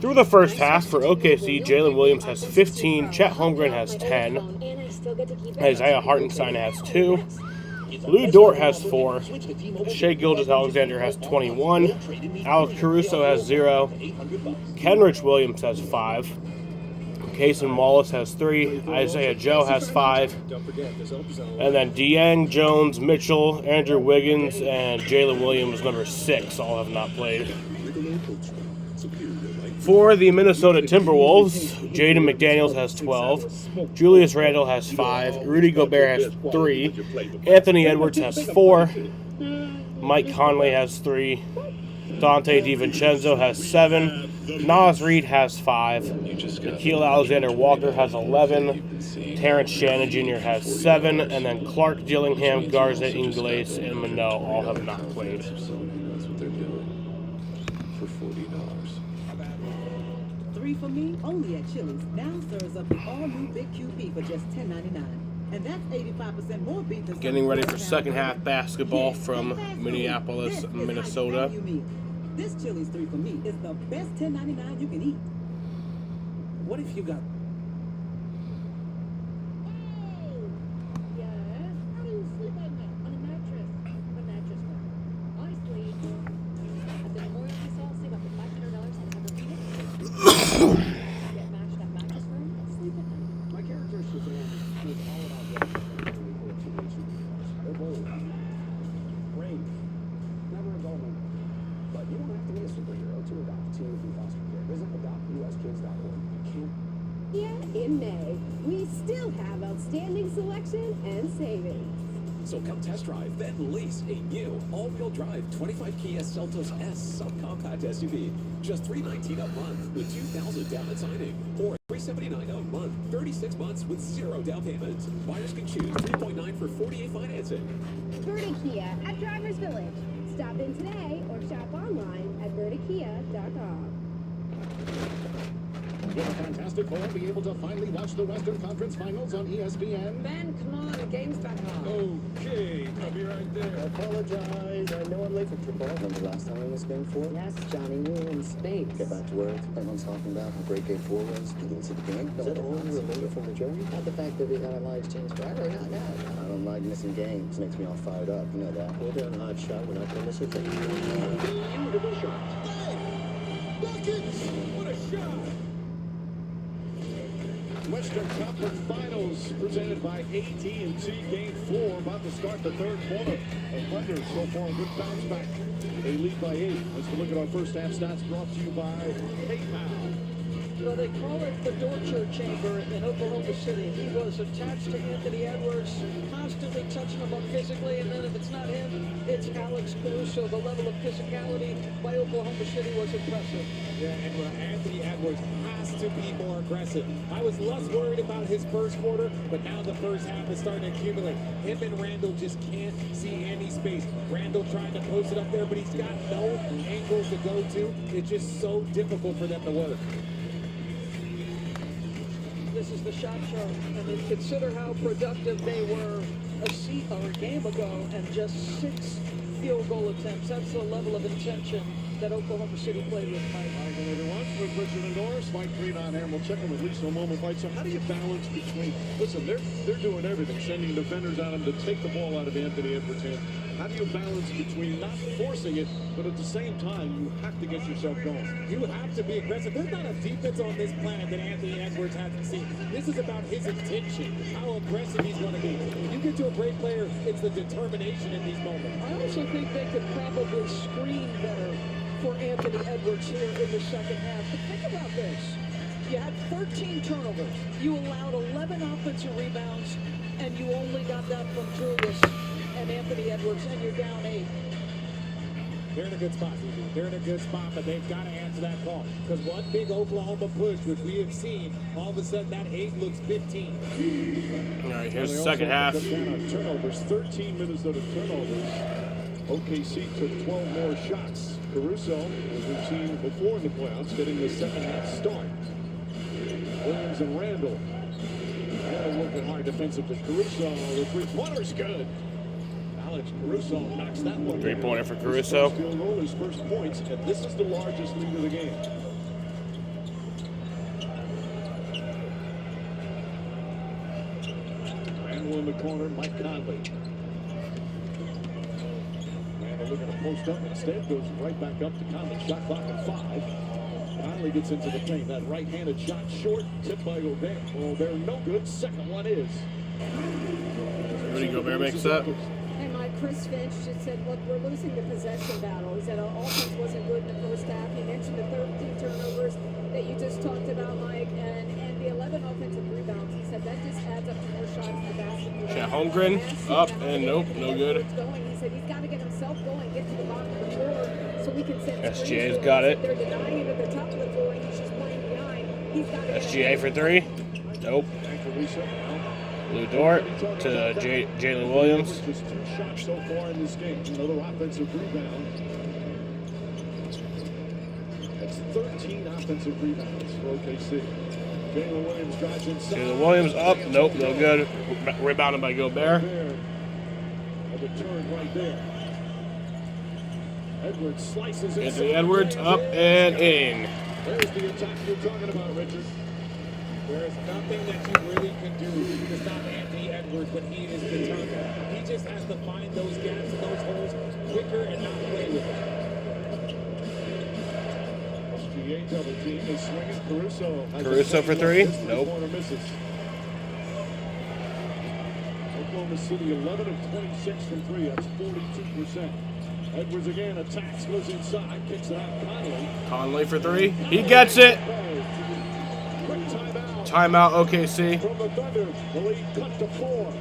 Speaker 3: Through the first half for OKC, Jalen Williams has 15, Chet Holmgren has 10, Isaiah Hartenstein has 2, Lou Dort has 4, Shai Gilgeous-Alexander has 21, Alex Caruso has 0, Kenrich Williams has 5, Cason Wallace has 3, Isaiah Joe has 5, and then Dieng, Jones, Mitchell, Andrew Wiggins, and Jalen Williams, number 6, all have not played. For the Minnesota Timberwolves, Jaden McDaniels has 12, Julius Randle has 5, Rudy Gobert has 3, Anthony Edwards has 4, Mike Conley has 3, Dante DiVincenzo has 7, Naz Reid has 5, Nickeil Alexander-Walker has 11, Terrence Shannon Jr. has 7, and then Clark Dillingham, Garza, Ingles, and Minot all have not played.
Speaker 10: That's what they're doing for $40.
Speaker 7: 3 for me, only at Chili's. Now serves up the all-new Big QP for just $10.99. And that's 85% more beef than
Speaker 3: Getting ready for second half basketball from Minneapolis, Minnesota.
Speaker 7: This Chili's 3 for me is the best $10.99 you can eat.
Speaker 17: What if you got...
Speaker 12: In May, we still have outstanding selection and savings.
Speaker 16: So come test drive, then lease a new all-wheel drive 25 Kia Seltos S subcompact SUV. Just $319 a month with $2,000 down at signing, or $379 a month, 36 months with 0 down payment. Buyers can choose 3.9 for 48 financing.
Speaker 12: Berta Kia at Drivers Village. Stop in today or shop online at bertakia.com.
Speaker 1: Will the Fantastic Four be able to finally watch the Western Conference Finals on ESPN?
Speaker 8: Ben, come on, the game's back on.
Speaker 1: Okay, I'll be right there.
Speaker 4: I apologize. I know I'm late for football. Remember last time I was game 4? Yes, Johnny, we were in space. Get back to work. Everyone's talking about how great game 4 was. You didn't see the game? Is that all you remember from the journey? Not the fact that we got our lives changed forever. Not now. I don't like missing games. Makes me all fired up. You know that. We're doing a hot shot. We're not going to miss a thing.
Speaker 1: Beautiful shot. Buckets! What a shot! Western Conference Finals presented by AT&T. Game 4 about to start the third quarter. The Thunder so far a good bounce back. They lead by 8. Let's look at our first half stats brought to you by PayPal.
Speaker 8: Well, they call it the torture chamber in Oklahoma City. He was attached to Anthony Edwards, constantly touching him up physically, and then if it's not him, it's Alex Caruso. The level of physicality by Oklahoma City was impressive.
Speaker 2: Yeah, and Anthony Edwards has to be more aggressive. I was less worried about his first quarter, but now the first half is starting to accumulate. Him and Randall just can't see any space. Randall trying to post it up there, but he's got no angles to go to. It's just so difficult for them to work.
Speaker 8: This is the shot chart, and then consider how productive they were a game ago, and just 6 field goal attempts. That's the level of intention that Oklahoma City played with, Mike.
Speaker 1: Hi again, everyone. With Richard and Norris, Mike Green on air. We'll check in with Lisa in a moment, Mike. So how do you balance between, listen, they're doing everything, sending defenders on them to take the ball out of Anthony Edwards' hands. How do you balance between not forcing it, but at the same time, you have to get yourself going?
Speaker 2: You have to be aggressive. There's not a defense on this planet that Anthony Edwards hasn't seen. This is about his intention, how aggressive he's going to be. When you get to a great player, it's the determination in these moments.
Speaker 8: I also think they could probably screen better for Anthony Edwards here in the second half. But think about this. You had 13 turnovers. You allowed 11 offensive rebounds, and you only got that from Julius and Anthony Edwards, and you're down 8.
Speaker 2: They're in a good spot, DB. They're in a good spot, but they've got to answer that call. Because one big Oklahoma push, which we have seen, all of a sudden that 8 looks 15.
Speaker 3: All right, here's the second half.
Speaker 1: Turnovers, 13 Minnesota turnovers. OKC took 12 more shots. Caruso, as we've seen before in the playoffs, getting the second half start. Williams and Randall. Randall working hard defensively. Caruso, the three-pointer's good. Alex Caruso knocks that one.
Speaker 3: Three-pointer for Caruso.
Speaker 1: Field goal, his first points, and this is the largest lead of the game. Randall in the corner, Mike Conley. Randall looking to post up, instead goes right back up to Conley. Shot clock at 5. Conley gets into the paint. That right-handed shot short, tipped by Gobert. Oh, they're no good. Second one is.
Speaker 3: Rudy Gobert makes that.
Speaker 11: Hey, Mike, Chris Finch just said, look, we're losing the possession battle. He said our offense wasn't good in the first half. He mentioned the 13 turnovers that you just talked about, Mike, and the 11 offensive rebounds. He said that just adds up to more shots in the basket.
Speaker 3: Chet Holmgren up and nope, no good.
Speaker 11: He said he's got to get himself going, get to the bottom of the floor so we can set
Speaker 3: SGA's got it.
Speaker 11: They're denying it at the top of the floor, and he's just playing behind. He's got to
Speaker 3: SGA for 3. Nope. Lou Dort to Jalen Williams.
Speaker 1: Just 2 shots so far in this game. Another offensive rebound. That's 13 offensive rebounds for OKC. Jalen Williams drives inside.
Speaker 3: Jalen Williams up. Nope, no good. Rebounded by Gobert.
Speaker 1: A return right there. Edwards slices it.
Speaker 3: Anthony Edwards up and in.
Speaker 1: There's the attack you're talking about, Richard.
Speaker 2: There's nothing that you really can do to stop Anthony Edwards when he is determined. He just has to find those gaps and those holes quicker and not play with them.
Speaker 1: SGA double team is swinging.
Speaker 3: Caruso for 3. Nope.
Speaker 1: Corner misses. Oklahoma City 11 of 26 from 3. That's 42%. Edwards again attacks, goes inside, kicks it out.
Speaker 3: Conley for 3. He gets it. Timeout OKC.
Speaker 1: From the Thunder, the lead cut to 4.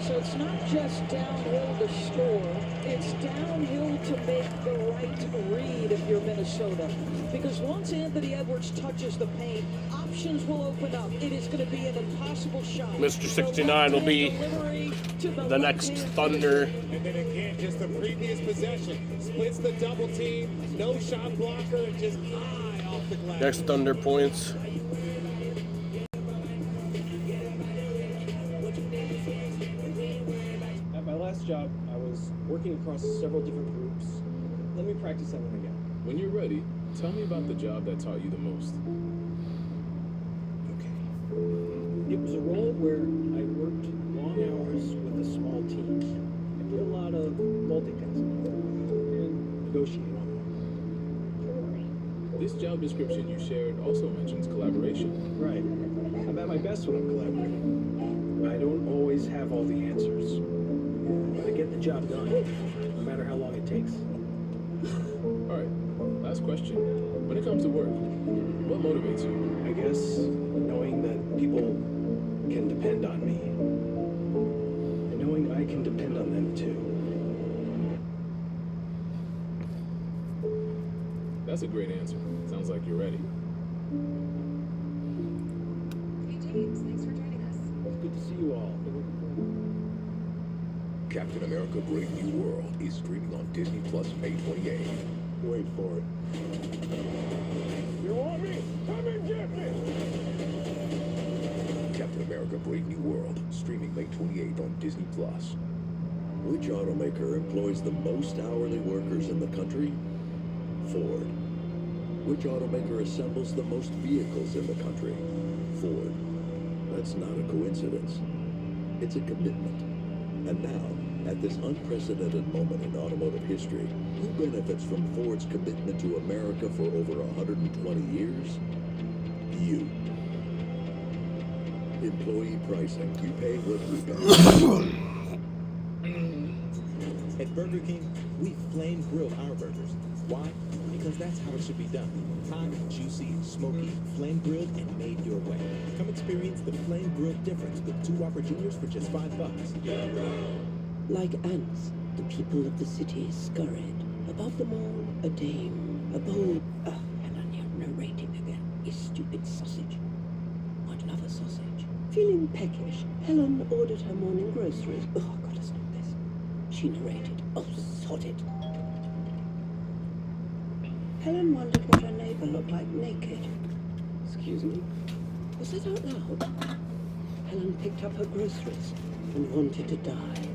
Speaker 8: So it's not just downhill to score, it's downhill to make the right read if you're Minnesota. Because once Anthony Edwards touches the paint, options will open up. It is going to be an impossible shot.
Speaker 3: Mr. 69 will be the next Thunder.
Speaker 2: And then again, just the previous possession. Splits the double team, no shot blocker, and just high off the glass.
Speaker 3: Next Thunder points.
Speaker 18: At my last job, I was working across several different groups. Let me practice that one again.
Speaker 10: When you're ready, tell me about the job that taught you the most.
Speaker 18: It was a role where I worked long hours with a small team. I did a lot of multitasking and negotiating.
Speaker 10: This job description you shared also mentions collaboration.
Speaker 18: Right. I'm at my best when I'm collaborating. I don't always have all the answers, but I get the job done, no matter how long it takes.
Speaker 10: All right, last question. When it comes to work, what motivates you?
Speaker 18: I guess knowing that people can depend on me, and knowing I can depend on them too.
Speaker 10: That's a great answer. Sounds like you're ready.
Speaker 11: Hey, James, thanks for joining us.
Speaker 18: It's good to see you all.
Speaker 19: Captain America Brave New World is streaming on Disney Plus May 28th.
Speaker 1: Wait for it. You want me? Come and get me!
Speaker 19: Captain America Brave New World, streaming May 28th on Disney Plus.
Speaker 6: Which automaker employs the most hourly workers in the country? Ford. Which automaker assembles the most vehicles in the country? Ford. That's not a coincidence. It's a commitment. And now, at this unprecedented moment in automotive history, who benefits from Ford's commitment to America for over 120 years? You. Employee pricing. We pay what we pay.
Speaker 2: At Burger King, we flame grill our burgers. Why? Because that's how it should be done. Hot, juicy, smoky, flame grilled, and made your way. Come experience the flame grilled difference with 2 Whopper Juniors for just $5.
Speaker 20: Like ants, the people of the city scurried
Speaker 5: Above them all, a dame, a bold... Helen, you're narrating again. You stupid sausage. What other sausage? Feeling peckish, Helen ordered her morning groceries. Oh, I gotta stop this. She narrated. Oh, sod it. Helen wondered what her neighbour looked like naked. Excuse me? Was that out loud? Helen picked up her groceries and wanted to die.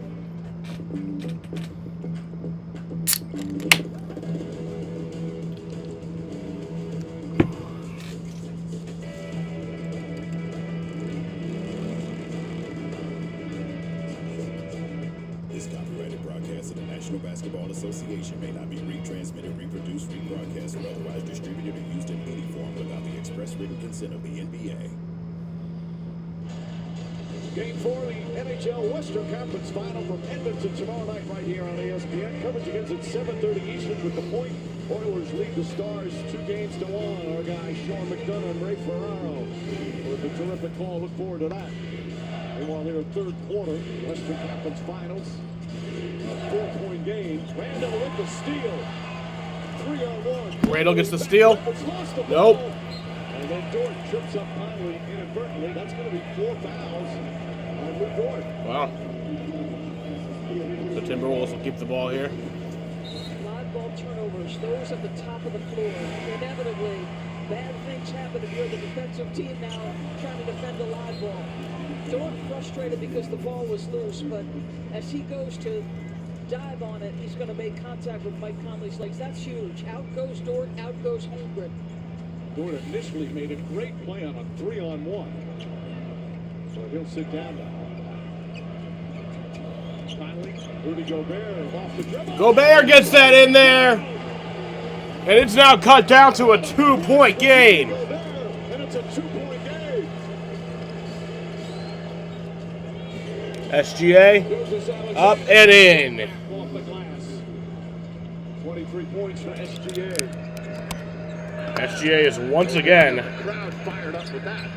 Speaker 15: This copyrighted broadcast of the National Basketball Association may not be retransmitted, reproduced, rebroadcast, or otherwise distributed or used in any form without the express written consent of the NBA.
Speaker 1: Game 4 of the NHL Western Conference Final from Edmonton tomorrow night right here on ESPN. Coverage begins at 7:30 Eastern with the point. Oilers lead the Stars 2-1. Our guy Sean McDonough and Ray Ferraro with a terrific call. Look forward to that. Meanwhile, here third quarter, Western Conference Finals. A 4-point game. Randall with the steal. 3-on-1.
Speaker 3: Randall gets the steal. Nope.
Speaker 1: And then Dort trips up Conley inadvertently. That's going to be 4 fouls on Lou Dort.
Speaker 3: Wow. The Timberwolves will keep the ball here.
Speaker 8: Live ball turnovers, those at the top of the floor. Inevitably, bad things happen if you're the defensive team now trying to defend the live ball. Dort frustrated because the ball was loose, but as he goes to dive on it, he's going to make contact with Mike Conley's legs. That's huge. Out goes Dort, out goes Holmgren.
Speaker 1: Dort initially made a great play on a 3-on-1. So he'll sit down now. Finally, Rudy Gobert off the dribble.
Speaker 3: Gobert gets that in there. And it's now cut down to a 2-point game.
Speaker 1: And it's a 2-point game.
Speaker 3: SGA up and in.
Speaker 1: Off the glass. 23 points for SGA.
Speaker 3: SGA is once again
Speaker 1: Crowd fired up with that.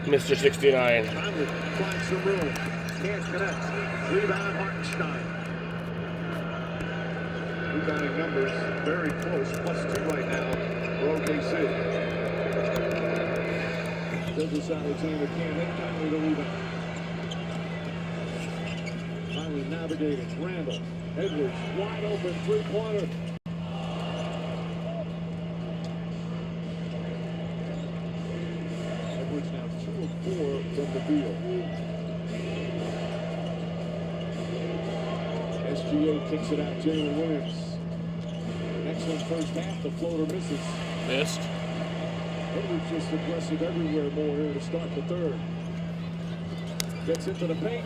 Speaker 3: Mr. 69.
Speaker 1: Conley finds some room. Can't connect. Rebound Hartenstein. Rebounding numbers very close. +2 right now for OKC. Douglas Alexander can't hit. Conley the rebound. Finally navigating. Randall. Edwards wide open 3-pointer. Edwards now 2 of 4 from the field. SGA kicks it out. Jalen Williams. Excellent first half. The floater misses.
Speaker 3: Missed.
Speaker 1: Edwards just aggressive everywhere more here to start the third. Gets into the paint.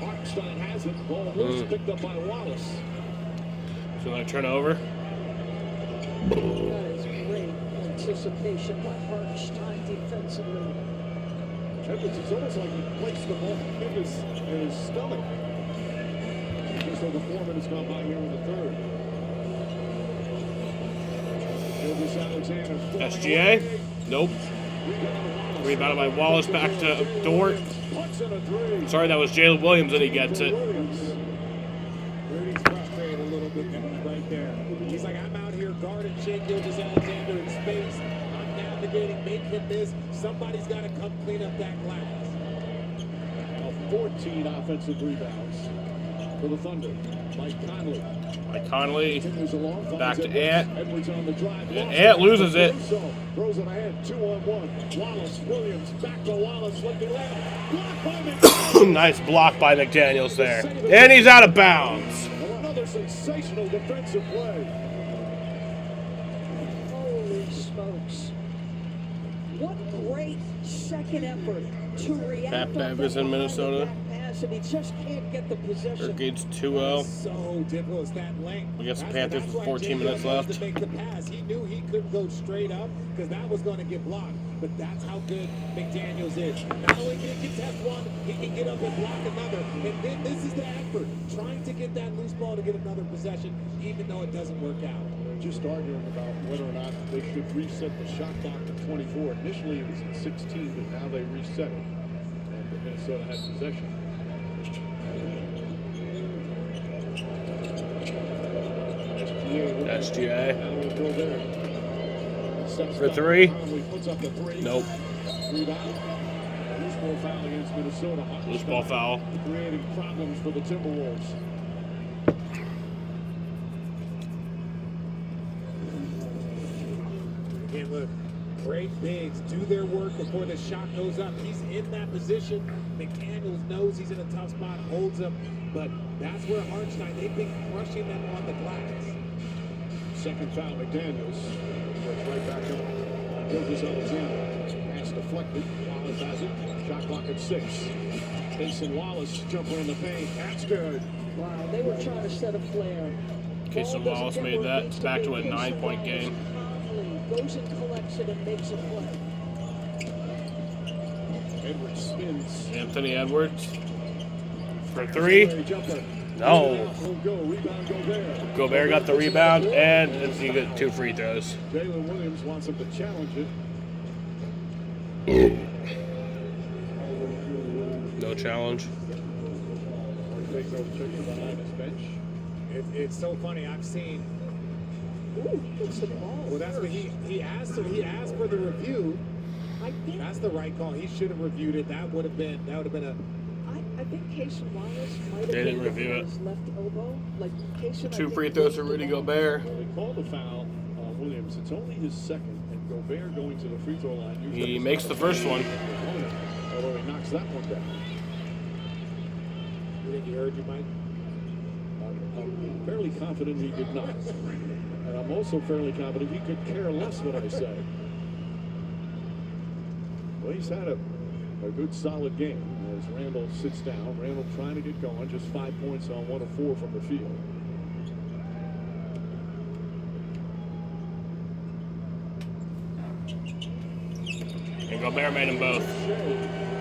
Speaker 1: Hartenstein has it. Ball loose. Picked up by Wallace.
Speaker 3: So another turnover.
Speaker 8: That is great anticipation by Hartenstein defensively.
Speaker 1: Edwards, it's almost like he placed the ball in his stomach. Just over 4 minutes gone by here in the third. Gilgeous Alexander.
Speaker 3: SGA? Nope. Rebounded by Wallace back to Dort. Sorry, that was Jalen Williams, and he gets it.
Speaker 2: Rudy's frustrated a little bit right there. He's like, I'm out here guarding Shai Gilgeous-Alexander in space. I'm navigating, make him miss. Somebody's got to come clean up that glass.
Speaker 1: 14 offensive rebounds for the Thunder. Mike Conley.
Speaker 3: Mike Conley back to Ant.
Speaker 1: Edwards on the drive.
Speaker 3: And Ant loses it.
Speaker 1: Throws it ahead. 2-on-1. Wallace, Williams, back to Wallace. Looking left. Blocked by McDaniels.
Speaker 3: Nice block by McDaniels there. And he's out of bounds.
Speaker 1: Another sensational defensive play.
Speaker 8: Holy smokes. What great second effort to react.
Speaker 3: Pat Bev is in Minnesota.
Speaker 8: And he just can't get the possession.
Speaker 3: Gates 2-0.
Speaker 2: So difficult is that length.
Speaker 3: Against the Panthers with 14 minutes left.
Speaker 2: To make the pass. He knew he couldn't go straight up because that was going to get blocked. But that's how good McDaniels is. Not only can he contest one, he can get up and block another. And then this is the effort, trying to get that loose ball to get another possession, even though it doesn't work out.
Speaker 1: They're just arguing about whether or not they should reset the shot clock to 24. Initially it was at 16, but now they reset it. And Minnesota has possession. SGA
Speaker 3: SGA.
Speaker 1: Now Gobert. Steps
Speaker 3: For
Speaker 1: back.
Speaker 3: three?
Speaker 1: Conley puts up the three.
Speaker 3: Nope.
Speaker 1: Rebound. Loose ball foul against Minnesota.
Speaker 3: Loose ball foul.
Speaker 1: Creating problems for the Timberwolves.
Speaker 2: Again, look, great bigs do their work before the shot goes up. He's in that position. McDaniels knows he's in a tough spot, holds him, but that's where Hartenstein, they've been crushing them on the glass.
Speaker 1: Second foul, McDaniels. Works right back up. Gilgis Alexander. Pass deflected. Wallace has it. Shot clock at 6. Cason Wallace jumper in the paint. That's good.
Speaker 8: Wow, they were trying to set a flare.
Speaker 3: Cason Wallace made that. It's back to a 9-point game.
Speaker 8: Conley goes and collects it and makes a play.
Speaker 1: Edwards spins.
Speaker 3: Anthony Edwards for three.
Speaker 1: Jumper.
Speaker 3: No.
Speaker 1: Will go. Rebound Gobert.
Speaker 3: Gobert got the rebound, and you get 2 free throws.
Speaker 1: Jalen Williams wants him to challenge it.
Speaker 3: No challenge.
Speaker 1: Take no chicken behind his bench.
Speaker 2: It's so funny. I've seen.
Speaker 8: Ooh, puts the ball.
Speaker 2: Well, that's what he asked. He asked for the review.
Speaker 8: I think
Speaker 2: That's the right call. He should have reviewed it. That would have been a.
Speaker 8: I think Cason Wallace might have
Speaker 3: They didn't
Speaker 8: been
Speaker 3: review
Speaker 8: on
Speaker 3: it.
Speaker 8: his left elbow. Like Cason,
Speaker 3: 2 free throws for Rudy Gobert.
Speaker 1: They called the foul on Williams. It's only his second, and Gobert going to the free throw line. Usually
Speaker 3: He
Speaker 1: it's
Speaker 3: makes
Speaker 1: not
Speaker 3: the
Speaker 1: a
Speaker 3: first
Speaker 1: foul.
Speaker 3: one.
Speaker 1: Although he knocks that one down.
Speaker 2: You think he heard you, Mike?
Speaker 1: I'm fairly confident he did not. And I'm also fairly confident he could care less what I say. Well, he's had a good solid game as Randall sits down. Randall trying to get going, just 5 points on 1 of 4 from the field.
Speaker 3: And Gobert made them both.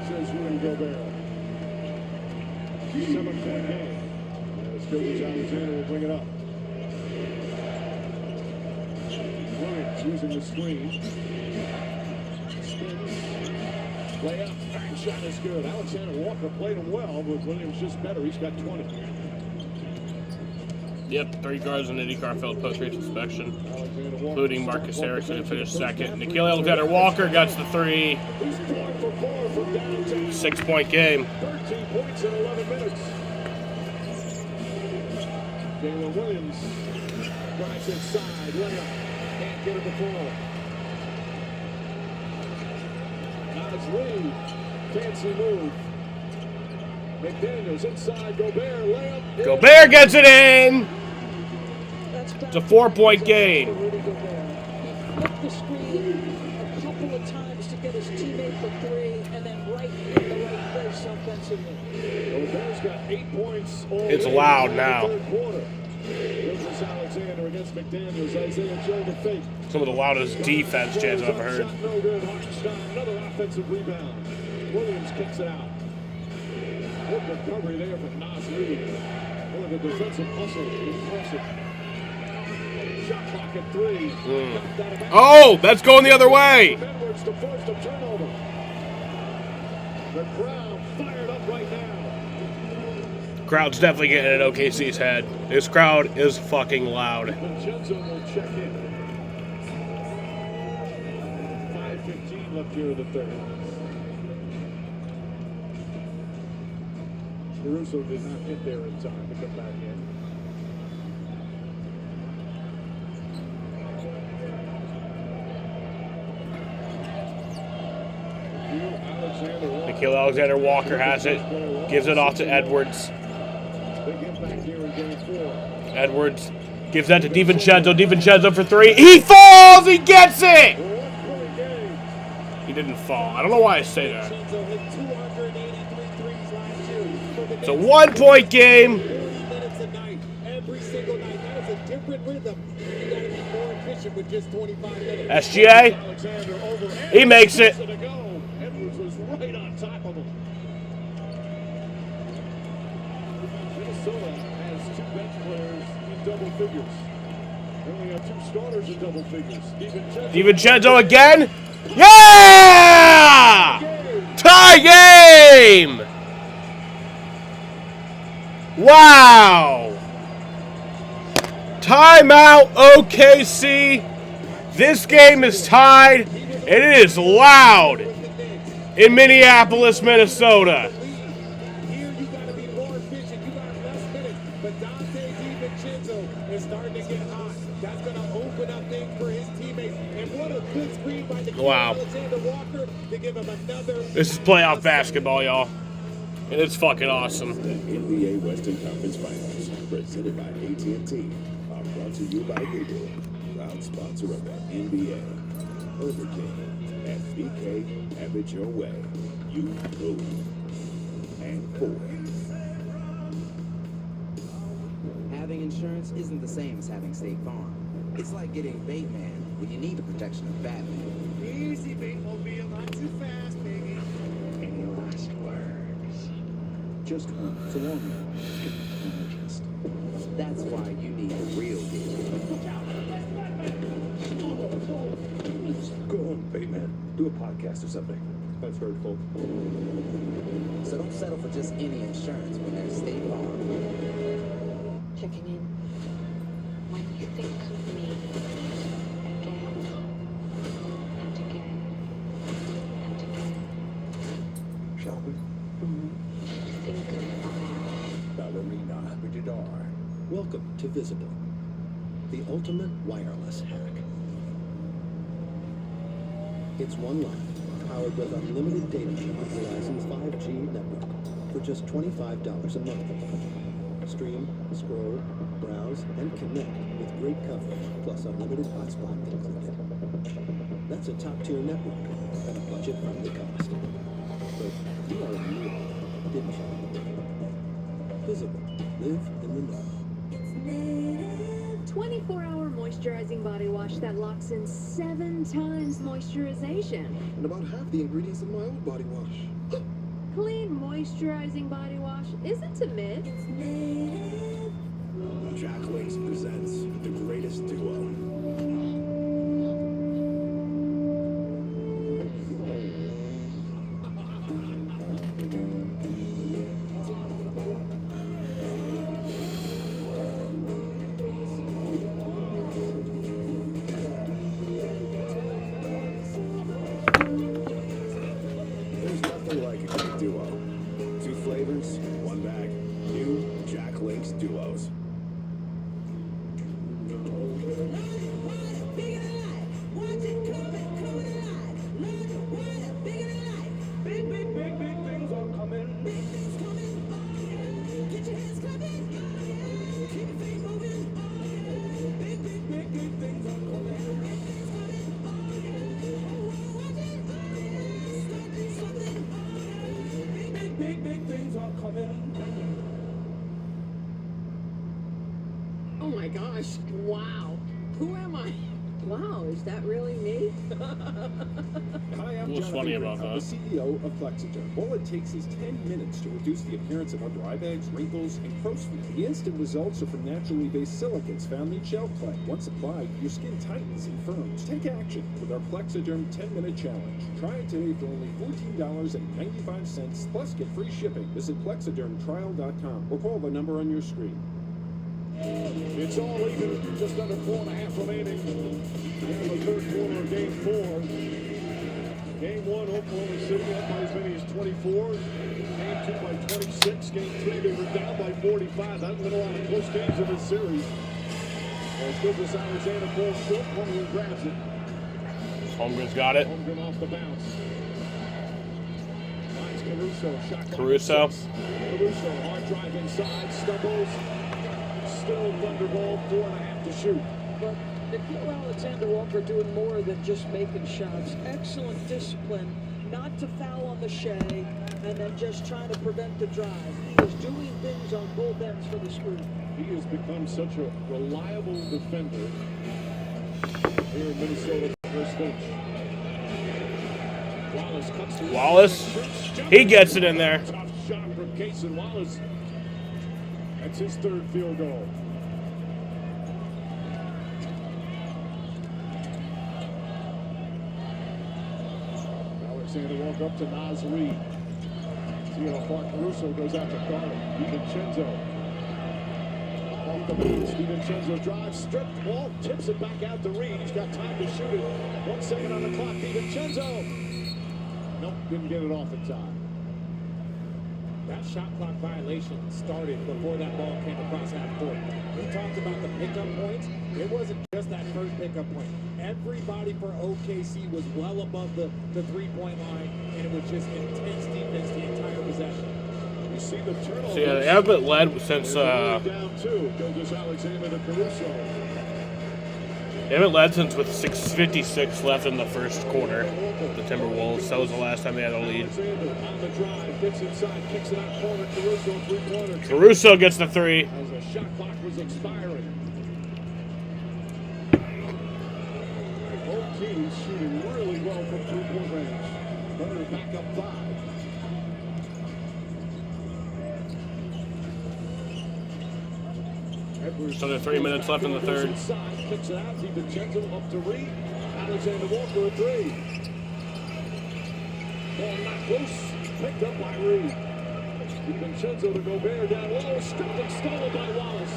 Speaker 1: Says Rudy Gobert. 7-point game. As Gilgis Alexander will bring it up. Williams using the screen. Spins. Layup. Bang shot is good. Alexander Walker played him well, but Williams just better. He's got 20.
Speaker 3: Yep, 3 guards in Eddie Garfield post-race inspection,
Speaker 1: Alexander Walker,
Speaker 3: including Marcus Erickson, who finished second. Nikhil Alexander-Walker got the 3.
Speaker 1: He's 4 for 4 from downtown.
Speaker 3: 6-point game.
Speaker 1: 13 points in 11 minutes. Jalen Williams drives inside. Layup. Can't get it to fall. Now it's Reed. Fancy move. McDaniels inside. Gobert. Layup.
Speaker 3: Gobert gets it in. It's a 4-point game.
Speaker 8: Rudy Gobert. He flipped the screen a couple of times to get his teammate for 3, and then right in the right place offensively.
Speaker 1: Gobert's got 8 points.
Speaker 3: It's loud now.
Speaker 1: Third quarter. Gilgis Alexander against McDaniels. Isaiah Joe the fake.
Speaker 3: Some of the loudest defense Jets I've ever heard.
Speaker 1: Shot no good. Hartenstein, another offensive rebound. Williams kicks it out. Good recovery there from Nas Reed. Boy, the defensive hustle is impressive. Shot clock at 3.
Speaker 3: Oh, that's going the other way.
Speaker 1: Edwards to force the turnover. The crowd fired up right now.
Speaker 3: Crowd's definitely getting in OKC's head. This crowd is fucking loud.
Speaker 1: Vincenzo will check in. 5:15 left here in the third. Caruso did not get there in time to come back in.
Speaker 3: Nikhil Alexander-Walker has it. Gives it off to Edwards.
Speaker 1: They get back here in game 4.
Speaker 3: Edwards gives that to DiVincenzo. DiVincenzo for 3. He falls! He gets it! He didn't fall. I don't know why I say that. It's a 1-point game.
Speaker 2: Every single night. That is a different rhythm. You got to be more efficient with just 25 minutes.
Speaker 3: SGA. He makes it.
Speaker 1: Edwards was right on top of him. Minnesota has 2 bench players in double figures. They only have 2 starters in double figures.
Speaker 3: DiVincenzo again. Yeah! Tie game! Wow! Timeout, OKC. This game is tied, and it is loud in Minneapolis, Minnesota.
Speaker 2: Here you got to be more efficient. You got less minutes. But Dante DiVincenzo is starting to get hot. That's going to open up things for his teammates. And what a good screen by the
Speaker 3: Wow.
Speaker 2: Alexander Walker to give him another.
Speaker 3: This is playoff basketball, y'all. And it's fucking awesome.
Speaker 15: The NBA Western Conference Finals, presented by AT&T, are brought to you by Google, proud sponsor of the NBA. Overking at BK, have it your way. You rule. And Ford.
Speaker 4: Having insurance isn't the same as having State Farm. It's like getting Bateman when you need the protection of Batman.
Speaker 2: Easy, Batemobile. Not too fast, baby.
Speaker 4: Any last words? Just one. It's a long one. Just. That's why you need a real deal.
Speaker 17: Go home, Bateman. Do a podcast or something.
Speaker 2: That's hurtful.
Speaker 4: So don't settle for just any insurance when there's State Farm.
Speaker 9: Checking in. When you think of me again and again and again,
Speaker 17: Shall we?
Speaker 9: think of fire.
Speaker 17: Ballerina, rated R. Welcome to Visible, the ultimate wireless hack. It's one line, powered with unlimited data on Verizon's 5G network for just $25 a month. Stream, scroll, browse, and connect with great coverage, plus unlimited hotspot included. That's a top-tier network at a budget-friendly cost. But you already knew it, didn't you? Visible. Live in the know.
Speaker 11: 24-hour moisturizing body wash that locks in 7 times moisturization.
Speaker 6: And about half the ingredients of my old body wash.
Speaker 11: Clean moisturizing body wash isn't a myth.
Speaker 15: Jack Links presents the greatest duo. There's nothing like a great duo. 2 flavors, 1 bag. New Jack Links Duos.
Speaker 8: Oh my gosh, wow. Who am I? Wow, is that really me?
Speaker 17: Hi, I'm
Speaker 3: What's
Speaker 17: Jonathan
Speaker 3: funny
Speaker 17: Green.
Speaker 3: about
Speaker 17: I'm
Speaker 3: that?
Speaker 17: the CEO of Plexiderm. All it takes is 10 minutes to reduce the appearance of under eye bags, wrinkles, and crow's feet. The instant results are from naturally based silicates found in shell clay. Once applied, your skin tightens and firms. Take action with our Plexiderm 10-minute challenge. Try it today for only $14.95, plus get free shipping. Visit plexidermtrial.com or call the number on your screen.
Speaker 1: It's all even, just under 4.5 remaining in the third quarter of Game 4. Game 1, Oklahoma City up by as many as 24. Game 2 by 26. Game 3, they were down by 45. That's been a lot of close games in this series. As good as Alexander falls short, Holmgren grabs it.
Speaker 3: Holmgren's got it.
Speaker 1: Holmgren off the bounce. Finds Caruso. Shot clock
Speaker 3: Caruso.
Speaker 1: at 6. Caruso, hard drive inside, stumbles. Still Thunderball, 4.5 to shoot.
Speaker 8: But Nickeil Alexander Walker doing more than just making shots. Excellent discipline, not to foul on the Shea, and then just trying to prevent the drive. He is doing things on both ends for the screen.
Speaker 1: He has become such a reliable defender here in Minnesota. Chris Finch. Wallace cuts to
Speaker 3: Wallace, he gets it in there.
Speaker 1: Tough shot from Cason Wallace. That's his 3rd field goal. Alexander walk up to Naz Reid. See how far Caruso goes out to Garland. DiVincenzo. Off the boot, DiVincenzo drives, stripped ball, tips it back out to Reed. He's got time to shoot it. 1 second on the clock. DiVincenzo. Nope, didn't get it off in time.
Speaker 2: That shot clock violation started before that ball came across half court. We talked about the pickup points. It wasn't just that first pickup point. Everybody for OKC was well above the three-point line, and it was just intense defense the entire possession.
Speaker 1: You see the turnover.
Speaker 3: So yeah, they haven't led since
Speaker 1: down two. Gilgeous Alexander to Caruso.
Speaker 3: they haven't led since with 6:56 left in the first quarter. The Timberwolves. That was the last time they had a lead.
Speaker 1: Alexander on the drive, gets inside, kicks it out corner. Caruso three-pointer.
Speaker 3: Caruso gets the three.
Speaker 1: As the shot clock was expiring. Both teams shooting really well from three-point range. Thunder back up 5.
Speaker 3: Just under 3 minutes left in the third.
Speaker 1: Inside, kicks it out. DiVincenzo up to Reed. Alexander Walker a three. Ball knocked loose. Picked up by Reed. DiVincenzo to Gobert down low. Stripped and stolen by Wallace.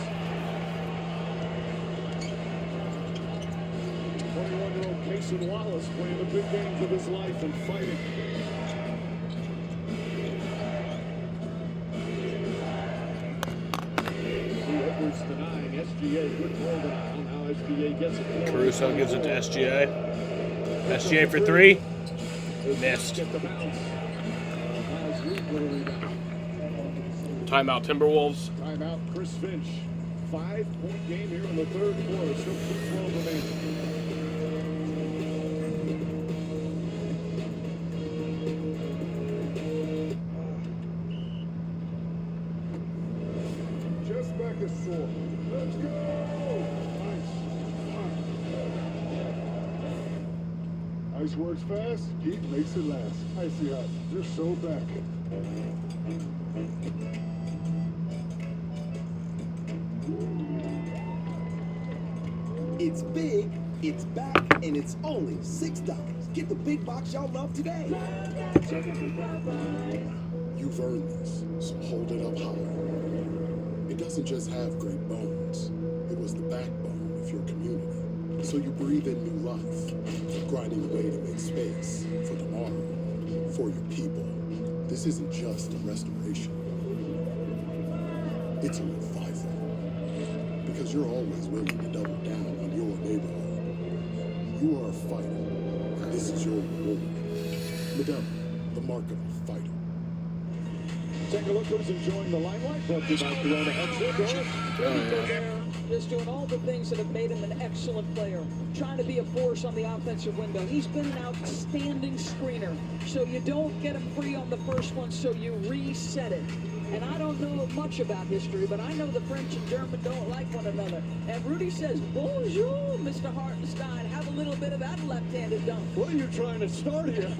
Speaker 1: 21-year-old Cason Wallace playing the big games of his life and fighting. Edwards denying SGA. Good throw denial. Now SGA gets it.
Speaker 3: Caruso gives it to SGA. SGA for three. Missed.
Speaker 1: Get the bounce. Miles Reed with a rebound.
Speaker 3: Timeout Timberwolves.
Speaker 1: Timeout Chris Finch. 5-point game here in the third quarter. Still 2:12 remaining. Just back a sore. Let's go! Ice works fast, heat makes it last. Icy hot, just so back.
Speaker 13: It's big, it's back, and it's only $6. Get the big box y'all love today.
Speaker 6: You've earned this, so hold it up higher. It doesn't just have great bones. It was the backbone of your community. So you breathe in new life, grinding away to make space for tomorrow, for your people. This isn't just a restoration. It's a revival. Because you're always willing to double down on your neighborhood. You are a fighter, and this is your reward. Medalla, the mark of a fighter.
Speaker 1: Take a look who's enjoying the limelight. Brought to you by Corona Extra.
Speaker 8: Just doing all the things that have made him an excellent player. Trying to be a force on the offensive window. He's been an outstanding screener. So you don't get him free on the first one, so you reset it. And I don't know much about history, but I know the French and German don't like one another. And Rudy says, bonjour, Mr. Hartenstein. Have a little bit of that left-handed dunk.
Speaker 1: What are you trying to start here?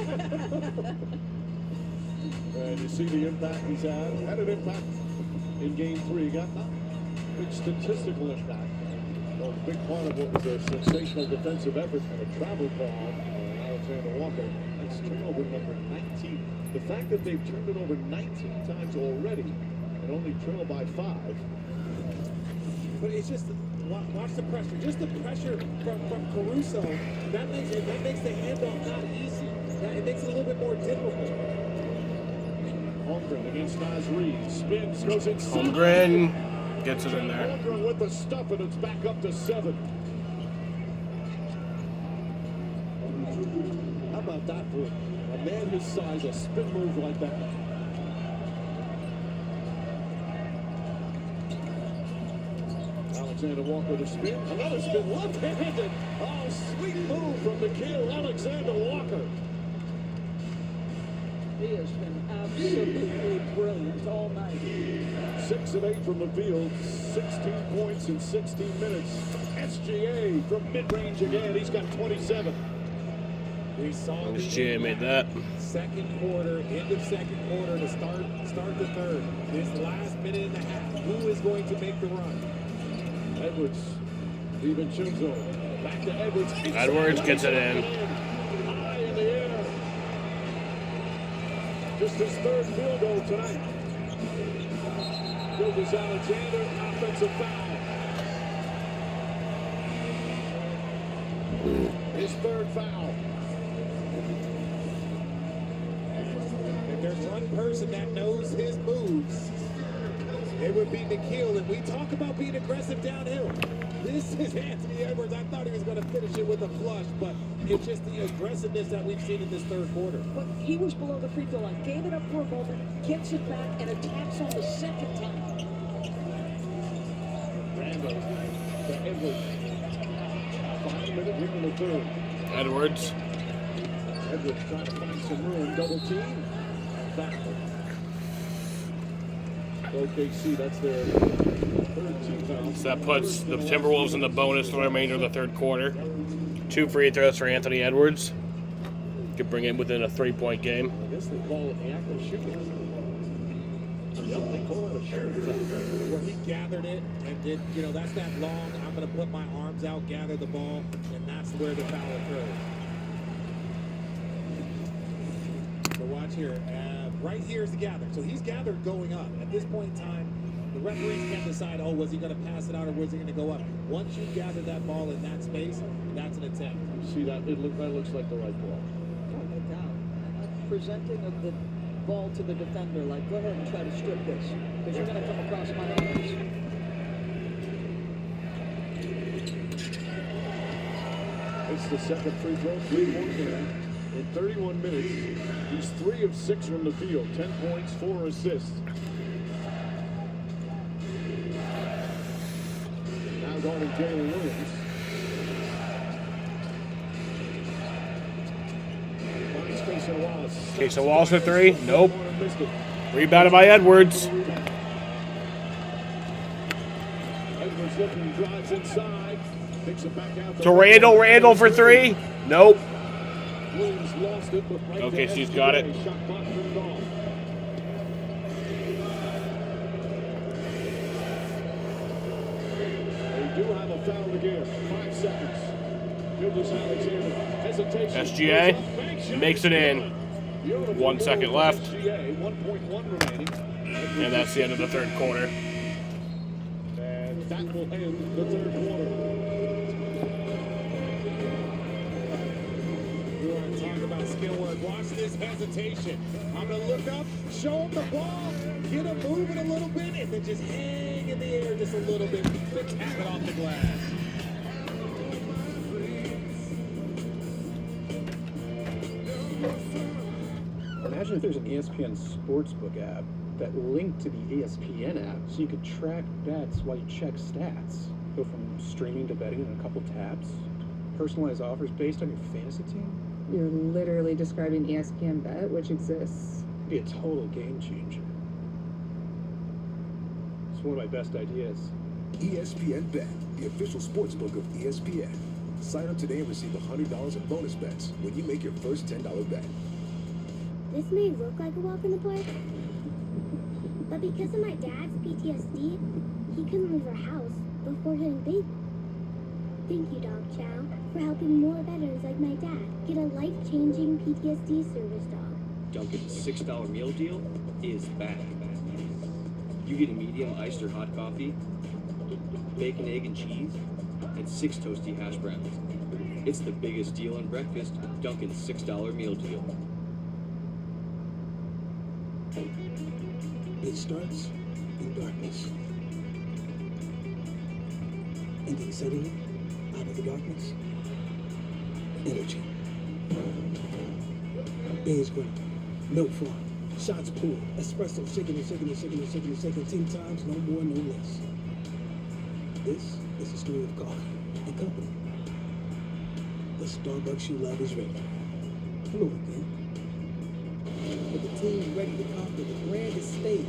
Speaker 1: And you see the impact he's had. Had an impact in Game 3. Got not big statistical impact. Well, a big part of what was a sensational defensive effort and a travel call on Alexander Walker. That's turnover number 19. The fact that they've turned it over 19 times already and only trailed by 5.
Speaker 2: But it's just, watch the pressure. Just the pressure from Caruso, that makes the handoff not easy. It makes it a little bit more difficult.
Speaker 1: Holmgren against Naz Reid. Spins, goes inside.
Speaker 3: Holmgren gets it in there.
Speaker 1: Holmgren with the stuff, and it's back up to 7. How about that for a man his size, a spin move like that? Alexander Walker to spin. Another spin, left-handed. Oh, sweet move from Nickeil Alexander-Walker.
Speaker 8: He has been absolutely brilliant all night.
Speaker 1: 6 of 8 from the field, 16 points in 16 minutes. SGA from mid-range again. He's got 27.
Speaker 2: We saw
Speaker 3: SGA made that.
Speaker 2: Second quarter, end of second quarter to start the third. This last minute and a half, who is going to make the run?
Speaker 1: Edwards, DiVincenzo, back to Edwards.
Speaker 3: Edwards gets it in.
Speaker 1: High in the air. Just his third field goal tonight. Gilgeous Alexander, offensive foul. His third foul.
Speaker 2: If there's one person that knows his moves, it would be Nikhil. And we talk about being aggressive downhill. This is Anthony Edwards. I thought he was going to finish it with a flush, but it's just the aggressiveness that we've seen in this third quarter.
Speaker 8: But he was below the free throw line, gave it up for a moment, gets it back, and attacks on the second time.
Speaker 1: Randall to Edwards. 5 minutes here in the third.
Speaker 3: Edwards.
Speaker 1: Edwards trying to find some room. Double team. Foul. OKC, that's their third team foul.
Speaker 3: So that puts the Timberwolves in the bonus for the remainder of the third quarter. 2 free throws for Anthony Edwards. Could bring him within a 3-point game.
Speaker 1: I guess they call it the act of shooting. Yep, they call it a shooting foul.
Speaker 2: Where he gathered it and did, you know, that's that long, I'm going to put my arms out, gather the ball, and that's where the foul occurred. So watch here. Right here is the gather. So he's gathered going up. At this point in time, the referees can't decide, oh, was he going to pass it out or was he going to go up? Once you gather that ball in that space, that's an attempt.
Speaker 1: You see that? That looks like the right ball.
Speaker 8: No doubt. Presenting of the ball to the defender, like, go ahead and try to strip this, because you're going to come across my arms.
Speaker 1: It's the second free throw, 3-1 game. In 31 minutes, he's 3 of 6 from the field, 10 points, 4 assists. Now guarding Jalen Williams. Finds Cason Wallace.
Speaker 3: Cason Wallace at 3. Nope. Rebounded by Edwards.
Speaker 1: Edwards looking, drives inside, picks it back out
Speaker 3: To Randall. Randall for 3. Nope.
Speaker 1: Williams lost it, but right
Speaker 3: Okay,
Speaker 1: to
Speaker 3: she's got it.
Speaker 1: SGA. Shot clock turned off. They do have a foul to give. 5 seconds. Gilgeous Alexander. Hesitation.
Speaker 3: SGA makes it in. 1 second left.
Speaker 1: SGA, 1.1 remaining.
Speaker 3: And that's the end of the third quarter.
Speaker 1: And that will end the third quarter.
Speaker 2: Talk about skill work. Watch this hesitation. I'm going to look up, show him the ball, get him moving a little bit, and then just hang in the air just a little bit, then tap it off the glass.
Speaker 18: Imagine if there's an ESPN Sportsbook app that linked to the ESPN app so you could track bets while you check stats. Go from streaming to betting in a couple taps. Personalized offers based on your fantasy team.
Speaker 14: You're literally describing ESPN Bet, which exists.
Speaker 18: Be a total game changer. It's one of my best ideas.
Speaker 19: ESPN Bet, the official sportsbook of ESPN. Sign up today and receive $100 in bonus bets when you make your first $10 bet.
Speaker 12: This may look like a walk in the park, but because of my dad's PTSD, he couldn't leave our house before hitting baseball. Thank you, Dog Chow, for helping more veterans like my dad get a life-changing PTSD service dog.
Speaker 20: Dunkin's $6 meal deal is back. You get a medium iced or hot coffee, bacon, egg, and cheese, and 6 toasty hash browns. It's the biggest deal on breakfast, Dunkin's $6 meal deal.
Speaker 6: It starts in darkness. And then suddenly, out of the darkness, energy. Beans grinding, milk frying, shots poured, espresso shaking and shaking and shaking and shaking and shaking 10 times, no more, no less. This is the story of God and company. The Starbucks you love is ready. Hello again. But the team ready to conquer the grandest stage.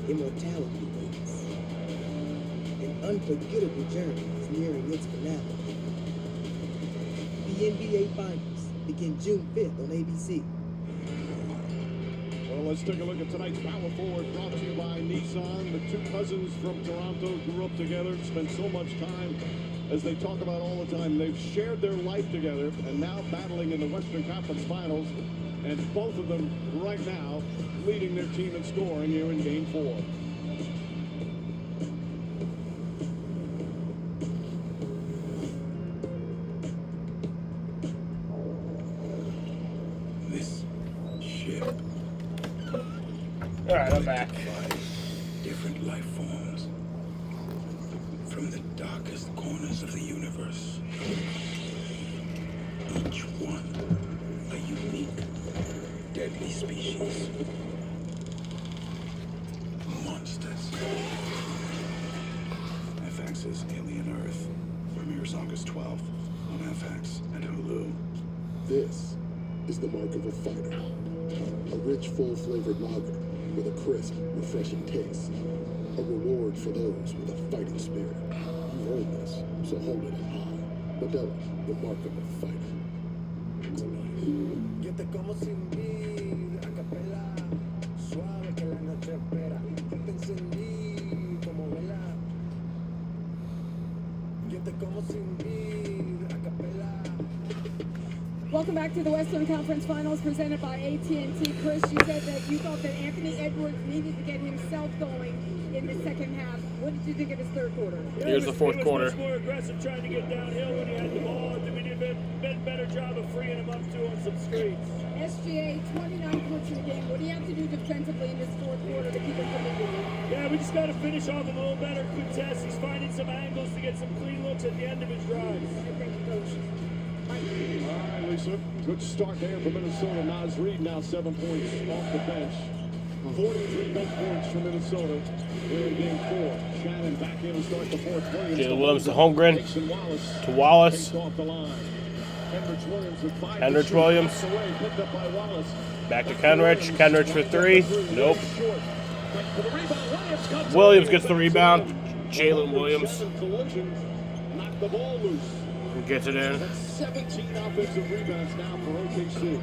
Speaker 6: Immortality waits. An unforgettable journey is nearing its finale. The NBA Finals begin June 5th on ABC.
Speaker 1: Well, let's take a look at tonight's Power Forward, brought to you by Nissan. The two cousins from Toronto grew up together, spent so much time, as they talk about all the time. They've shared their life together and now battling in the Western Conference Finals. And both of them right now leading their team in scoring here in Game 4.
Speaker 3: All right, I'm back.
Speaker 6: 5 different life forms from the darkest corners of the universe. Each one a unique, deadly species. Monsters. FX's Alien Earth premieres August 12th on FX and Hulu.
Speaker 19: This is the mark of a fighter. A rich, full-flavored lager with a crisp, refreshing taste. A reward for those with a fighting spirit. You've earned this, so hold it up high. Modelo, the mark of a fighter.
Speaker 17: Yo te como sin vida, a capela, suave que la noche espera. Yo te encendí como vela. Yo te como sin vida, a capela.
Speaker 11: Welcome back to the Western Conference Finals presented by AT&T. Chris, you said that you thought that Anthony Edwards needed to get himself going in the second half. What did you think of his third quarter?
Speaker 3: Here's the fourth quarter.
Speaker 17: He was much more aggressive trying to get downhill when he had the ball. I think we did a better job of freeing him up too on some screens.
Speaker 11: SGA, 29 points in the game. What do you have to do defensively in this fourth quarter to keep him from moving?
Speaker 17: Yeah, we just got to finish off a little better. Good test. He's finding some angles to get some clean looks at the end of his drives.
Speaker 11: Thank you, Coach.
Speaker 1: All right, Lisa. Good start there for Minnesota. Naz Reid now 7 points off the bench. 43 bench points for Minnesota. Here in game 4. Shannon back in to start the fourth.
Speaker 3: Jalen Williams to Holmgren. To Wallace.
Speaker 1: Off the line. Hendricks Williams with 5.
Speaker 3: Hendricks Williams.
Speaker 1: Away, picked up by Wallace.
Speaker 3: Back to Kenrich. Kenrich for 3. Nope. Williams gets the rebound. Jalen Williams
Speaker 1: Knocked the ball loose.
Speaker 3: gets it in.
Speaker 1: That's 17 offensive rebounds now for OKC.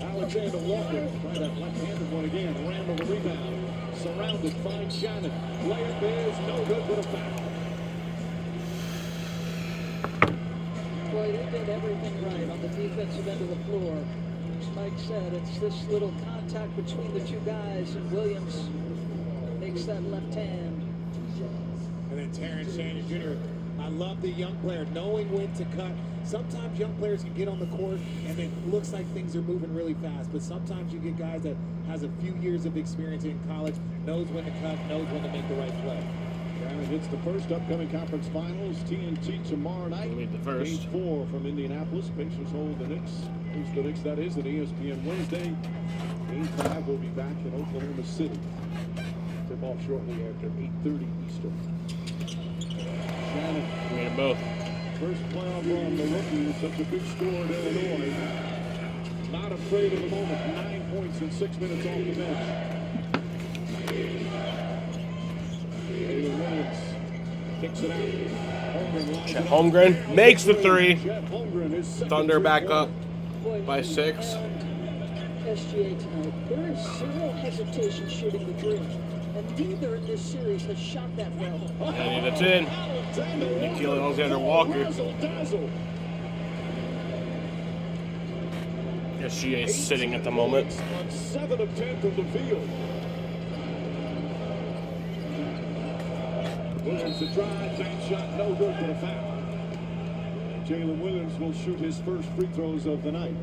Speaker 1: Alexander Walker, try that left-handed one again. Randall the rebound. Surrounded, finds Shannon. Layup is no good for the foul.
Speaker 8: Boy, they did everything right on the defensive end of the floor. As Mike said, it's this little contact between the two guys, and Williams makes that left hand.
Speaker 2: And then Terrence Shannon Jr. I love the young player knowing when to cut. Sometimes young players can get on the court and it looks like things are moving really fast, but sometimes you get guys that has a few years of experience in college, knows when to cut, knows when to make the right play.
Speaker 1: Shannon hits the first upcoming conference finals. TNT tomorrow night.
Speaker 3: The first.
Speaker 1: Game 4 from Indianapolis. Pacers hold the Knicks. Who's the Knicks? That is at ESPN Wednesday. Game 5 will be back in Oklahoma City. Tip off shortly after 8:30 Eastern. Shannon.
Speaker 3: Made them both.
Speaker 1: First playoff run, the rookie with such a big score at Illinois. Not afraid of the moment. 9 points in 6 minutes off the bench. Jalen Williams kicks it out.
Speaker 3: Chet Holmgren makes the 3.
Speaker 1: Chet Holmgren is
Speaker 3: Thunder back up by 6.
Speaker 8: SGA tonight. There is zero hesitation shooting the three, and neither in this series has shot that well.
Speaker 3: And it's in. Nikhil Alexander Walker. SGA is sitting at the moment.
Speaker 1: On 7 of 10 from the field. Williams to drive, bank shot, no good for the foul. Jalen Williams will shoot his first free throws of the night.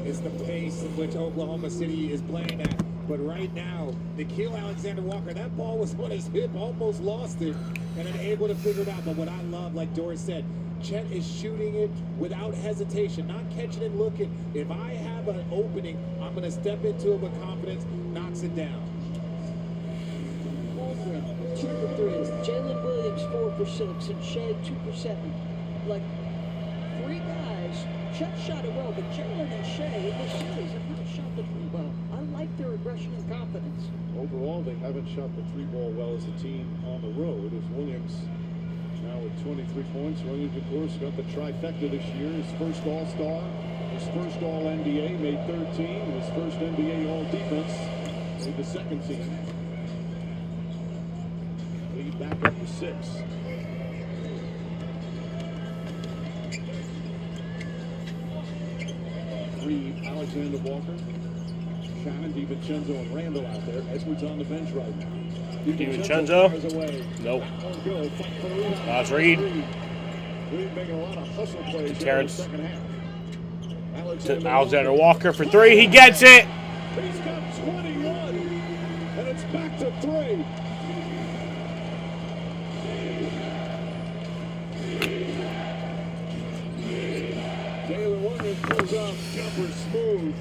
Speaker 2: It's the pace in which Oklahoma City is playing at. But right now, Nikhil Alexander Walker, that ball was on his hip, almost lost it, and then able to figure it out. But what I love, like Doris said, Chet is shooting it without hesitation, not catching and looking. If I have an opening, I'm going to step into it with confidence, knocks it down.
Speaker 8: Holmgren, 2 for 3. Jalen Williams, 4 for 6, and Shea, 2 for 7. Like, 3 guys. Chet shot it well, but Jalen and Shea in this series have not shot the 3 well. I like their aggression and confidence.
Speaker 1: Overall, they haven't shot the 3 ball well as a team on the road. As Williams now with 23 points. Williams, of course, got the trifecta this year. His first All-Star, his first All-NBA, made 13. His first NBA All-Defense, made the second team. Lead back up to 6. Alexander Walker, Shannon, DiVincenzo, and Randall out there. Edwards on the bench right now.
Speaker 3: DiVincenzo? Nope. Naz Reid.
Speaker 1: Reid making a lot of hustle plays in the
Speaker 3: Terrence.
Speaker 1: second half.
Speaker 3: To Alexander Walker for three. He gets it.
Speaker 1: He's got 21, and it's back to 3. Jalen Williams pulls off jumper smooth.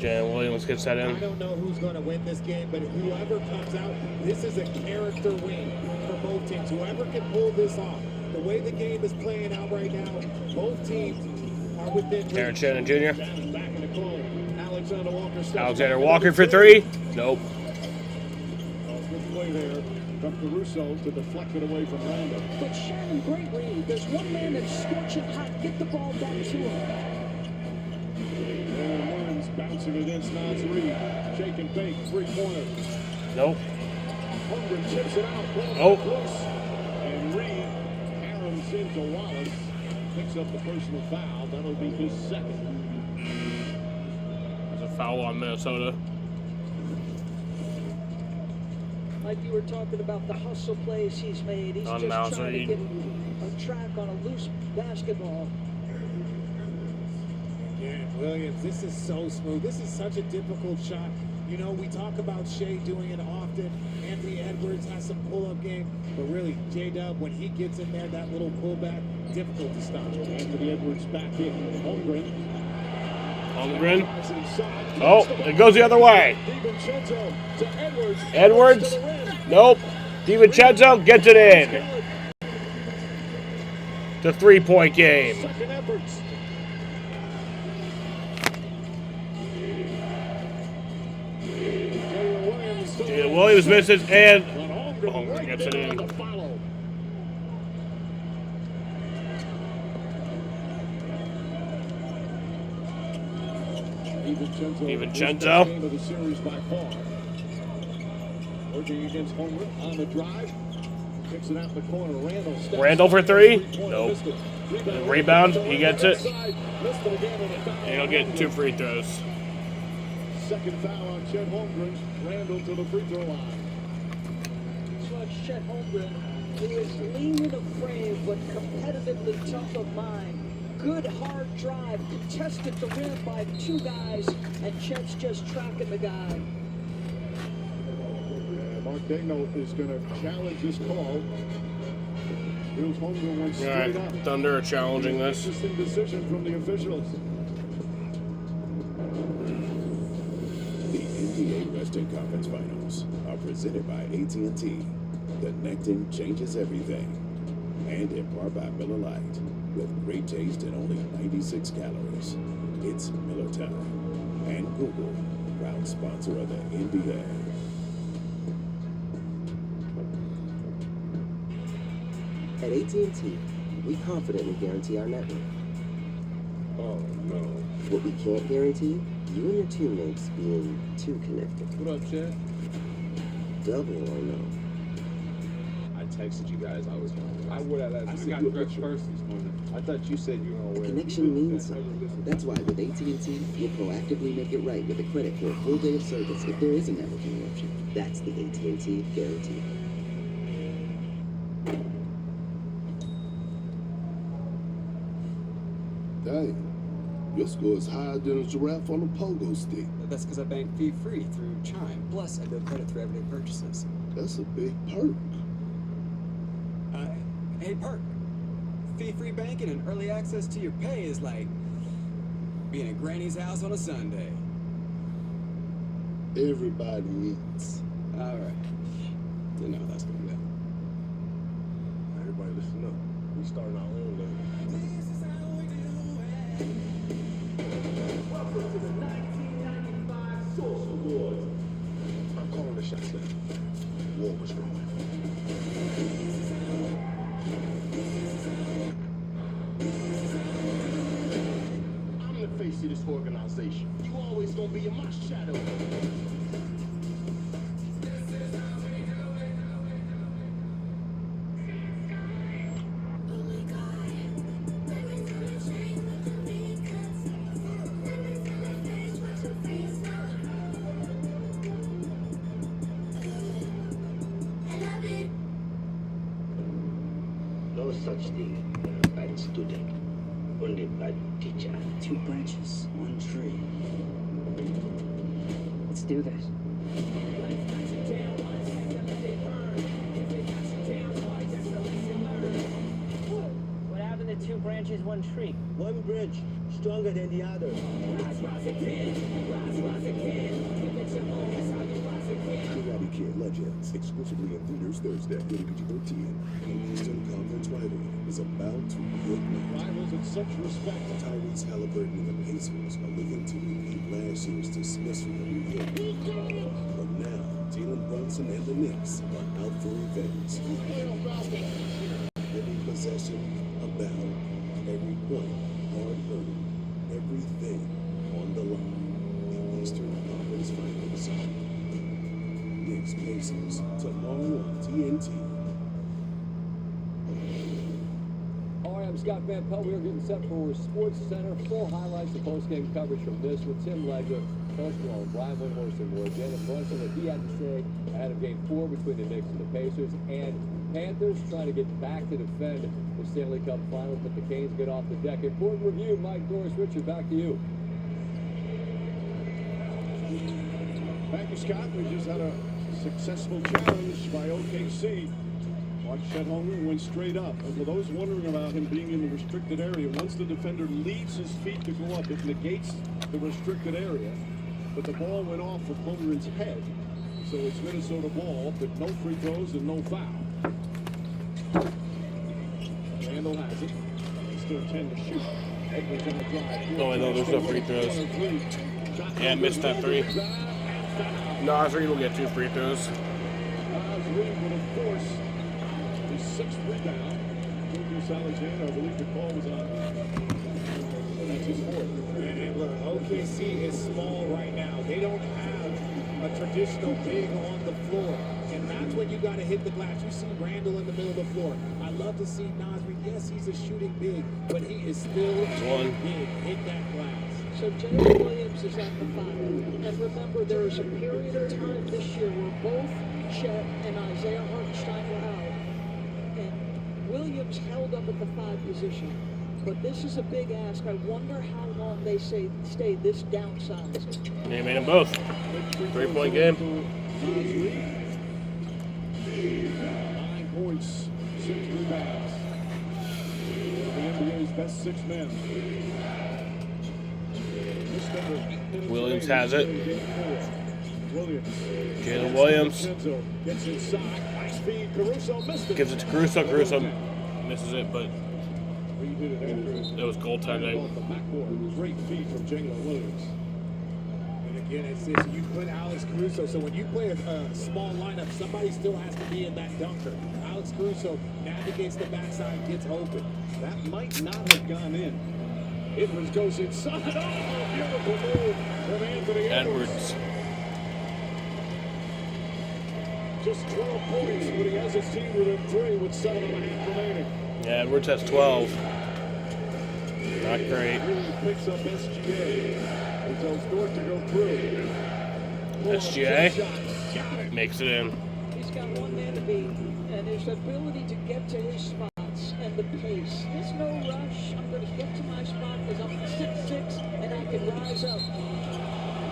Speaker 3: Jalen Williams gets that
Speaker 2: I
Speaker 3: in.
Speaker 2: don't know who's going to win this game, but whoever comes out, this is a character win for both teams. Whoever can pull this off. The way the game is playing out right now, both teams are within reach.
Speaker 3: Aaron Shannon Jr.
Speaker 1: Back in the call. Alexander Walker steps
Speaker 3: Alexander
Speaker 1: back
Speaker 3: Walker
Speaker 1: into
Speaker 3: for
Speaker 1: the
Speaker 3: three. Nope.
Speaker 1: Good play there from Caruso to deflect it away from Randall.
Speaker 8: But Shannon, great read. There's one man that's scorching hot. Get the ball back to him.
Speaker 1: And Williams bouncing against Nas Reed. Shake and bake, 3-pointer.
Speaker 3: Nope.
Speaker 1: Holmgren chips it out. Ball
Speaker 3: Nope.
Speaker 1: close. And Reed caroms into Wallace. Picks up the personal foul. That'll be his second.
Speaker 3: There's a foul on Minnesota.
Speaker 8: Like you were talking about the hustle plays he's made. He's
Speaker 3: On
Speaker 8: just
Speaker 3: Miles
Speaker 8: trying
Speaker 3: Reed.
Speaker 8: to get a track on a loose basketball.
Speaker 2: Yeah, Williams, this is so smooth. This is such a difficult shot. You know, we talk about Shea doing it often. Anthony Edwards has some pull-up game. But really, J-Dub, when he gets in there, that little pullback, difficult to stop.
Speaker 1: Anthony Edwards back in. Holmgren.
Speaker 3: Oh, it goes the other way.
Speaker 1: DiVincenzo to Edwards.
Speaker 3: Edwards.
Speaker 1: To the rim.
Speaker 3: Nope. DiVincenzo gets it in. The 3-point game.
Speaker 1: Second efforts.
Speaker 3: Jalen Williams misses and Holmgren gets it in. DiVincenzo.
Speaker 1: Game of the series by far. Working against Holmgren on the drive. Kicks it out in the corner.
Speaker 3: Randall for three. Nope. Rebound. He gets it. And he'll get 2 free throws.
Speaker 1: Second foul on Chet Holmgren. Randall to the free throw line.
Speaker 8: It's like Chet Holmgren, who is lean in the frame, but competitively tough of mind. Good hard drive, contested the rim by 2 guys, and Chet's just tracking the guy.
Speaker 1: Mark Daigneault is going to challenge this call. Here's Holmgren went straight up.
Speaker 3: Thunder are challenging this.
Speaker 1: Interesting decision from the officials.
Speaker 15: The NBA Western Conference Finals are presented by AT&T. Connecting changes everything. And in part by Miller Lite. With great taste and only 96 calories. It's Miller time. And Google, proud sponsor of the NBA.
Speaker 4: At AT&T, we confidently guarantee our network.
Speaker 1: Oh, no.
Speaker 4: What we can't guarantee, you and your teammates being too connected.
Speaker 20: What up, Chad?
Speaker 4: Double or no.
Speaker 20: I texted you guys. I would have. I got dressed first this morning. I thought you said you were gonna wear.
Speaker 4: Connection means something. That's why with AT&T, we'll proactively make it right with a credit for a full day of service if there is a network interruption. That's the AT&T guarantee.
Speaker 19: Dang, your score is higher than a giraffe on a pogo stick.
Speaker 21: That's because I bank fee-free through Chime. Plus, I build credit through everyday purchases.
Speaker 19: That's a big perk.
Speaker 21: Hey, perk. Fee-free banking and early access to your pay is like being at Granny's house on a Sunday.
Speaker 19: Everybody eats.
Speaker 21: All right. Didn't know that's going down.
Speaker 1: Everybody listen up. We starting our own level. Welcome to the 1995 Source Awards. I'm calling the shots now. War was growing. I'm the face of this organization. You always gonna be in my shadow.
Speaker 22: No such thing as bad student, only bad teacher.
Speaker 5: 2 branches, 1
Speaker 7: do this.
Speaker 22: What happened to two branches, one tree?
Speaker 23: One bridge, stronger than the other.
Speaker 15: Karate Kid Legends, exclusively in theaters Thursday. Rated PG-13. An Eastern Conference rivalry is about to reignite.
Speaker 1: Rivals in such respect.
Speaker 15: Tyrese Halliburton and the Pacers are looking to repeat last year's dismissal of New York. But now, Jalen Brunson and the Knicks are out for revenge. Every possession, a battle. Every point, hard-earned. Everything on the line. The Eastern Conference Finals. Knicks Pacers tomorrow on TNT.
Speaker 24: All right, I'm Scott Van Pelt. We are getting set for Sports Center. Full highlights and post-game coverage from this with Tim Legler, Coach Malone, Brian Windhorst, and more. Jalen Brunson, what he had to say ahead of Game 4 between the Knicks and the Pacers. And Panthers trying to get back to defend the Stanley Cup Finals, but the Canes get off the deck. Important review, Mike Doris. Richard, back to you.
Speaker 1: Thank you, Scott. We just had a successful challenge by OKC. Watch Chet Holmgren went straight up. And for those wondering about him being in the restricted area, once the defender leaves his feet to go up, it negates the restricted area. But the ball went off of Holmgren's head. So it's Minnesota ball, but no free throws and no foul. Randall has it. Still 10 to shoot. Edwards on the drive.
Speaker 3: Oh, I know there's no free throws. Yeah, missed that three. Nas Reed will get 2 free throws.
Speaker 1: Nas Reed will, of course, his 6th rebound. Julius Alexander, I believe the call was on. That's his 4th.
Speaker 2: And look, OKC is small right now. They don't have a traditional big on the floor. And that's when you got to hit the glass. You see Randall in the middle of the floor. I love to see Nas Reed. Yes, he's a shooting big, but he is still big. Hit that glass.
Speaker 8: So Jalen Williams is at the 5. And remember, there was a period of time this year where both Chet and Isaiah Hartenstein were out. And Williams held up at the 5 position. But this is a big ask. I wonder how long they stay this downsized.
Speaker 3: They made them both. 3-point game.
Speaker 1: 9 points, 6 rebounds. The NBA's best 6 men.
Speaker 3: Williams has it.
Speaker 1: Williams.
Speaker 3: Jalen Williams.
Speaker 1: Gets inside. Nice feed. Caruso missed it.
Speaker 3: Gives it to Caruso. Caruso misses it, but
Speaker 1: it
Speaker 3: was goaltending.
Speaker 1: Great feed from Jalen Williams.
Speaker 2: And again, it's this, you put Alex Caruso, so when you play a small lineup, somebody still has to be in that dunker. Alex Caruso navigates the backside, gets open.
Speaker 1: That might not have gone in. Edwards goes inside. Oh, beautiful move from Anthony Edwards. Just 12 points, but he has his team within 3 with 7.5 remaining.
Speaker 3: yeah, Edwards has 12. Not great.
Speaker 1: Really picks up SGA. He tells Dort to go through.
Speaker 3: SGA makes it in.
Speaker 8: He's got one man to beat, and his ability to get to his spots and the pace. There's no rush. I'm going to get to my spot because I'm 6'6", and I can rise up.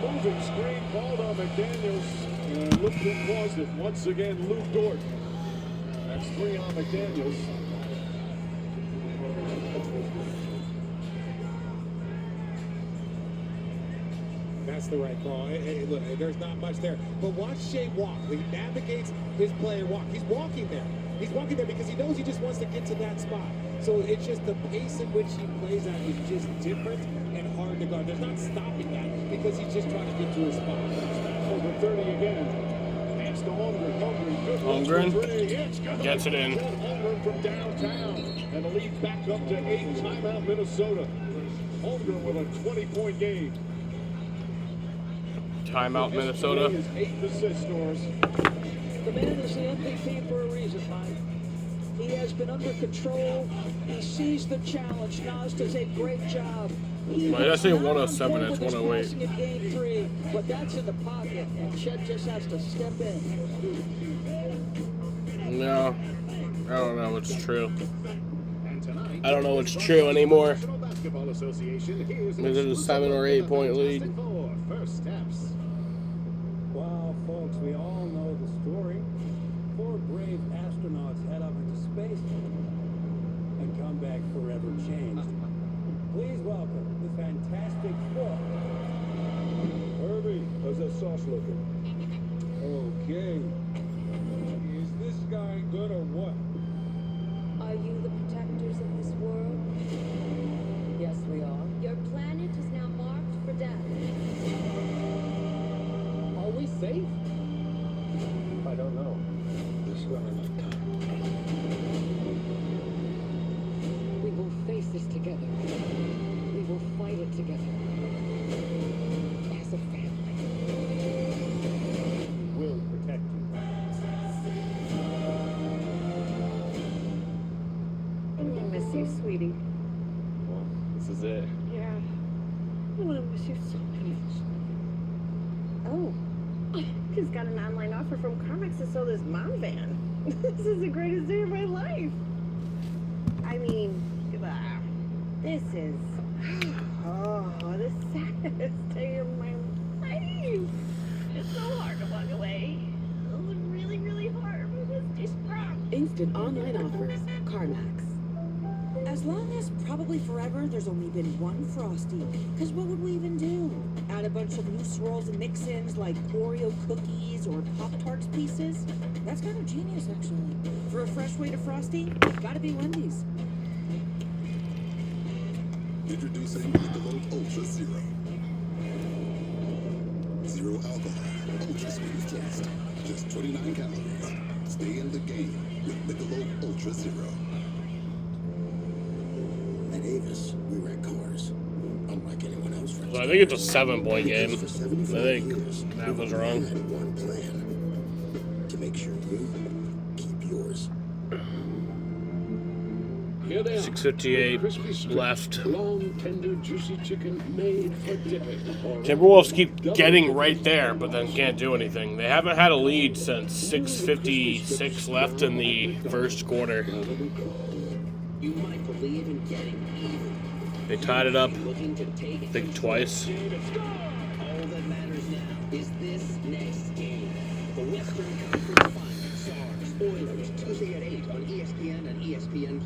Speaker 1: Moving screen called on McDaniels. And look who caused it. Once again, Lou Dort. That's 3 on McDaniels.
Speaker 2: That's the right call. Hey, look, there's not much there. But watch Shea walk. He navigates his player walk. He's walking there. He's walking there because he knows he just wants to get to that spot. So it's just the pace in which he plays at is just different and hard to guard. There's not stopping that because he's just trying to get to his spot.
Speaker 1: Over 30 again. Hands to Holmgren.
Speaker 3: Holmgren gets it in.
Speaker 1: Holmgren from downtown. And the lead back up to 8. Timeout Minnesota. Holmgren with a 20-point game.
Speaker 3: Timeout Minnesota.
Speaker 1: His 8th assist, Doris.
Speaker 8: The man is the MVP for a reason, Mike. He has been under control. He sees the challenge. Nas does a great job.
Speaker 3: Why did I say 107? It's 108.
Speaker 8: In game 3, but that's in the pocket, and Chet just has to step in.
Speaker 3: No, I don't know what's true. I don't know what's true anymore. Is it a 7 or 8 point lead?
Speaker 2: First steps.
Speaker 17: Well, folks, we all know the story. 4 brave astronauts head up into space and come back forever changed. Please welcome the Fantastic Four.
Speaker 1: Herbie, how's that sauce looking? Okay. Is this guy good or what?
Speaker 11: Are you the protectors of this world?
Speaker 5: Yes, we are.
Speaker 11: Your planet is now marked for death.
Speaker 5: Are we safe?
Speaker 1: I don't know. This running out of time.
Speaker 5: We will face this together. We will fight it together. As a family.
Speaker 1: We will protect you.
Speaker 5: I miss you, sweetie.
Speaker 3: Well, this is it.
Speaker 5: Yeah. I want to miss you so many. Oh. He's got an online offer from CarMax to sell this mom van. This is the greatest day of my life. I mean, this is the saddest day of my life. It's so hard to walk away. It's really, really hard because they're strong.
Speaker 7: Instant online offers. CarMax. As long as probably forever there's only been one Frosty. Because what would we even do? Add a bunch of new swirls and mix-ins like Oreo cookies or Pop-Tarts pieces? That's kind of genius, actually. For a fresh way to Frosty, gotta be Wendy's.
Speaker 6: Introducing Michelob Ultra Zero. Zero alcohol, ultra sweet taste. Just 29 calories. Stay in the game with Michelob Ultra Zero. At Avis, we rent cars. Unlike anyone else.
Speaker 3: So I think it's a 7-point game. I think that was wrong.
Speaker 6: One plan to make sure you keep yours.
Speaker 3: 6:58 left.
Speaker 19: Long, tender, juicy chicken made for dipping.
Speaker 3: Timberwolves keep getting right there, but then can't do anything. They haven't had a lead since 6:56 left in the first quarter.
Speaker 4: You might believe in getting even.
Speaker 3: They tied it up, I think, twice.
Speaker 4: All that matters now is this next game. The Western Conference Finals, Stars, Oilers, Tuesday at 8 on ESPN and ESPN+.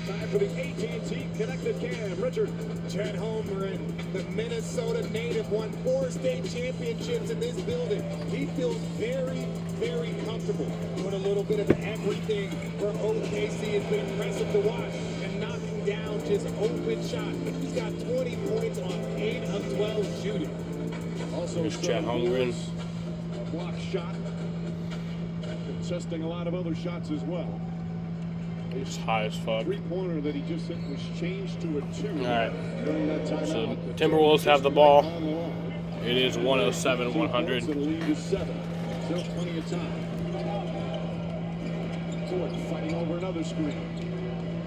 Speaker 2: Time for the AT&T Connected Cam. Richard. Chet Holmgren, the Minnesota native, won 4 state championships in this building. He feels very, very comfortable doing a little bit of everything for OKC. It's been impressive to watch and knocking down just open shots. He's got 20 points on 8 of 12 shooting. Also,
Speaker 3: Here's Chet Holmgren.
Speaker 1: A block shot. Contesting a lot of other shots as well.
Speaker 3: It's high as fuck.
Speaker 1: Three-pointer that he just hit was changed to a 2.
Speaker 3: All right.
Speaker 1: During that timeout.
Speaker 3: So Timberwolves have the ball. It is 107-100.
Speaker 1: The lead is 7. Still plenty of time. Ford fighting over another screen.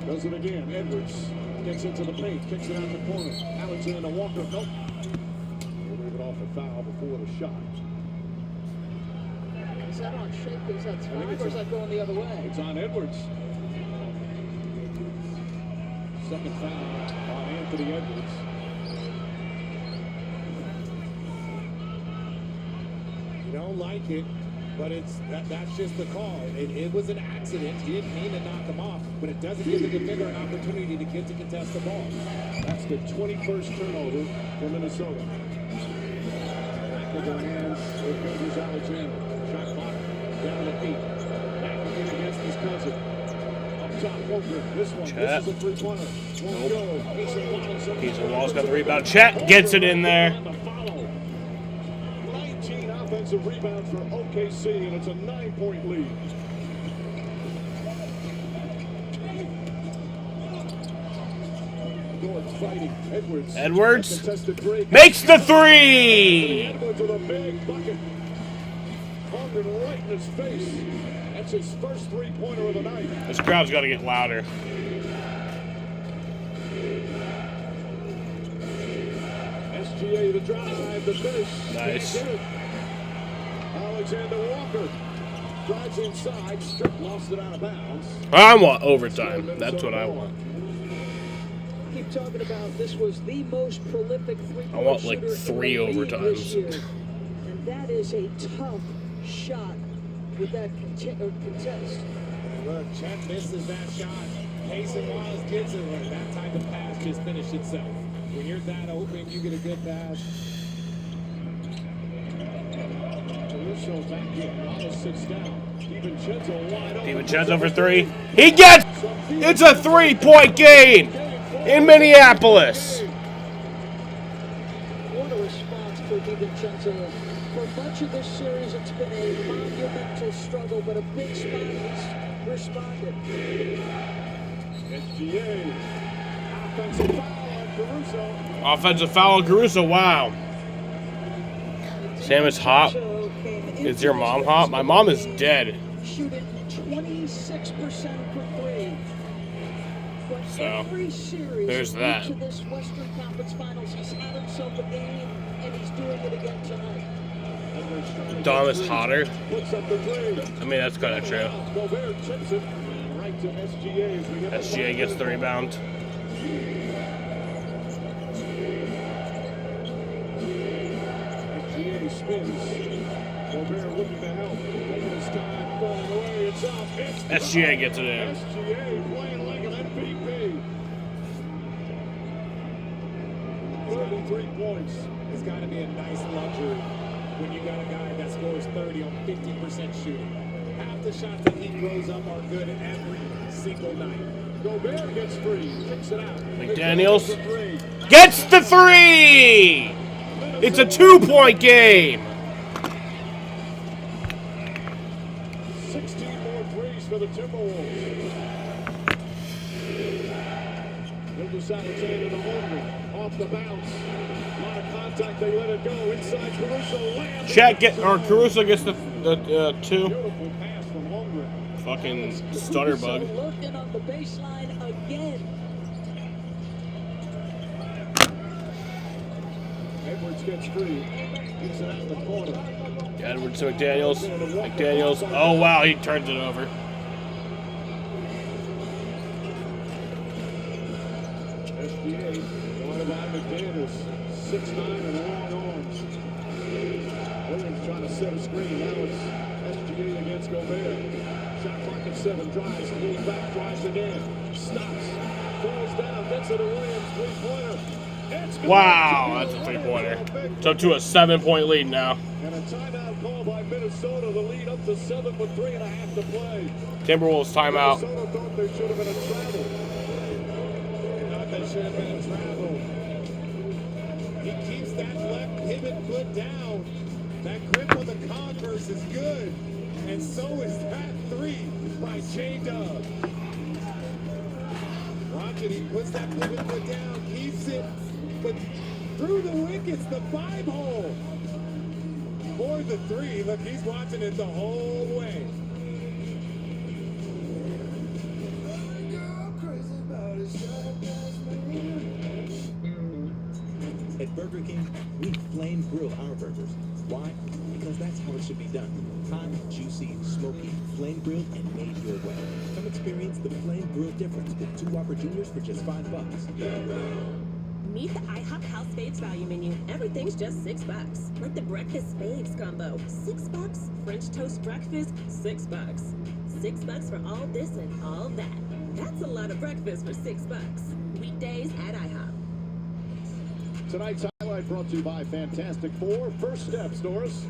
Speaker 1: Does it again. Edwards gets into the paint, kicks it out the corner. Alexander Walker, nope. We'll leave it off a foul before the shot.
Speaker 8: Is that on Shakers? That's 5, or is that going the other way?
Speaker 1: It's on Edwards. Second foul on Anthony Edwards.
Speaker 2: You don't like it, but that's just the call. It was an accident. He didn't mean to knock him off, but it doesn't give the defender an opportunity to get to contest the ball.
Speaker 1: That's the 21st turnover for Minnesota. Back with their hands. Here comes Alexander. Shot clock down to 8. Back again against his cousin. Up top, Walker. This one.
Speaker 3: Chet.
Speaker 1: This is a three-pointer. Won't go.
Speaker 3: Keith Wall's got the rebound. Chet gets it in there.
Speaker 1: 19 offensive rebounds for OKC, and it's a 9-point lead. North fighting.
Speaker 3: Edwards
Speaker 1: Contested break.
Speaker 3: makes the three.
Speaker 1: Edwards with a big bucket. Holmgren right in his face. That's his first three-pointer of the night.
Speaker 3: This crowd's got to get louder.
Speaker 1: SGA the drive, the finish.
Speaker 3: Nice.
Speaker 1: Alexander Walker drives inside. Strick lost it out of bounds.
Speaker 3: I want overtime. That's what I want.
Speaker 8: Keep keep talking about this was the most prolific three-point
Speaker 3: I want like
Speaker 8: shooter
Speaker 3: 3
Speaker 8: in the league this
Speaker 3: overtimes.
Speaker 8: year. And that is a tough shot with that contest.
Speaker 2: Look, Chet misses that shot. Pacing Wallace gets it. Look, that type of pass just finished itself. When you're that open, you get a good pass.
Speaker 1: Caruso back in. Wallace sits down. DiVincenzo wide open.
Speaker 3: DiVincenzo for 3. He gets. It's a 3-point game in Minneapolis.
Speaker 8: What a response for DiVincenzo. For much of this series, it's been a monumental struggle, but a big spot he's responded.
Speaker 1: SGA. Offensive foul on Caruso.
Speaker 3: Offensive foul on Caruso. Wow. Sam is hot. Is your mom hot? My mom is dead.
Speaker 8: Shooting 26% for 3. But
Speaker 3: So,
Speaker 8: every series
Speaker 3: there's that.
Speaker 8: to this Western Conference Finals, he's had himself a game, and he's doing it again tonight.
Speaker 3: Dom is hotter.
Speaker 1: Puts up the three.
Speaker 3: I mean, that's kind of true.
Speaker 1: Gobert tips it right to SGA as we get the
Speaker 3: SGA gets the rebound.
Speaker 1: SGA spins. Gobert looking to help. Taking his time, falling away. It's out. It's
Speaker 3: SGA gets it in.
Speaker 1: SGA playing like an MVP. 33 points.
Speaker 2: It's got to be a nice luxury when you got a guy that scores 30 on 50% shooting. Half the shots that he throws up are good every single night.
Speaker 1: Gobert gets free. Kicks it out.
Speaker 3: McDaniels gets the 3. It's a 2-point game.
Speaker 1: 16 more threes for the Timberwolves. Gilgeous Alexander to Holmgren. Off the bounce. A lot of contact. They let it go. Inside Caruso.
Speaker 3: Chet get or Caruso gets the 2.
Speaker 1: Beautiful pass from Holmgren.
Speaker 3: Fucking stutter bug.
Speaker 8: Looking on the baseline again.
Speaker 1: Edwards gets free. Gets it out in the corner.
Speaker 3: Edwards to McDaniels. McDaniels. Oh wow, he turns it over.
Speaker 1: SGA. One by McDaniels. 6'9" and long arms. Williams trying to set a screen. Now it's SGA against Gobert. Shot clock at 7. Drives. Pulls back. Drives again. Stops. Falls down. Gets it to Williams. 3-pointer. It's good.
Speaker 3: Wow, that's a 3-pointer. So to a 7-point lead now.
Speaker 1: And a timeout call by Minnesota. The lead up to 7 with 3.5 to play.
Speaker 3: Timberwolves timeout.
Speaker 1: Minnesota thought they should have been a travel.
Speaker 2: Thought they should have been a travel. He keeps that left pivot foot down. That grip on the Converse is good. And so is that 3 by J-Dub. Watch it. He puts that pivot foot down, keeps it. But through the wickets, the 5-hole. Or the 3. Look, he's watching it the whole way.
Speaker 9: At Burger King, we flame grill our burgers. Why? Because that's how it should be done. Hot, juicy, smoky, flame grilled, and made your way. Come experience the flame grill difference with 2 Whopper Juniors for just $5.
Speaker 10: Meet the IHOP House Faves value menu. Everything's just $6. Like the Breakfast Faves combo. $6. French toast breakfast, $6. $6 for all this and all that. That's a lot of breakfast for $6. Weekdays at IHOP.
Speaker 1: Tonight's highlight brought to you by Fantastic Four. First steps, Doris.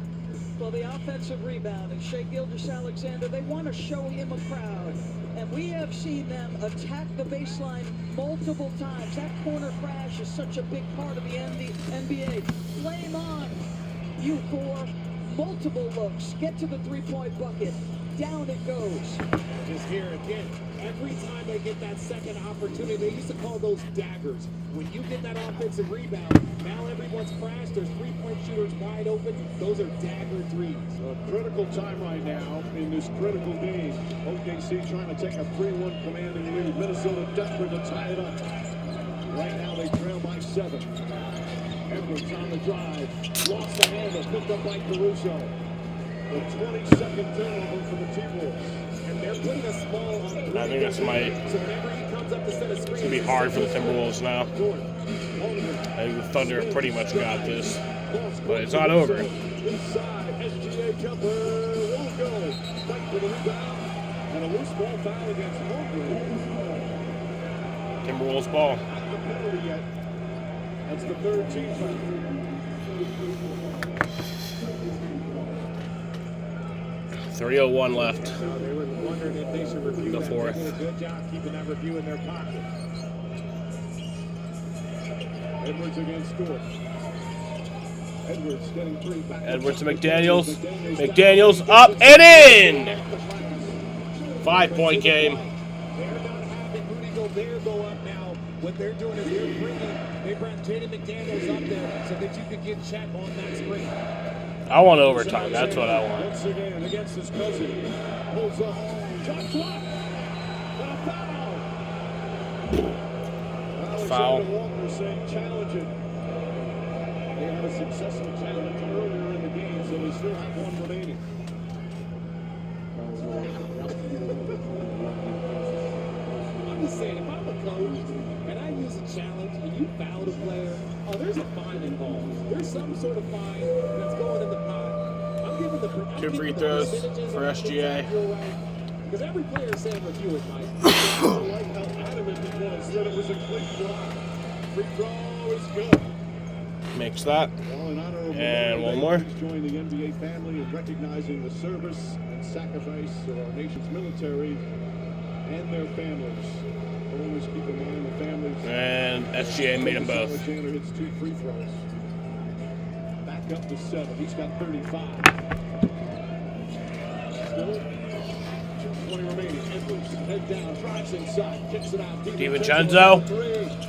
Speaker 8: Well, the offensive rebound and Shai Gilgeous-Alexander, they want to show him a crowd. And we have seen them attack the baseline multiple times. That corner crash is such a big part of the NBA. Flame on, you 4. Multiple looks. Get to the 3-point bucket. Down it goes.
Speaker 2: Just here again. Every time they get that second opportunity, they used to call those daggers. When you get that offensive rebound, now everyone's crashed. There's 3-point shooters wide open. Those are dagger threes.
Speaker 1: A critical time right now in this critical game. OKC trying to take a 3-1 commanding lead. Minnesota desperate to tie it up. Right now they trail by 7. Edwards on the drive. Lost the handle. Picked up by Caruso. The 22nd turnover for the T-Wolves.
Speaker 2: And they're putting a small on
Speaker 3: I think that's my.
Speaker 2: So whenever he comes opens up the set of screens.
Speaker 3: It's going to be hard for the Timberwolves now. I think the Thunder have pretty much got this. But it's not over.
Speaker 1: Inside, SGA jumper won't go. Fight for the rebound. And a loose ball foul against Holmgren.
Speaker 3: Timberwolves ball.
Speaker 1: Not the penalty yet. That's the third team foul.
Speaker 3: 3:01 left.
Speaker 1: They were wondering if they should review
Speaker 3: The
Speaker 1: that.
Speaker 3: fourth.
Speaker 1: They did a good job keeping that review in their pocket. Edwards against Dort. Edwards getting three back.
Speaker 3: Edwards to McDaniels. McDaniels up and in! 5-point game.
Speaker 2: They're not having Rudy Gobert go up now. What they're doing is they brought Jaden McDaniels up there so that you could get Chet on that screen.
Speaker 3: I want overtime. That's what I want.
Speaker 1: Once again against his cousin. Pulls up. Shot clock. And a foul.
Speaker 3: Foul.
Speaker 1: Alexander Walker saying challenge it. They had a successful challenge earlier in the game, so they still have one remaining.
Speaker 2: I'm just saying, if I'm a coach and I use a challenge and you foul the player, there's a fine involved. There's some sort of fine that's going in the pot. I'm giving the
Speaker 3: 2 free throws for SGA.
Speaker 2: Because every player is saying review it, Mike.
Speaker 1: I like how adamant he was that it was a quick block. Free throw is good.
Speaker 3: Makes that.
Speaker 1: Well, in honor of
Speaker 3: And one
Speaker 1: Memorial
Speaker 3: more.
Speaker 1: Day, please join the NBA family in recognizing the service and sacrifice of our nation's military and their families. Always keep in mind the families.
Speaker 3: And SGA made them both.
Speaker 1: Alexander hits 2 free throws. Back up to 7. He's got 35. Still 2:20 remaining. Edwards head down, drives inside, kicks it out.
Speaker 3: DiVincenzo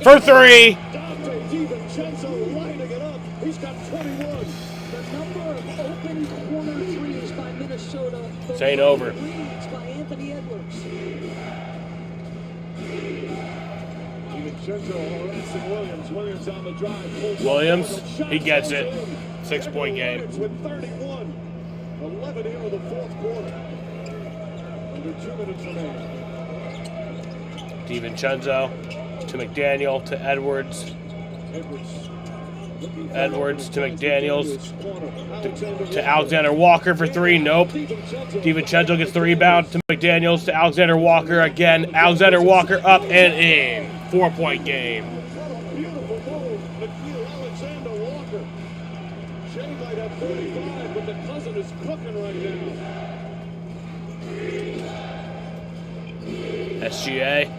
Speaker 3: for 3.
Speaker 1: Dante DiVincenzo lighting it up. He's got 21.
Speaker 8: The number of open corner threes by Minnesota.
Speaker 3: This ain't over.
Speaker 8: Leads by Anthony Edwards.
Speaker 1: DiVincenzo harassing Williams. Williams on the drive. Pulls
Speaker 3: Williams,
Speaker 1: up. Shot
Speaker 3: he gets
Speaker 1: goes
Speaker 3: it.
Speaker 1: in.
Speaker 3: 6-point game.
Speaker 1: Williams with 31. 11 here in the fourth quarter. Under 2 minutes remaining.
Speaker 3: DiVincenzo to McDaniel to Edwards. Edwards to McDaniels to Alexander Walker for 3. Nope. DiVincenzo gets the rebound to McDaniels to Alexander Walker again. Alexander Walker up and in. 4-point game.
Speaker 1: Beautiful move. Nickeil Alexander Walker. Shea might have 35, but the cousin is cooking right now.
Speaker 3: SGA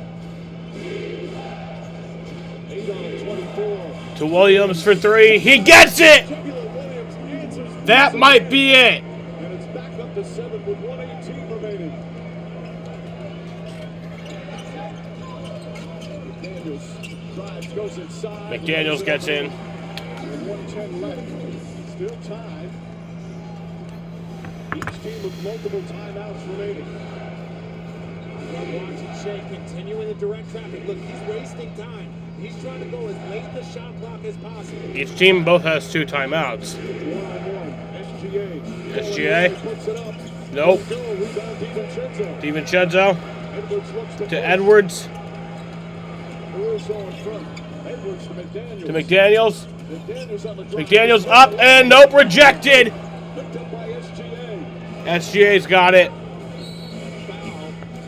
Speaker 1: 8 on a 24.
Speaker 3: to Williams for 3. He gets it!
Speaker 1: Williams answers.
Speaker 3: That might be it.
Speaker 1: And it's back up to 7 with 1:18 remaining. McDaniels drives, goes inside.
Speaker 3: McDaniels gets in.
Speaker 1: And 1:10 left. Still tied. Each team with multiple timeouts remaining.
Speaker 2: Watching Shea continue in the direct traffic. Look, he's wasting time. He's trying to go as late in the shot clock as possible.
Speaker 3: Each team both has 2 timeouts.
Speaker 1: 1-on-1.
Speaker 3: SGA.
Speaker 1: Puts it up.
Speaker 3: Nope.
Speaker 1: Rebound DiVincenzo.
Speaker 3: DiVincenzo
Speaker 1: Edwards looks
Speaker 3: to Edwards
Speaker 1: Caruso in front. Edwards to McDaniels.
Speaker 3: to McDaniels.
Speaker 1: McDaniels on the drive.
Speaker 3: McDaniels up and nope, rejected.
Speaker 1: Picked up by SGA.
Speaker 3: SGA's got it.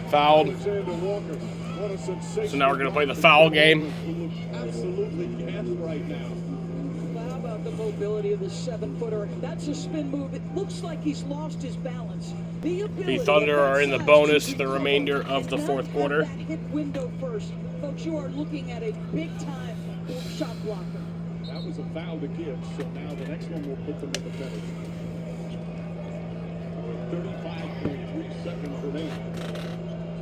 Speaker 3: Fouled.
Speaker 1: Alexander Walker. What a sensation.
Speaker 3: So now we're going to play the foul game.
Speaker 1: Absolutely gassed right now.
Speaker 8: How about the mobility of the 7-footer? That's a spin move. It looks like he's lost his balance. The
Speaker 3: Thunder are in the bonus for the remainder of the fourth quarter.
Speaker 8: That hit window first. Folks, you are looking at a big-time shot blocker.
Speaker 1: That was a foul to give, so now the next one will put them in the penalty. 35.3 seconds remaining.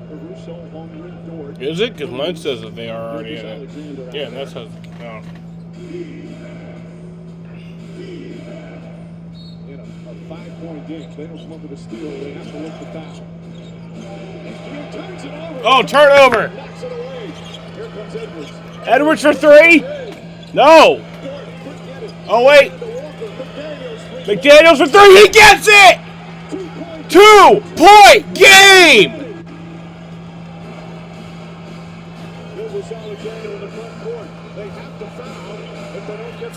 Speaker 1: Caruso, Holmgren, Dort.
Speaker 3: Is it? Because mine says that they are already in it. Yeah, that says no.
Speaker 1: In a 5-point game, they don't come up with a steal. They have to look for foul. SGA turns it over.
Speaker 3: Oh, turnover!
Speaker 1: Knocks it away. Here comes Edwards.
Speaker 3: Edwards for 3? No! Oh, wait. McDaniels for 3. He gets it! 2-point game!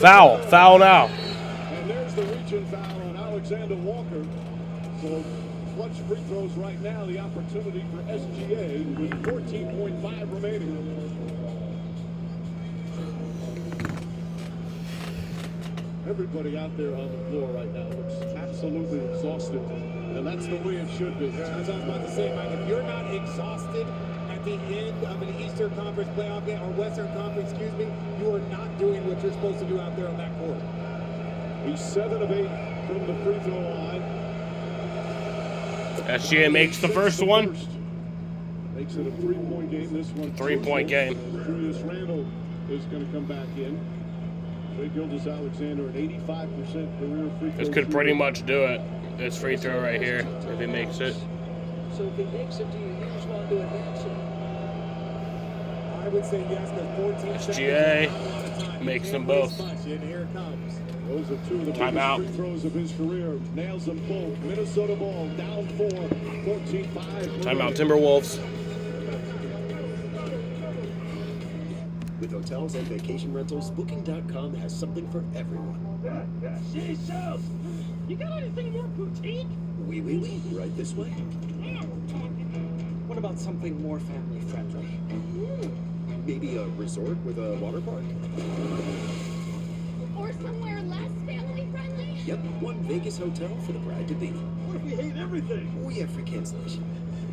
Speaker 3: Foul now.
Speaker 1: And there's the reach-in foul on Alexander Walker. So clutch free throws right now, the opportunity for SGA with 14.5 remaining. Everybody out there on the floor right now looks absolutely exhausted, and that's the way it should be.
Speaker 2: As I was about to say, Mike, if you're not exhausted at the end of an Eastern Conference playoff game, or Western Conference, excuse me, you are not doing what you're supposed to do out there on that court.
Speaker 1: He's 7 of 8 from the free throw line.
Speaker 3: SGA makes the first one.
Speaker 1: Makes it a 3-point game. This one.
Speaker 3: 3-point game.
Speaker 1: Julius Randle is going to come back in. Shai Gilgeous-Alexander at 85% career free throw.
Speaker 3: This could pretty much do it. This free throw right here, if he makes it.
Speaker 8: So if he makes it, do you use one to advance it?
Speaker 2: I would say yes, because 14
Speaker 3: SGA makes them both.
Speaker 2: And here it comes.
Speaker 1: Those are two of the
Speaker 3: Timeout.
Speaker 1: biggest free throws of his career. Nails them both. Minnesota ball down 4, 14-5.
Speaker 3: Timeout Timberwolves.
Speaker 6: With hotels and vacation rentals, Booking.com has something for everyone.
Speaker 17: Jesus! You got anything more boutique?
Speaker 6: Oui, right this way.
Speaker 8: What about something more family friendly?
Speaker 6: Maybe a resort with a water park?
Speaker 12: Or somewhere less family friendly?
Speaker 6: Yep, one Vegas hotel for the bride-to-be.
Speaker 17: What if we hate everything?
Speaker 6: We have free cancellation.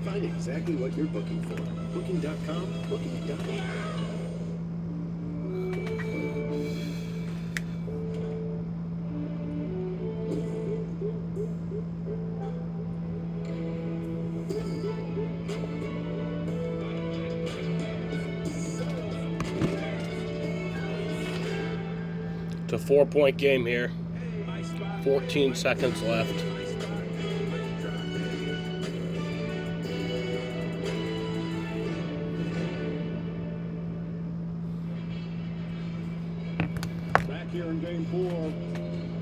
Speaker 6: Find exactly what you're booking for. Booking.com, Booking.com.
Speaker 3: It's a 4-point game here. 14 seconds left.
Speaker 1: Back here in game 4.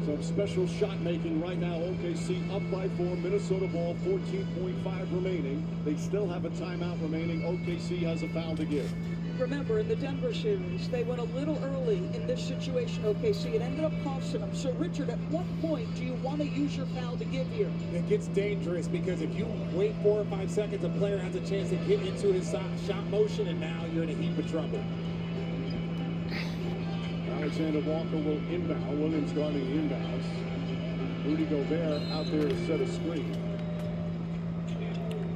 Speaker 1: Some special shot making right now. OKC up by 4. Minnesota ball, 14.5 remaining. They still have a timeout remaining. OKC has a foul to give.
Speaker 8: Remember, in the Denver series, they went a little early in this situation, OKC. It ended up costing them. So, Richard, at what point do you want to use your foul to give here?
Speaker 2: It gets dangerous because if you wait 4 or 5 seconds, a player has a chance to get into his shot motion, and now you're in a heap of trouble.
Speaker 1: Alexander Walker will inbound. Williams guarding the inbounds. Rudy Gobert out there to set a screen.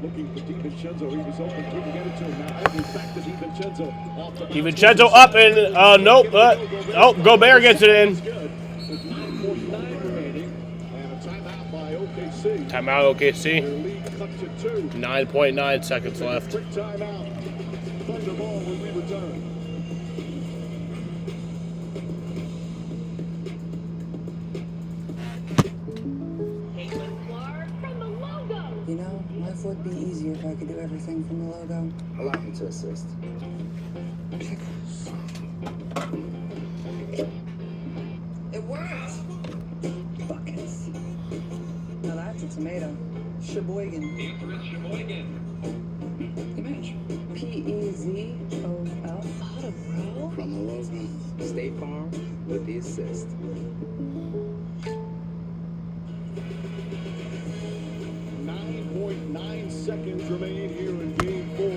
Speaker 1: Looking for DiVincenzo. He was open. Couldn't get it to him. Now Edwards back to DiVincenzo. Off the
Speaker 3: DiVincenzo up and nope. Gobert gets it in.
Speaker 1: With 9.9 remaining and a timeout by OKC.
Speaker 3: Timeout
Speaker 1: Their
Speaker 3: OKC.
Speaker 1: lead cut to 2.
Speaker 3: 9.9 seconds left.
Speaker 1: Quick timeout. Thunder ball when we return.
Speaker 13: You know, life would be easier if I could do everything from the logo.
Speaker 4: Allow me to assist.
Speaker 13: It worked! Buckets. Now that's a tomato. Sheboygan. Image. P-E-Z-O-L. Auto,
Speaker 6: From the logo.
Speaker 4: State Farm with the assist.
Speaker 1: 9.9 seconds remain here in game 4.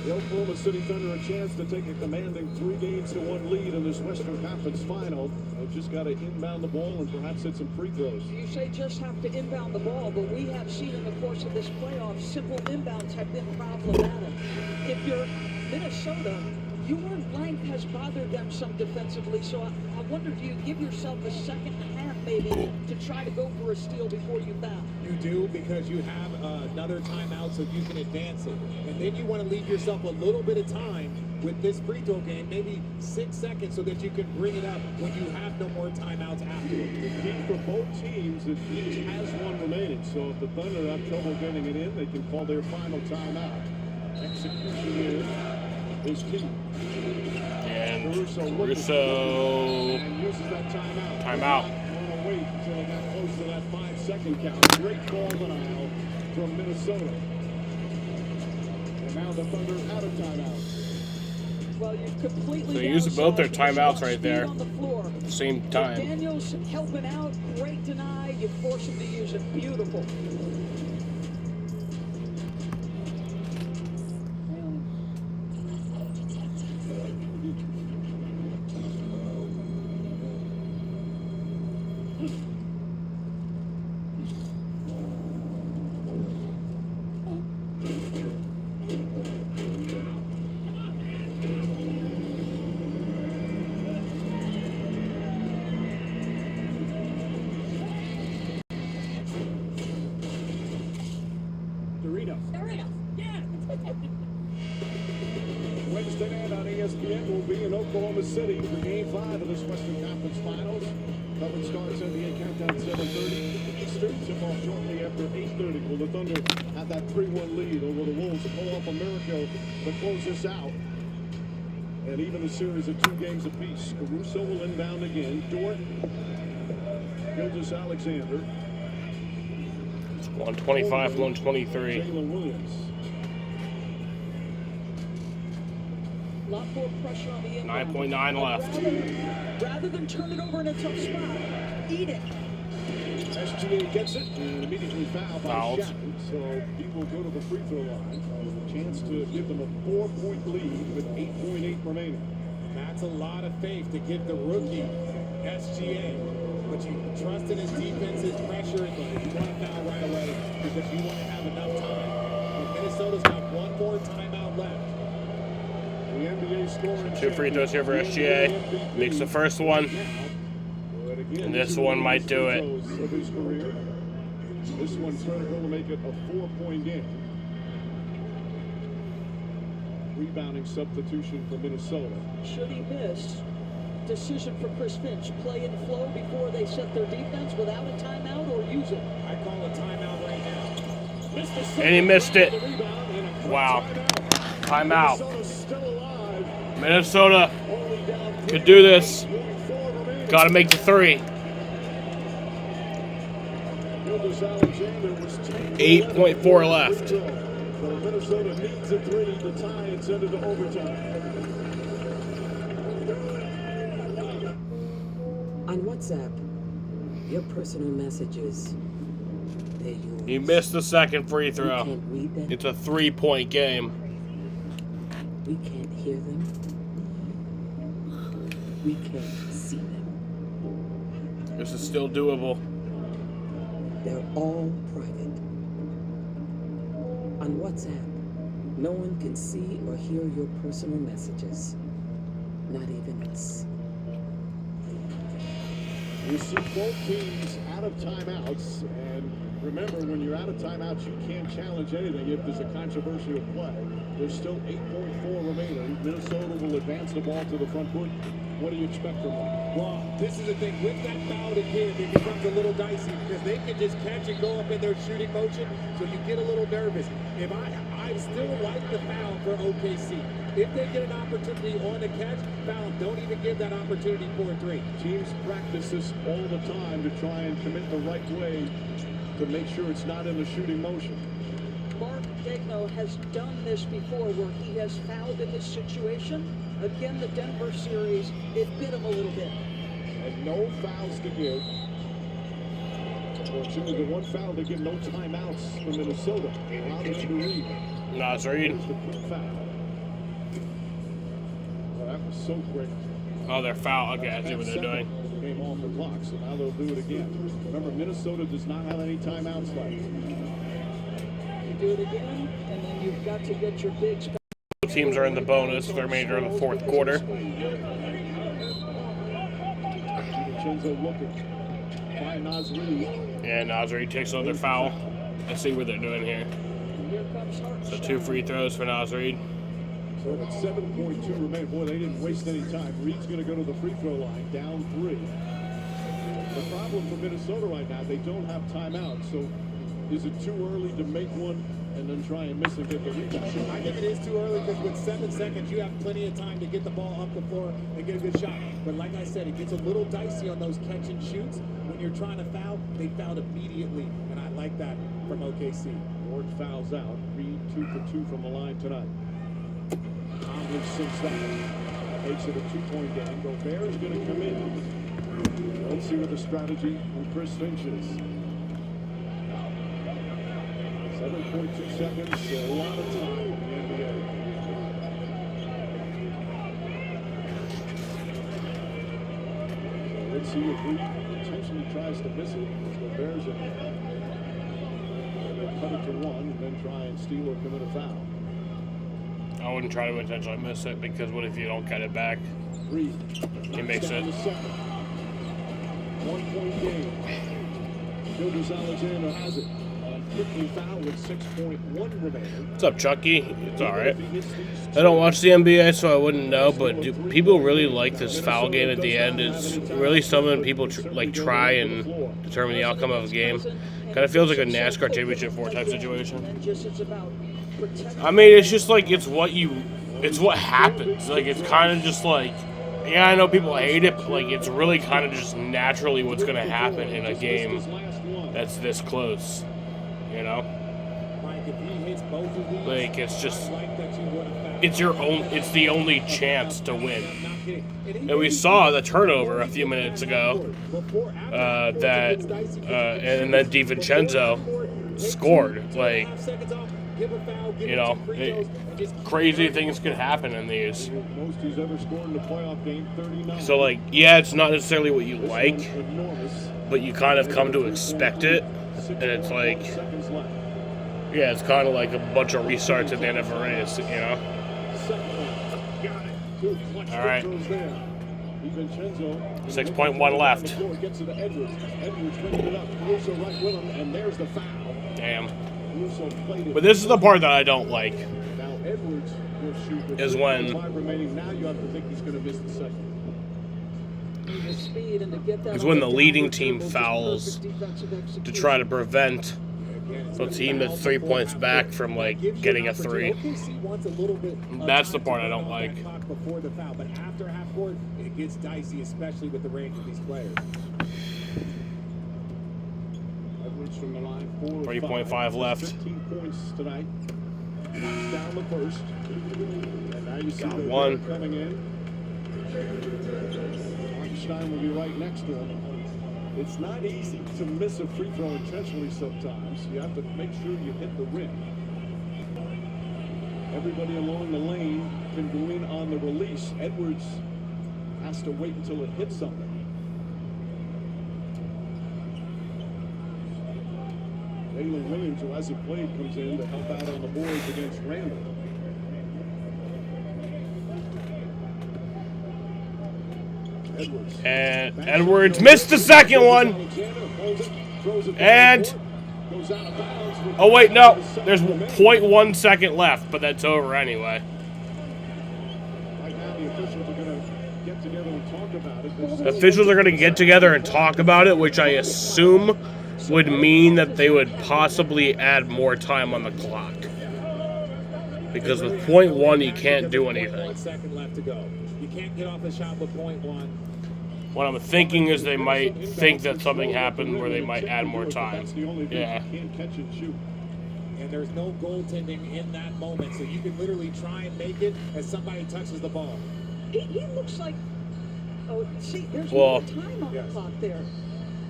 Speaker 1: The Oklahoma City Thunder a chance to take a commanding 3-1 lead in this Western Conference final. They've just got to inbound the ball and perhaps hit some free throws.
Speaker 8: You say just have to inbound the ball, but we have seen in the course of this playoff, simple inbounds have been problematic. If you're Minnesota, your length has bothered them some defensively, so I wonder, do you give yourself a second and a half maybe to try to go for a steal before you foul?
Speaker 2: You do, because you have another timeout so you can advance it. And then you want to leave yourself a little bit of time with this free throw game, maybe 6 seconds, so that you can bring it up when you have no more timeouts afterwards.
Speaker 1: The key for both teams is each has one remaining, so if the Thunder have trouble getting it in, they can call their final timeout. Execution here is key.
Speaker 3: And
Speaker 1: Caruso
Speaker 3: uses
Speaker 1: that timeout.
Speaker 3: Timeout.
Speaker 1: Want to wait until they got close to that 5-second count. Great ball denial from Minnesota. And now the Thunder out of timeout.
Speaker 8: Well, you completely.
Speaker 3: So they used both their
Speaker 8: downsized
Speaker 3: timeouts
Speaker 8: the
Speaker 3: right there.
Speaker 8: on the floor.
Speaker 3: Same
Speaker 8: With
Speaker 3: time.
Speaker 8: Daniels helping out, great deny. You force him to use it. Beautiful.
Speaker 1: Wednesday night on ESPN will be in Oklahoma City for Game 5 of this Western Conference Finals. Coverage starts NBA countdown 7:30 Eastern. Tip-off shortly after 8:30. Will the Thunder have that 3-1 lead over the Wolves to pull off a miracle to close this out? And even a series of 2 games apiece. Caruso will inbound again. Dort, Gilgeous-Alexander.
Speaker 3: 125, 123.
Speaker 1: Jalen Williams.
Speaker 8: A lot more pressure on the inbound.
Speaker 3: 9.9 left.
Speaker 8: Rather than turn it over in a tough spot, eat it.
Speaker 1: SGA gets it and immediately fouled by
Speaker 3: Fouled.
Speaker 1: Shatton. So he will go to the free throw line. A chance to give them a 4-point lead with 8.8 remaining.
Speaker 2: That's a lot of faith to give the rookie SGA. But you trust in his defense, his pressure, but you want to foul right away because you want to have enough time. But Minnesota's got one more timeout left.
Speaker 1: The NBA scoring
Speaker 3: 2 free throws here for SGA. Makes the first one. And this one might do it.
Speaker 1: Of his career. This one's critical to make it a 4-point game. Rebounding substitution for Minnesota.
Speaker 8: Should he miss? Decision for Chris Finch. Play and flow before they set their defense without a timeout or use it?
Speaker 2: I call a timeout right now.
Speaker 3: And he missed it. Wow. Timeout. Minnesota could do this. Got to make the 3. 8.4 left.
Speaker 1: So Minnesota needs a 3 to tie and send it to overtime.
Speaker 5: On WhatsApp, your personal messages, they're yours.
Speaker 3: He missed the second free
Speaker 5: We
Speaker 3: throw.
Speaker 5: can't read them.
Speaker 3: It's a 3-point game.
Speaker 5: We can't hear them. We can't see them.
Speaker 3: This is still doable.
Speaker 5: They're all private. On WhatsApp, no one can see or hear your personal messages. Not even us.
Speaker 1: You see both teams out of timeouts, and remember, when you're out of timeouts, you can't challenge anything if there's a controversial play. There's still 8.4 remaining. Minnesota will advance the ball to the front court. What do you expect from them?
Speaker 2: Well, this is the thing. With that foul to give, it becomes a little dicey because they can just catch and go up in their shooting motion, so you get a little nervous. I still like the foul for OKC. If they get an opportunity on the catch, foul, don't even give that opportunity for a 3.
Speaker 1: Teams practice this all the time to try and commit the right way to make sure it's not in the shooting motion.
Speaker 8: Mark Daigneault has done this before where he has fouled in this situation. Again, the Denver series, it bit him a little bit.
Speaker 1: And no fouls to give. Well, it's only the one foul to give, no timeouts for Minnesota. Allow them to read.
Speaker 3: Nas Reed.
Speaker 1: Here's the quick foul. Well, that was so quick.
Speaker 3: Oh, they're foul. Okay, I see what they're doing.
Speaker 1: Came off the clock, so now they'll do it again. Remember, Minnesota does not have any timeouts left.
Speaker 8: You do it again, and then you've got to get your bigs back.
Speaker 3: Teams are in the bonus for the remainder of the 4th quarter.
Speaker 1: DiVincenzo looking. By Nas Reed.
Speaker 3: And Nas Reed takes another foul. Let's see what they're doing here.
Speaker 8: Here comes Hart.
Speaker 3: So 2 free throws for Nas Reed.
Speaker 1: So at 7.2 remaining. Boy, they didn't waste any time. Reed's going to go to the free throw line, down 3. The problem for Minnesota right now, they don't have timeouts. So is it too early to make one and then try and miss and get the rebound?
Speaker 2: I think it is too early because with 7 seconds, you have plenty of time to get the ball up the floor and get a good shot. But like I said, it gets a little dicey on those catch and shoots. When you're trying to foul, they fouled immediately, and I like that from OKC.
Speaker 1: Ward fouls out. Reed 2 for 2 from the line tonight. Conley since that. That makes it a 2-point game. Gobert is going to come in. Let's see what the strategy from Chris Finch is. 7.2 seconds, a lot of time in the NBA. Let's see if he intentionally tries to miss it. Gobert's in. Cut it to one and then try and steal or commit a foul.
Speaker 3: I wouldn't try to intentionally miss it because what if you don't get it back? He makes it.
Speaker 1: 1-point game. Gilgeous Alexander has it. Quickly foul with 6.1 remaining.
Speaker 3: What's up, Chucky? It's alright. I don't watch the NBA, so I wouldn't know, but do people really like this foul game at the end? It's really something people try and determine the outcome of a game. Kind of feels like a NASCAR Championship 4 type situation. I mean, it's just like it's what happens. Like it's kind of just like, yeah, I know people hate it, but like it's really kind of just naturally what's going to happen in a game that's this close. You know, like it's just, it's the only chance to win. And we saw the turnover a few minutes ago, and then DiVincenzo scored. Like, you know, crazy things could happen in these. So like, yeah, it's not necessarily what you like, but you kind of come to expect it. And it's like, yeah, it's kind of like a bunch of restarts at the end of a race, you know? All right. 6.1 left. Damn. But this is the part that I don't like. Is when the leading team fouls to try to prevent the team that's 3 points back from like getting a 3. That's the part I don't like.
Speaker 2: Before the foul, but after half court, it gets dicey, especially with the range of these players.
Speaker 3: 3.5 left.
Speaker 1: 15 points tonight. Down the first. And now you see
Speaker 3: Got
Speaker 1: the
Speaker 3: one.
Speaker 1: Coming in. Stein will be right next to him. It's not easy to miss a free throw intentionally sometimes. You have to make sure you hit the rim. Everybody along the lane can go in on the release. Edwards has to wait until it hits something. Jalen Williams, who hasn't played, comes in to help out on the boards against Randall.
Speaker 3: And Edwards missed the second one. And oh wait, no, there's 0.1 second left, but that's over anyway.
Speaker 1: Right now, the officials are going to get together and talk about it.
Speaker 3: Officials are going to get together and talk about it, which I assume would mean that they would possibly add more time on the clock. Because with 0.1, you can't do anything.
Speaker 2: 1 second left to go. You can't get off the shot with 0.1.
Speaker 3: What I'm thinking is they might think that something happened where they might add more time. Yeah.
Speaker 2: And there's no goaltending in that moment, so you can literally try and make it as somebody touches the ball.
Speaker 8: He looks like, oh, see, there's
Speaker 3: Well,
Speaker 8: more time on the clock there.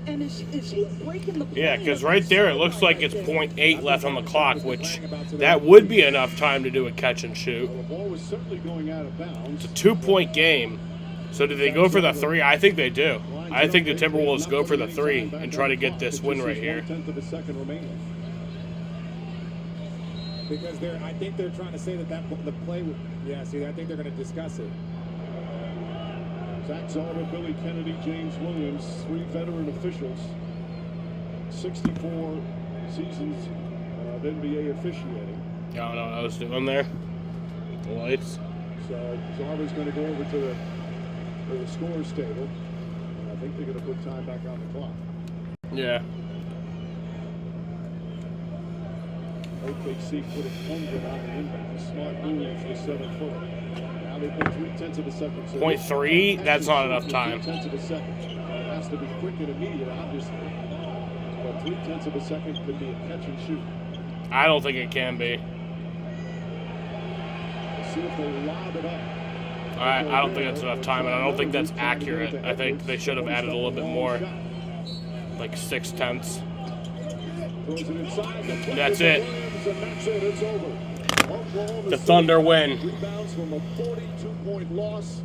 Speaker 8: And is he breaking the play?
Speaker 3: Yeah, because right there it looks like it's 0.8 left on the clock, which that would be enough time to do a catch and shoot.
Speaker 1: The ball was certainly going out of bounds.
Speaker 3: It's a 2-point game. So do they go for the 3? I think they do. I think the Timberwolves go for the 3 and try to get this win right here.
Speaker 2: Because I think they're trying to say that the play. Yeah, see, I think they're going to discuss it.
Speaker 1: Zach Zarba, Billy Kennedy, James Williams, 3 veteran officials, 64 seasons of NBA officiating.
Speaker 3: I don't know what I was doing there. The lights.
Speaker 1: So Zarba's going to go over to the scores table. And I think they're going to put time back on the clock.
Speaker 3: Yeah.
Speaker 1: OKC put a 100 on the inbound. Smart move for the 7-footer. Now they put 0.3 of a second. So
Speaker 3: 0.3? That's not enough time.
Speaker 1: 0.3 of a second. It has to be quick and immediate, obviously. But 0.3 of a second could be a catch and shoot.
Speaker 3: I don't think it can be.
Speaker 1: see if they lob it up.
Speaker 3: I don't think that's enough time, and I don't think that's accurate. I think they should have added a little bit more, like 6/10. And that's it.
Speaker 1: It's over.
Speaker 3: The Thunder win.
Speaker 1: Rebounds from a 42-point loss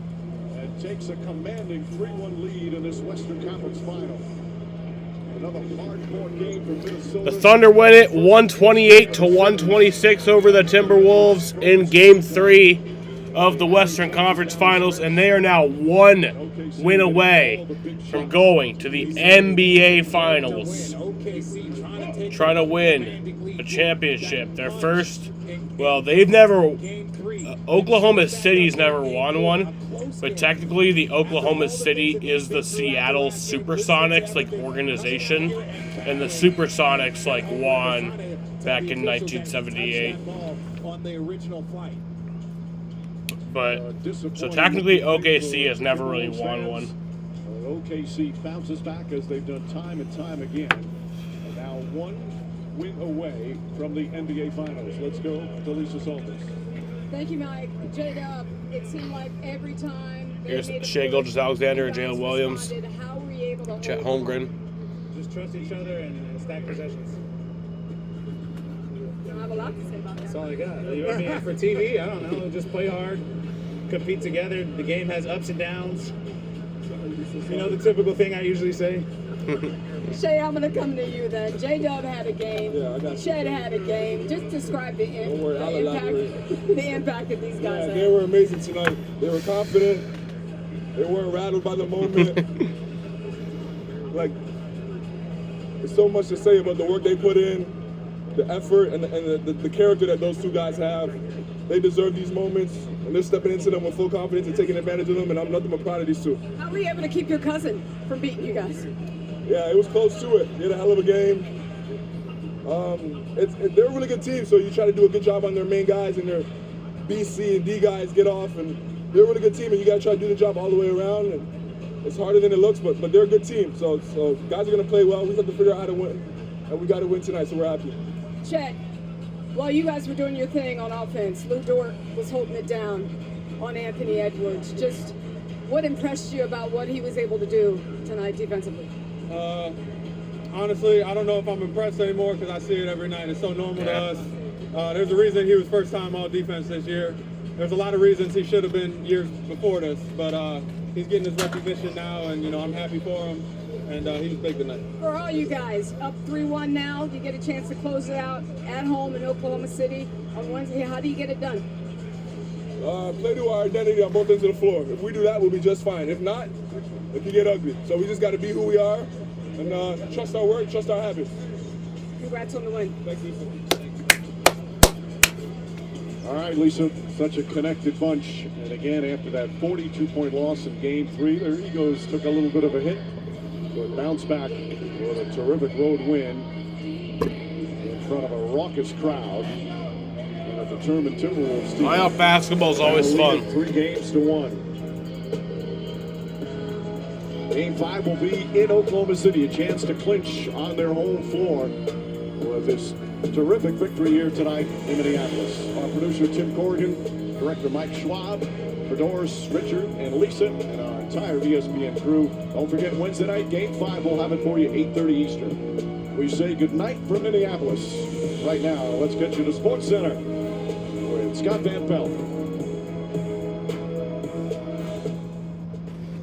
Speaker 1: and takes a commanding 3-1 lead in this Western Conference final. Another hard-fought game for Minnesota.
Speaker 3: The Thunder win it 128-126 over the Timberwolves in Game 3 of the Western Conference Finals, and they are now 1 win away from going to the NBA Finals. Trying to win a championship. Their first, well, they've never, Oklahoma City's never won one, but technically the Oklahoma City is the Seattle Supersonics, like, organization, and the Supersonics, like, won back in 1978.
Speaker 2: On the original flight.
Speaker 3: But, so technically OKC has never really won one.
Speaker 1: OKC bounces back as they've done time and time again. And now 1 win away from the NBA Finals. Let's go to Lisa Salters.
Speaker 11: Thank you, Mike. J-Dub, it seemed like every time...
Speaker 3: Here's Shea Gilgeous-Alexander, Jalen Williams,
Speaker 11: How were you able to
Speaker 3: Chet Holmgren.
Speaker 2: Just trust each other and stack possessions.
Speaker 11: I have a lot to say about that.
Speaker 2: That's all I got. You want me for TV? I don't know. Just play hard, compete together. The game has ups and downs. You know, the typical thing I usually say.
Speaker 11: Shay, I'm going to come to you then. J-Dub had a game.
Speaker 24: Yeah, I got you.
Speaker 11: Chet had a game. Just describe the impact that these guys had.
Speaker 24: They were amazing tonight. They were confident. They weren't rattled by the moment. Like, there's so much to say about the work they put in, the effort, and the character that those two guys have. They deserve these moments, and they're stepping into them with full confidence and taking advantage of them, and I'm nothing but proud of these two.
Speaker 11: How were you able to keep your cousin from beating you guys?
Speaker 24: Yeah, it was close to it. They had a hell of a game. They're a really good team, so you try to do a good job on their main guys, and their B, C, and D guys get off, and they're a really good team, and you got to try to do the job all the way around. And it's harder than it looks, but they're a good team. So guys are going to play well. We just have to figure out how to win, and we got to win tonight, so we're happy.
Speaker 11: Chet, while you guys were doing your thing on offense, Lou Dort was holding it down on Anthony Edwards. Just what impressed you about what he was able to do tonight defensively?
Speaker 24: Honestly, I don't know if I'm impressed anymore because I see it every night. It's so normal to us. There's a reason he was first time all defense this year. There's a lot of reasons he should have been years before this, but he's getting his recognition now, and I'm happy for him. And he was big tonight.
Speaker 11: For all you guys, up 3-1 now, you get a chance to close it out at home in Oklahoma City on Wednesday. How do you get it done?
Speaker 24: Play to our identity on both ends of the floor. If we do that, we'll be just fine. If not, it can get ugly. So we just got to be who we are and trust our work, trust our habits.
Speaker 11: Congrats on the win.
Speaker 24: Thank you.
Speaker 1: All right, Lisa, such a connected bunch. And again, after that 42-point loss in Game 3, their egos took a little bit of a hit. But bounce back with a terrific road win in front of a raucous crowd. And a determined Timberwolves team.
Speaker 3: Playoff basketball is always fun.
Speaker 1: 3-1. Game 5 will be in Oklahoma City. A chance to clinch on their home floor with this terrific victory here tonight in Minneapolis. Our producer Tim Corrigan, director Mike Schwab, for Doris, Richard, and Lisa, and our entire ESPN crew. Don't forget, Wednesday night, Game 5, we'll have it for you, 8:30 Eastern. We say goodnight from Minneapolis. Right now, let's get you to Sports Center with Scott Van Pelt.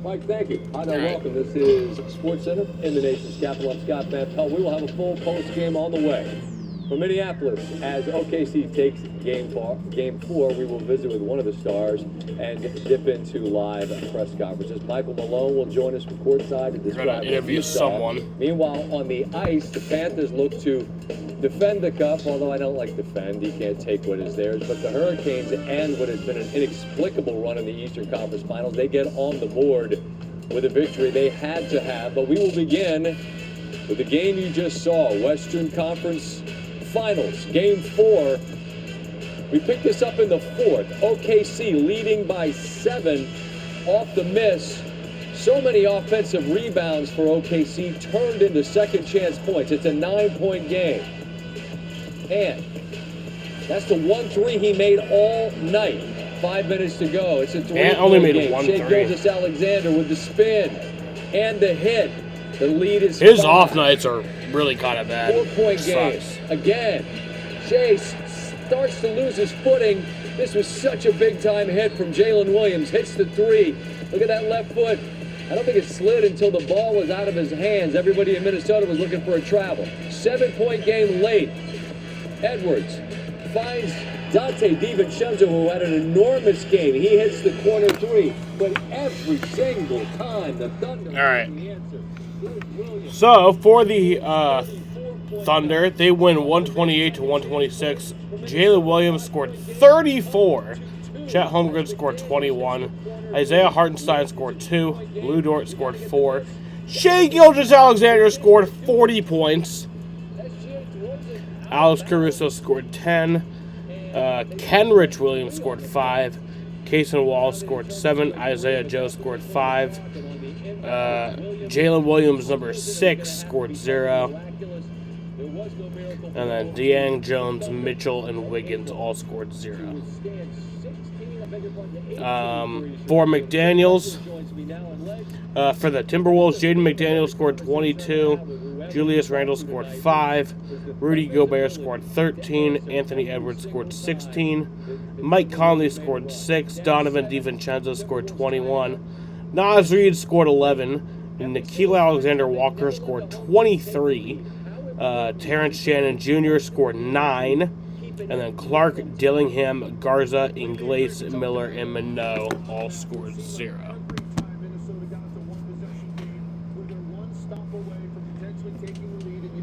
Speaker 24: Mike, thank you. Hi there, welcome. This is Sports Center in the nation's capital. I'm Scott Van Pelt. We will have a full post game on the way. From Minneapolis, as OKC takes Game 4, we will visit with one of the stars and dip into live press conferences. Michael Malone will join us from courtside to describe what
Speaker 3: interview
Speaker 24: he saw.
Speaker 3: someone.
Speaker 24: Meanwhile, on the ice, the Panthers look to defend the cup, although I don't like defend. You can't take what is theirs. But the Hurricanes end what has been an inexplicable run in the Eastern Conference Finals. They get on the board with a victory they had to have. But we will begin with the game you just saw, Western Conference Finals, Game 4. We picked this up in the fourth. OKC leading by 7 off the miss. So many offensive rebounds for OKC turned into second chance points. It's a 9-point game. And that's the 1-3 he made all night. 5 minutes to go. It's a 3-point
Speaker 3: And only made
Speaker 24: game.
Speaker 3: one
Speaker 24: Shea
Speaker 3: three.
Speaker 24: Gilgeous-Alexander with the spin and the hit. The lead is
Speaker 3: His
Speaker 24: 5.
Speaker 3: off nights are really kind of bad.
Speaker 24: 4-point game.
Speaker 3: Sucks.
Speaker 24: Again, Shea starts to lose his footing. This was such a big-time hit from Jalen Williams. Hits the 3. Look at that left foot. I don't think it slid until the ball was out of his hands. Everybody in Minnesota was looking for a travel. 7-point game late. Edwards finds Dante DiVincenzo, who had an enormous game. He hits the corner 3, but every single time the Thunder.
Speaker 3: All right. So for the Thunder, they win 128-126. Jalen Williams scored 34. Chet Holmgren scored 21. Isaiah Hartenstein scored 2. Lou Dort scored 4. Shea Gilgeous-Alexander scored 40 points. Alex Caruso scored 10. Kenrich Williams scored 5. Kaysen Wallace scored 7. Isaiah Joe scored 5. Jalen Williams, number 6, scored 0. And then Deang, Jones, Mitchell, and Wiggins all scored 0. For McDaniels, for the Timberwolves, Jaden McDaniels scored 22. Julius Randle scored 5. Rudy Gobert scored 13. Anthony Edwards scored 16. Mike Conley scored 6. Donovan DiVincenzo scored 21. Naz Reid scored 11. And Nickeil Alexander-Walker scored 23. Terrence Shannon Jr. scored 9. And then Clark, Dillingham, Garza, Ingles, Miller, and Minot all scored 0.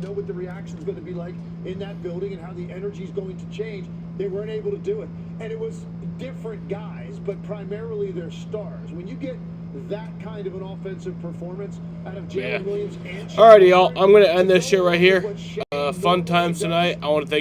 Speaker 1: What the reaction is going to be like in that building and how the energy is going to change. They weren't able to do it, and it was different guys, but primarily their stars. When you get that kind of an offensive performance out of Jalen Williams and
Speaker 3: Alrighty, y'all. I'm going to end this shit right here. Fun times tonight. I want to thank you